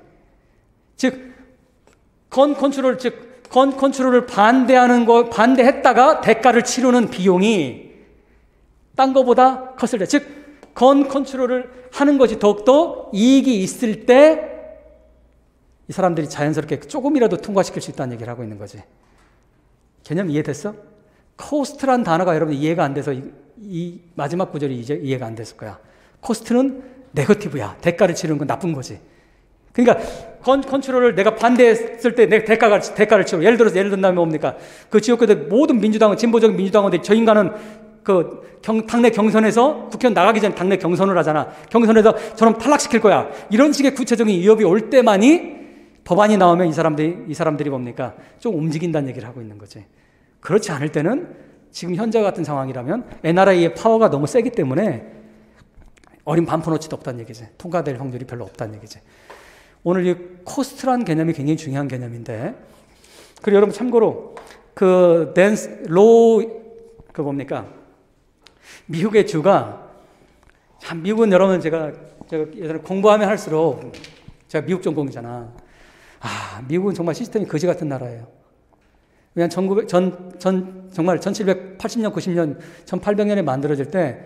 즉, 건 컨트롤을 반대했다가 대가를 치르는 비용이 딴 거보다 컸을 때, 즉, 건 컨트롤을 하는 것이 더욱더 이익이 있을 때 이 사람들이 자연스럽게 조금이라도 통과시킬 수 있다는 얘기를 하고 있는 거지. 개념 이해됐어? 코스트란 단어가 여러분 이해가 안 돼서 이 마지막 구절이 이제 이해가 안 됐을 거야. 코스트는 네거티브야. 대가를 치르는 건 나쁜 거지. 그러니까 건 컨트롤을 내가 반대했을 때 내 대가를 치르고 예를 든다면 뭡니까? 그 지역구들 모든 민주당은 진보적인 민주당원들이 저 인간은 당내 경선에서 국회의원 나가기 전에 당내 경선을 하잖아. 경선에서 저놈 탈락시킬 거야. 이런 식의 구체적인 위협이 올 때만이 법안이 나오면 이 사람들이 뭡니까? 좀 움직인다는 얘기를 하고 있는 거지. 그렇지 않을 때는 지금 현재 같은 상황이라면 NRA의 파워가 너무 세기 때문에 어린 반포너치도 없다는 얘기지. 통과될 확률이 별로 없다는 얘기지. 오늘 이 코스트라는 개념이 굉장히 중요한 개념인데, 그리고 여러분 참고로 미국의 주가, 참 미국은 여러분 제가 예전에 공부하면 할수록 제가 미국 전공이잖아. 미국은 정말 시스템이 거지 같은 나라예요. 왜냐면 정말 1780년, 90년, 1800년에 만들어질 때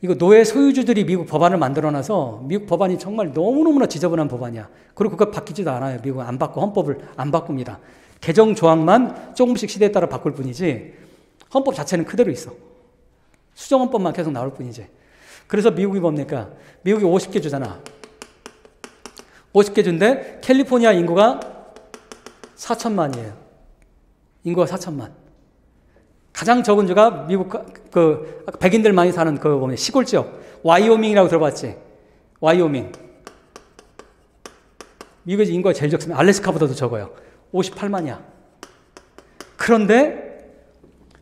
이거 노예 소유주들이 미국 법안을 만들어놔서 미국 법안이 정말 너무너무나 지저분한 법안이야. 그리고 그거 바뀌지도 않아요. 미국은 안 바꿔. 헌법을 안 바꿉니다. 개정 조항만 조금씩 시대에 따라 바꿀 뿐이지 헌법 자체는 그대로 있어. 수정헌법만 계속 나올 뿐이지. 그래서 미국이 뭡니까? 미국이 50개 주잖아. 50개 주인데 캘리포니아 인구가 4천만이에요. 인구가 4천만. 가장 적은 주가 미국 백인들 많이 사는 시골 지역. 와이오밍이라고 들어봤지? 와이오밍. 미국에서 인구가 제일 적습니다. 알래스카보다도 적어요. 58만이야. 그런데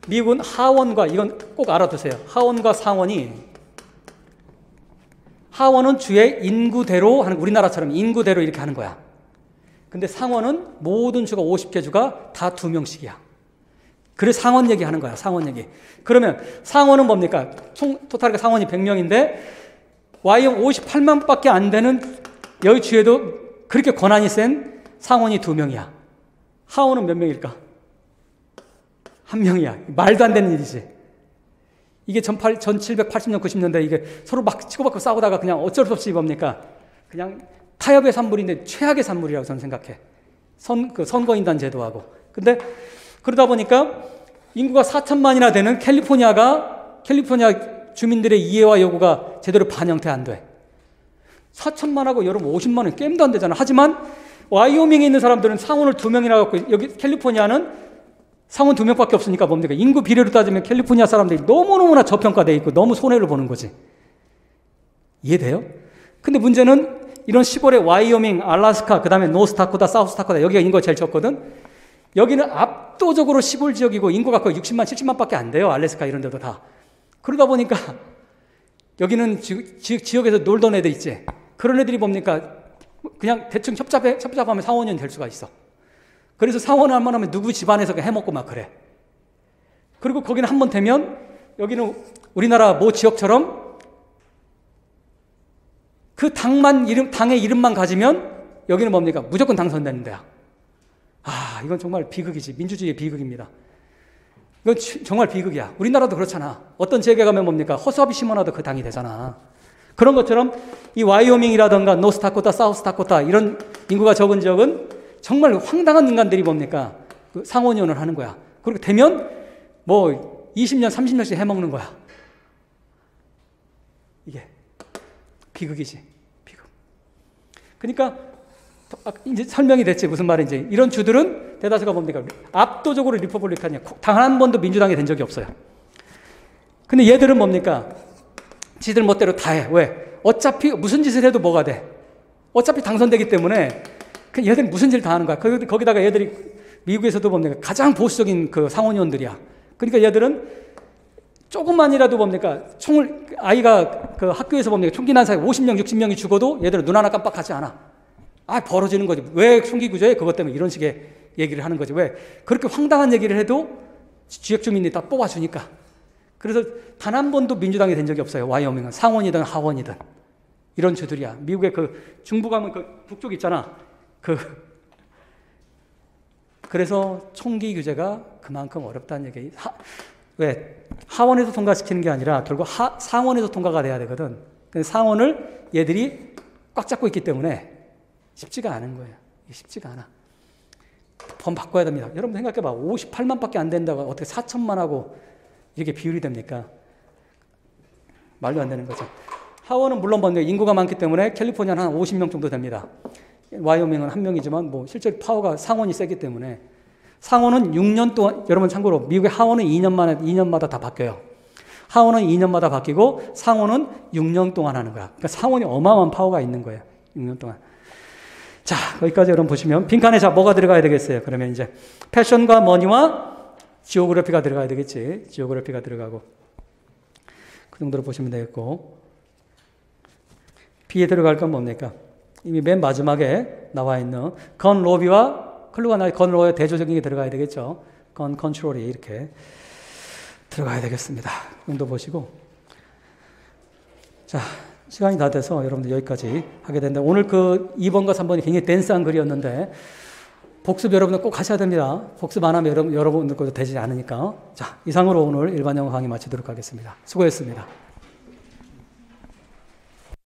미국은 하원과, 이건 꼭 알아두세요. 하원과 상원은 주의 인구대로 하는, 우리나라처럼 인구대로 이렇게 하는 거야. 근데 상원은 모든 주가 50개 주가 다 2명씩이야. 그래서 상원 얘기 하는 거야. 상원 얘기. 그러면 상원은 뭡니까? 토탈가 상원이 100명인데 와이엄 58만밖에 안 되는 여기 주에도 그렇게 권한이 센 상원이 2명이야. 하원은 몇 명일까? 1명이야. 말도 안 되는 일이지. 이게 1780년, 90년대 이게 서로 막 치고받고 싸우다가 그냥 어쩔 수 없이 뭡니까? 그냥 타협의 산물인데 최악의 산물이라고 저는 생각해. 선거인단 제도하고. 근데 그러다 보니까 인구가 4천만이나 되는 캘리포니아 주민들의 이해와 요구가 제대로 반영돼 안 돼. 4천만하고 여러분 50만은 게임도 안 되잖아. 하지만 와이오밍에 있는 사람들은 상원을 2명이나 갖고, 여기 캘리포니아는 상원 2명밖에 없으니까 뭡니까? 인구 비례로 따지면 캘리포니아 사람들이 너무너무나 저평가되어 있고 너무 손해를 보는 거지. 이해돼요? 근데 문제는 이런 시골의 와이오밍, 알래스카, 그 다음에 노스다코타, 사우스다코타, 여기가 인구가 제일 적거든? 여기는 압도적으로 시골 지역이고 인구가 거의 60만, 70만밖에 안 돼요. 알래스카 이런 데도 다. 그러다 보니까 여기는 지역에서 놀던 애들 있지. 그런 애들이 뭡니까? 그냥 대충 협잡하면 상원의원 될 수가 있어. 그래서 상원을 한 번 하면 누구 집안에서 해먹고 막 그래. 그리고 거기는 한 번 되면 여기는 우리나라 모 지역처럼 그 당의 이름만 가지면 여기는 뭡니까? 무조건 당선되는 데야. 이건 정말 비극이지. 민주주의의 비극입니다. 이건 정말 비극이야. 우리나라도 그렇잖아. 어떤 지역에 가면 뭡니까? 허수아비 심어놔도 그 당이 되잖아. 그런 것처럼 이 와이오밍이라든가 노스다코타, 사우스다코타 이런 인구가 적은 지역은 정말 황당한 인간들이 뭡니까? 상원의원을 하는 거야. 그리고 되면 뭐 20년, 30년씩 해먹는 거야. 이게 비극이지. 비극. 그러니까 이제 설명이 됐지. 무슨 말인지. 이런 주들은 대다수가 뭡니까? 압도적으로 리퍼블리칸이야. 단 한 번도 민주당이 된 적이 없어요. 근데 얘들은 뭡니까? 지들 멋대로 다 해. 왜? 어차피 무슨 짓을 해도 뭐가 돼? 어차피 당선되기 때문에 얘들은 무슨 짓을 다 하는 거야. 거기다가 얘들이 미국에서도 뭡니까? 가장 보수적인 그 상원의원들이야. 그러니까 얘들은 조금만이라도 뭡니까? 아이가 그 학교에서 뭡니까? 총기 난사에 50명, 60명이 죽어도 얘들은 눈 하나 깜빡하지 않아. 벌어지는 거지. 왜 총기 구조해? 그것 때문에 이런 식의 얘기를 하는 거지. 왜? 그렇게 황당한 얘기를 해도 지역 주민이 다 뽑아주니까. 그래서 단 한 번도 민주당이 된 적이 없어요. 와이오밍은. 상원이든 하원이든. 이런 주들이야. 미국의 그 중부 가면 그 북쪽 있잖아. 그래서 총기 규제가 그만큼 어렵다는 얘기. 왜? 하원에서 통과시키는 게 아니라 결국 상원에서 통과가 돼야 되거든. 상원을 얘들이 꽉 잡고 있기 때문에 쉽지가 않은 거예요. 쉽지가 않아. 법 바꿔야 됩니다. 여러분 생각해봐. 58만밖에 안 된다고 어떻게 4천만 하고 이렇게 비율이 됩니까? 말도 안 되는 거죠. 하원은 물론 인구가 많기 때문에 캘리포니아는 한 50명 정도 됩니다. 와이오밍은 1명이지만 뭐 실제 파워가 상원이 세기 때문에 상원은 6년 동안, 여러분 참고로 미국의 하원은 2년마다 다 바뀌어요. 하원은 2년마다 바뀌고 상원은 6년 동안 하는 거야. 그러니까 상원이 어마어마한 파워가 있는 거예요. 6년 동안. 자, 거기까지 여러분 보시면 빈칸에 뭐가 들어가야 되겠어요? 그러면 이제 패션과 머니와 지오그래피가 들어가야 되겠지. 지오그래피가 들어가고 그 정도로 보시면 되겠고, B에 들어갈 건 뭡니까? 이미 맨 마지막에 나와 있는 건 로비와 클루가 나의 건 로의 대조적인 게 들어가야 되겠죠. 건 컨트롤이 이렇게 들어가야 되겠습니다. 그 정도 보시고, 자, 시간이 다 돼서 여러분들 여기까지 하게 되는데, 오늘 그 2번과 3번이 굉장히 댄스한 글이었는데 복습 여러분들 꼭 하셔야 됩니다. 복습 안 하면 여러분들 것도 되지 않으니까. 자, 이상으로 오늘 일반 영어 강의 마치도록 하겠습니다. 수고했습니다.